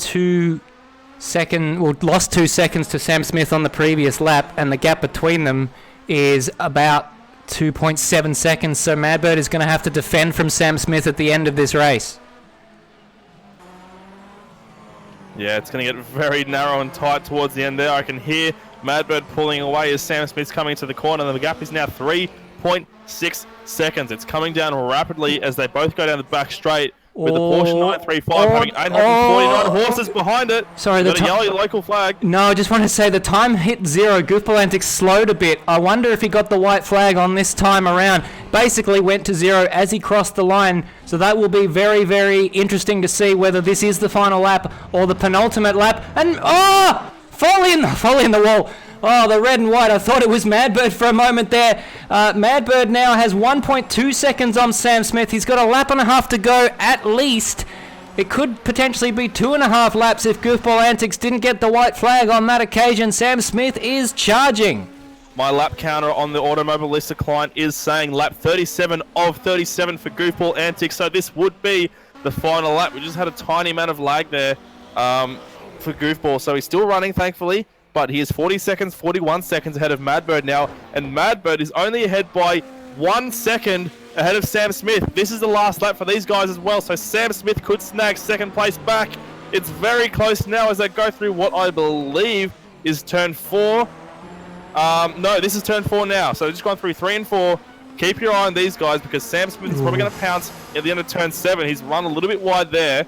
lost 2 seconds to Sam Smith on the previous lap, and the gap between them is about 2.7 seconds. So Madbird is going to have to defend from Sam Smith at the end of this race. Yeah, it's going to get very narrow and tight towards the end there. I can hear Madbird pulling away as Sam Smith's coming to the corner, and the gap is now 3.6 seconds. It's coming down rapidly as they both go down the back straight with the Porsche 935 having 849 horses behind it. Sorry, the yellow local flag. No, I just want to say the time hit 0. Goofball Antics slowed a bit. I wonder if he got the white flag on this time around. Basically went to 0 as he crossed the line. So that will be very, very interesting to see whether this is the final lap or the penultimate lap. And Foley in the wall. Oh, the red and white. I thought it was Madbird for a moment there. Madbird now has 1.2 seconds on Sam Smith. He's got a lap and a half to go at least. It could potentially be 2.5 laps if Goofball Antics didn't get the white flag on that occasion. Sam Smith is charging. My lap counter on the Automobilista client is saying lap 37 of 37 for Goofball Antics. So this would be the final lap. We just had a tiny amount of lag there for Goofball. So he's still running, thankfully. But he is 41 seconds ahead of Madbird now, and Madbird is only ahead by 1 second ahead of Sam Smith. This is the last lap for these guys as well, so Sam Smith could snag second place back. It's very close now as they go through what I believe is turn 4. No, this is turn 4 now, so they've just gone through 3 and 4. Keep your eye on these guys because Sam Smith is probably going to pounce at the end of turn 7. He's run a little bit wide there.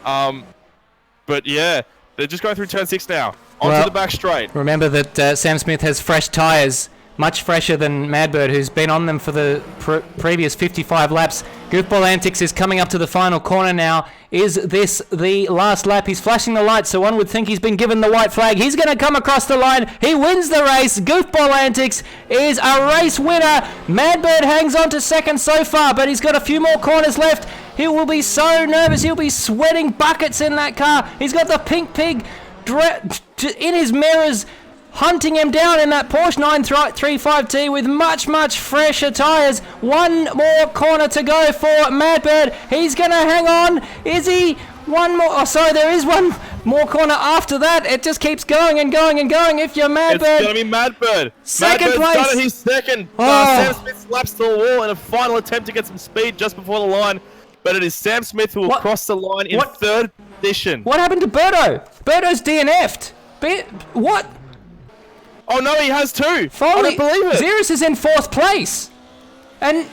But yeah, they're just going through turn 6 now. Onto the back straight. Remember that Sam Smith has fresh tyres, much fresher than Madbird, who's been on them for the previous 55 laps. Goofball Antics is coming up to the final corner now. Is this the last lap? He's flashing the lights, so one would think he's been given the white flag. He's going to come across the line. He wins the race. Goofball Antics is a race winner. Madbird hangs on to second so far, but he's got a few more corners left. He will be so nervous. He'll be sweating buckets in that car. He's got the pink pig in his mirrors, hunting him down in that Porsche 935T with much, much fresher tyres. One more corner to go for Madbird. He's going to hang on. Is he? One more. Oh, sorry, there is one. More corner after that. It just keeps going and going and going. If you're Mad Bird. It's going to be Mad Bird. Second Mad Bird's place. done it, he's second. Oh. Sam Smith slaps to the wall in a final attempt to get some speed just before the line. But it is Sam Smith who will cross the line in third position. What happened to Berto? Berto's DNF'd. What? Oh no, he has too. Foley, I don't believe it. Ziras is in 4th place. And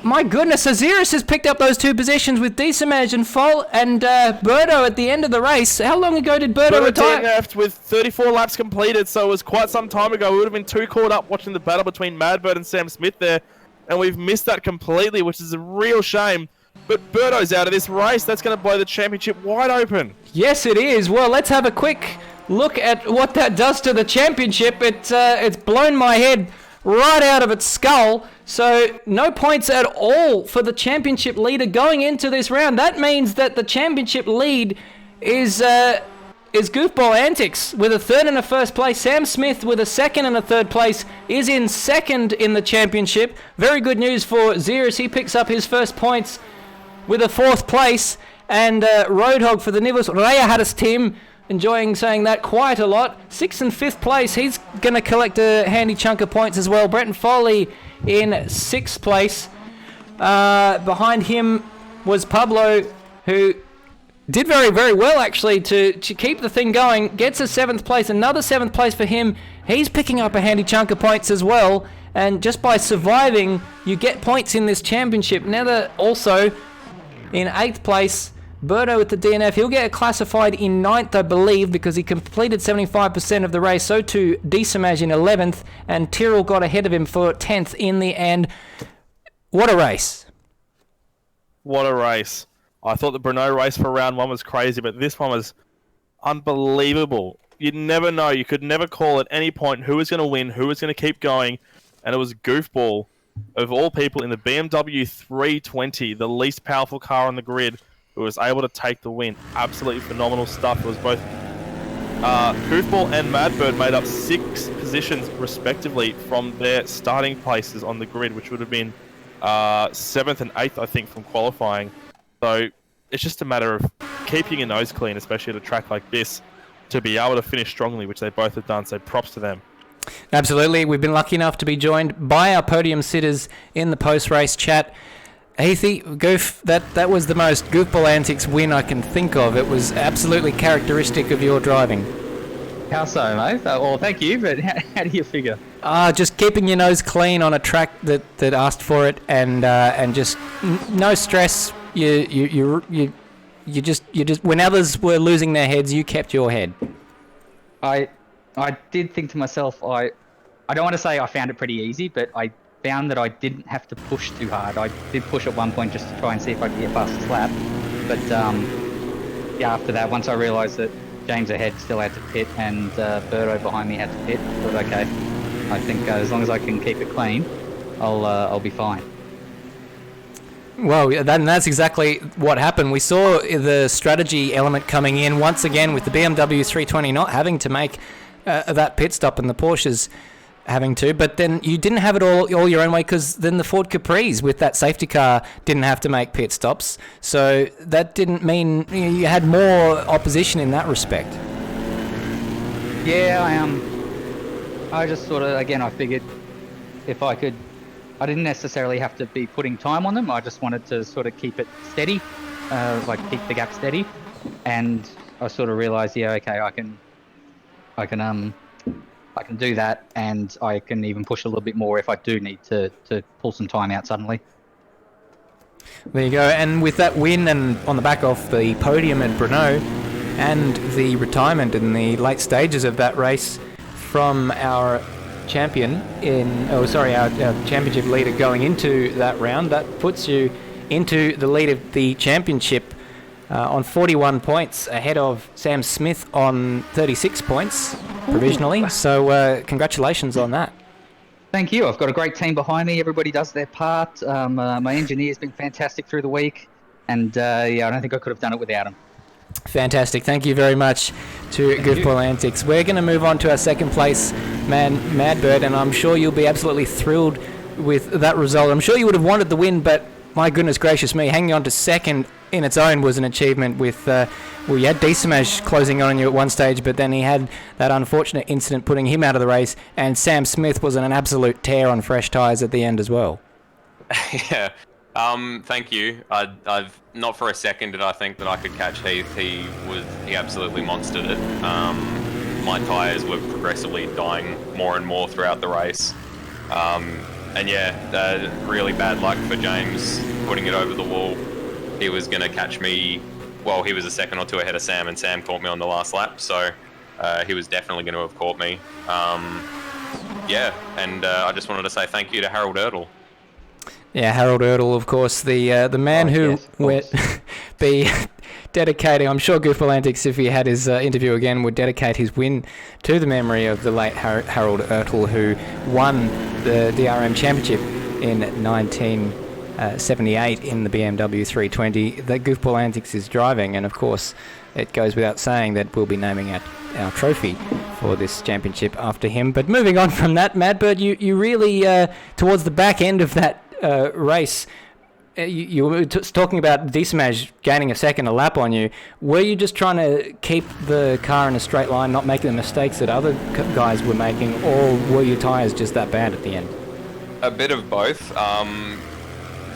my goodness, so Ziras has picked up those 2 positions with Decimage and Berto at the end of the race. How long ago did Berto retire? DNF'd with 34 laps completed, so it was quite some time ago. We would have been too caught up watching the battle between Mad Bird and Sam Smith there, and we've missed that completely, which is a real shame. But Berto's out of this race. That's going to blow the championship wide open. Yes, it is. Well, let's have a quick look at what that does to the championship. It's blown my head right out of its skull. So no points at all for the championship leader going into this round. That means that the championship lead is Goofball Antics with a 3rd and a 1st place. Sam Smith with a 2nd and a 3rd place is in 2nd in the championship. Very good news for Ziras. He picks up his first points with a 4th place. And Roadhog for the Nivus Raya Hadis team, enjoying saying that quite a lot. 6th and 5th place. He's going to collect a handy chunk of points as well. Bretton Foley in 6th place. Behind him was Pablo, who did very, very well actually to keep the thing going. Gets a 7th place. Another 7th place for him. He's picking up a handy chunk of points as well. And just by surviving, you get points in this championship. Now that also in 8th place, Berto with the DNF. He'll get classified in 9th, I believe, because he completed 75% of the race. So too, Decimage in 11th, and Tyrrell got ahead of him for 10th in the end. What a race. What a race. I thought the Brno race for round 1 was crazy, but this one was unbelievable. You'd never know. You could never call at any point who was going to win, who was going to keep going, and it was Goofball, of all people, in the BMW 320, the least powerful car on the grid, who was able to take the win. Absolutely phenomenal stuff. It was both Goofball and Mad Bird made up 6 positions respectively from their starting places on the grid, which would have been 7th and 8th, I think, from qualifying. So it's just a matter of keeping your nose clean, especially at a track like this, to be able to finish strongly, which they both have done. So props to them. Absolutely. We've been lucky enough to be joined by our podium sitters in the post-race chat. Heathy, Goof, that was the most Goofball Antics win I can think of. It was absolutely characteristic of your driving. How so, mate? Well, thank you, but how do you figure? Just keeping your nose clean on a track that asked for it, and just no stress. You just when others were losing their heads, you kept your head. I did think to myself, I don't want to say I found it pretty easy, but I found that I didn't have to push too hard. I did push at one point just to try and see if I could get past the slap. But yeah, after that, once I realised that James ahead still had to pit and Berto behind me had to pit, I thought, okay, I think as long as I can keep it clean, I'll be fine. Well, that's exactly what happened. We saw the strategy element coming in once again with the BMW 320 not having to make that pit stop and the Porsches having to, but then you didn't have it all your own way, because then the Ford Capris with that safety car didn't have to make pit stops, so that didn't mean you had more opposition in that respect. Yeah, I just sort of, again, I figured if I could, I didn't necessarily have to be putting time on them. I just wanted to sort of keep it steady, like keep the gap steady, and I sort of realized, yeah, okay, I can do that, and I can even push a little bit more if I do need to pull some time out suddenly. There you go. And with that win and on the back of the podium at Brno and the retirement in the late stages of that race from our champion our championship leader going into that round, that puts you into the lead of the championship on 41 points, ahead of Sam Smith on 36 points provisionally. So congratulations on that. Thank you. I've got a great team behind me. Everybody does their part. My engineer's been fantastic through the week, and yeah, I don't think I could have done it without him. Fantastic. Thank you very much to Goofball Antics. We're going to move on to our second place man, Mad Bird, and I'm sure you'll be absolutely thrilled with that result. I'm sure you would have wanted the win, but my goodness gracious me, hanging on to second in its own was an achievement with, well, you had Diesemash closing on you at one stage, but then he had that unfortunate incident putting him out of the race, and Sam Smith was an absolute tear on fresh tyres at the end as well. Yeah. Thank you. I've not for a second did I think that I could catch Heath. He absolutely monstered it. My tyres were progressively dying more and more throughout the race. And yeah, really bad luck for James putting it over the wall. He was going to catch me. Well, he was a second or two ahead of Sam, and Sam caught me on the last lap, so he was definitely going to have caught me. Yeah, and I just wanted to say thank you to Harald Ertl. Yeah, Harald Ertl, of course, the man who would be dedicating, I'm sure Goofball Antics, if he had his interview again, would dedicate his win to the memory of the late Harald Ertl, who won the DRM Championship in 1978 in the BMW 320 that Goofball Antics is driving. And of course, it goes without saying that we'll be naming our trophy for this championship after him. But moving on from that, Madbird, you really, towards the back end of that race, you were talking about Diesemash gaining a lap on you. Were you just trying to keep the car in a straight line, not making the mistakes that other guys were making, or were your tyres just that bad at the end? A bit of both.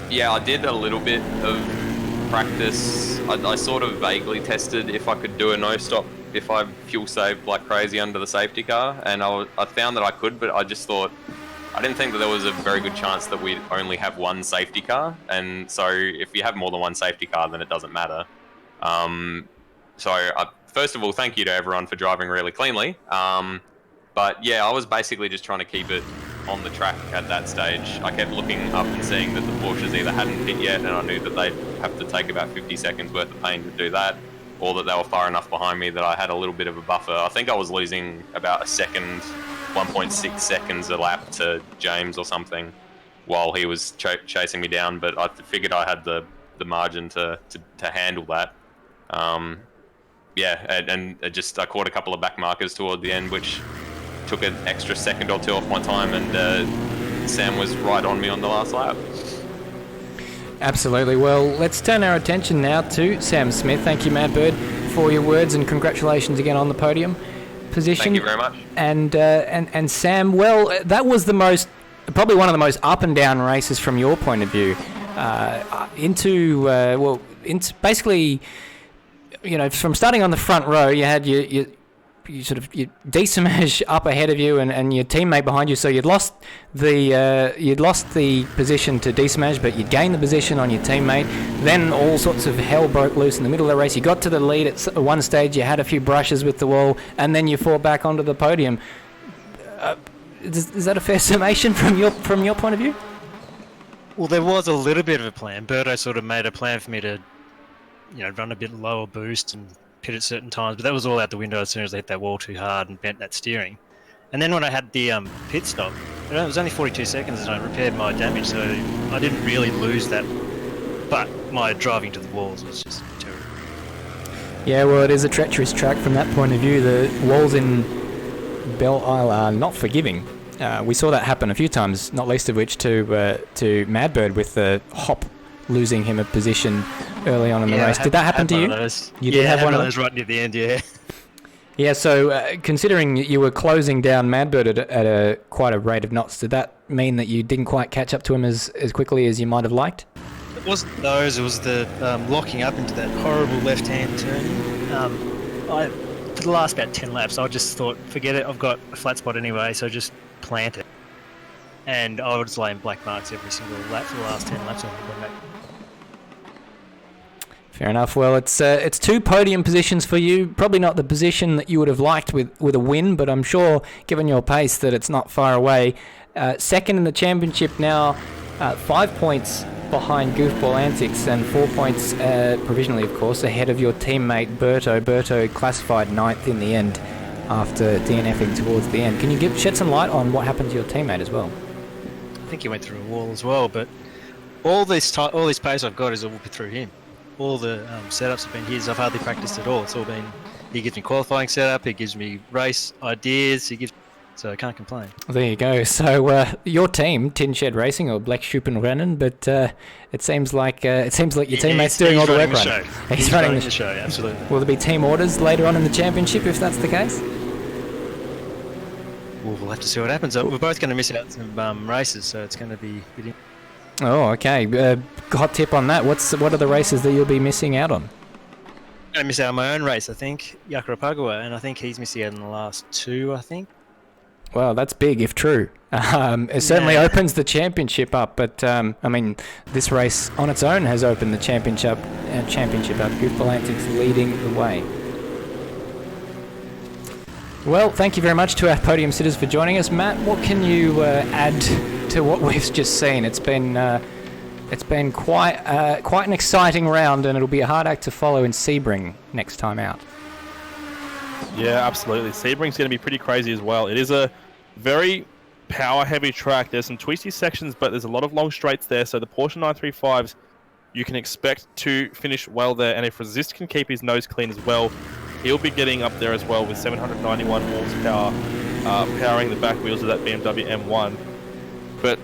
Yeah, I did a little bit of practice. I sort of vaguely tested if I could do a no-stop if I fuel saved like crazy under the safety car, and I found that I could, but I just thought, I didn't think that there was a very good chance that we'd only have one safety car, and so if you have more than one safety car, then it doesn't matter. First of all, thank you to everyone for driving really cleanly. But yeah, I was basically just trying to keep it on the track at that stage. I kept looking up and seeing that the Porsches either hadn't hit yet, and I knew that they'd have to take about 50 seconds worth of pain to do that, or that they were far enough behind me that I had a little bit of a buffer. I think I was losing about a second, 1.6 seconds a lap to James or something while he was chasing me down, but I figured I had the margin to handle that. Yeah, and I caught a couple of back markers toward the end, which took an extra second or two off my time, and Sam was right on me on the last lap. Absolutely. Well, let's turn our attention now to Sam Smith. Thank you, Madbird, for your words, and congratulations again on the podium position. Thank you very much. And Sam, well, that was probably one of the most up and down races from your point of view. Into basically, you know, from starting on the front row, you had your Diesemash up ahead of you and your teammate behind you, so you'd lost the position to Diesemash, but you'd gained the position on your teammate. Then all sorts of hell broke loose in the middle of the race. You got to the lead at one stage, you had a few brushes with the wall, and then you fought back onto the podium. Is that a fair summation from your point of view? Well, there was a little bit of a plan. Berto sort of made a plan for me to, run a bit lower boost and pit at certain times, but that was all out the window as soon as I hit that wall too hard and bent that steering. And then when I had the pit stop, it was only 42 seconds and I repaired my damage, so I didn't really lose that, but my driving to the walls was just terrible. Yeah, well, it is a treacherous track from that point of view. The walls in Belle Isle are not forgiving. We saw that happen a few times, not least of which to Madbird with the hop losing him a position early on in the race. Did that happen to you? You did have one of those right near the end, yeah. Yeah, so considering you were closing down Madbird at quite a rate of knots, did that mean that you didn't quite catch up to him as quickly as you might have liked? It wasn't those, it was the locking up into that horrible left-hand turn. For the last about 10 laps, I just thought, forget it, I've got a flat spot anyway, so just plant it. And I was laying black marks every single lap for the last 10 laps. Fair enough. Well, it's two podium positions for you. Probably not the position that you would have liked with a win, but I'm sure, given your pace, that it's not far away. Second in the championship now, 5 points behind Goofball Antics and 4 points, provisionally of course, ahead of your teammate Berto. Berto classified 9th in the end after DNFing towards the end. Can you shed some light on what happened to your teammate as well? I think he went through a wall as well, but all this pace I've got is all through him. All the setups have been his. I've hardly practiced at all. It's all been, he gives me qualifying setup, he gives me race ideas, so I can't complain. There you go. So your team, Tin Shed Racing or Black Rennen, but it seems like your teammate's doing all the work running. He's running the show, absolutely. Will there be team orders later on in the championship if that's the case? Well, we'll have to see what happens. We're both going to miss out some races, so it's going to be. Oh, okay. Hot tip on that. What are the races that you'll be missing out on? I'm going to miss out on my own race, I think, Yakarapagawa, and I think he's missing out in the last 2, I think. Well, that's big if true. It certainly opens the championship up, but I mean, this race on its own has opened the championship up. Goofball Antics leading the way. Well, thank you very much to our podium sitters for joining us. Matt, what can you add to what we've just seen? It's been quite an exciting round, and it'll be a hard act to follow in Sebring next time out. Yeah, absolutely. Sebring's going to be pretty crazy as well. It is a very power-heavy track. There's some twisty sections, but there's a lot of long straights there. So the Porsche 935s, you can expect to finish well there. And if Resist can keep his nose clean as well, he'll be getting up there as well with 791 horsepower, powering the back wheels of that Bmw M1. But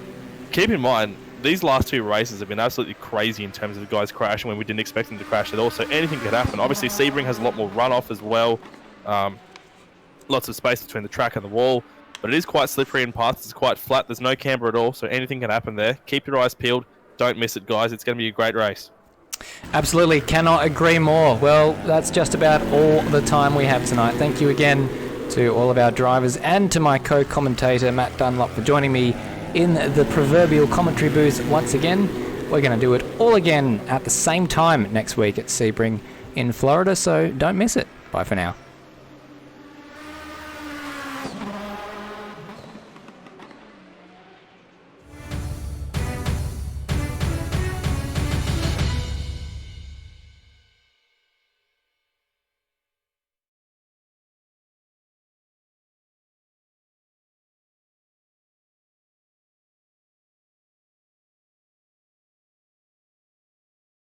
keep in mind, these last 2 races have been absolutely crazy in terms of the guys crashing when we didn't expect them to crash at all. So anything could happen. Obviously, Sebring has a lot more runoff as well. Lots of space between the track and the wall, but it is quite slippery in parts. It's quite flat. There's no camber at all, so anything can happen there. Keep your eyes peeled. Don't miss it, guys. It's going to be a great race. Absolutely. Cannot agree more. Well, that's just about all the time we have tonight. Thank you again to all of our drivers and to my co-commentator, Matt Dunlop, for joining me in the proverbial commentary booth once again. We're going to do it all again at the same time next week at Sebring in Florida, so don't miss it. Bye for now.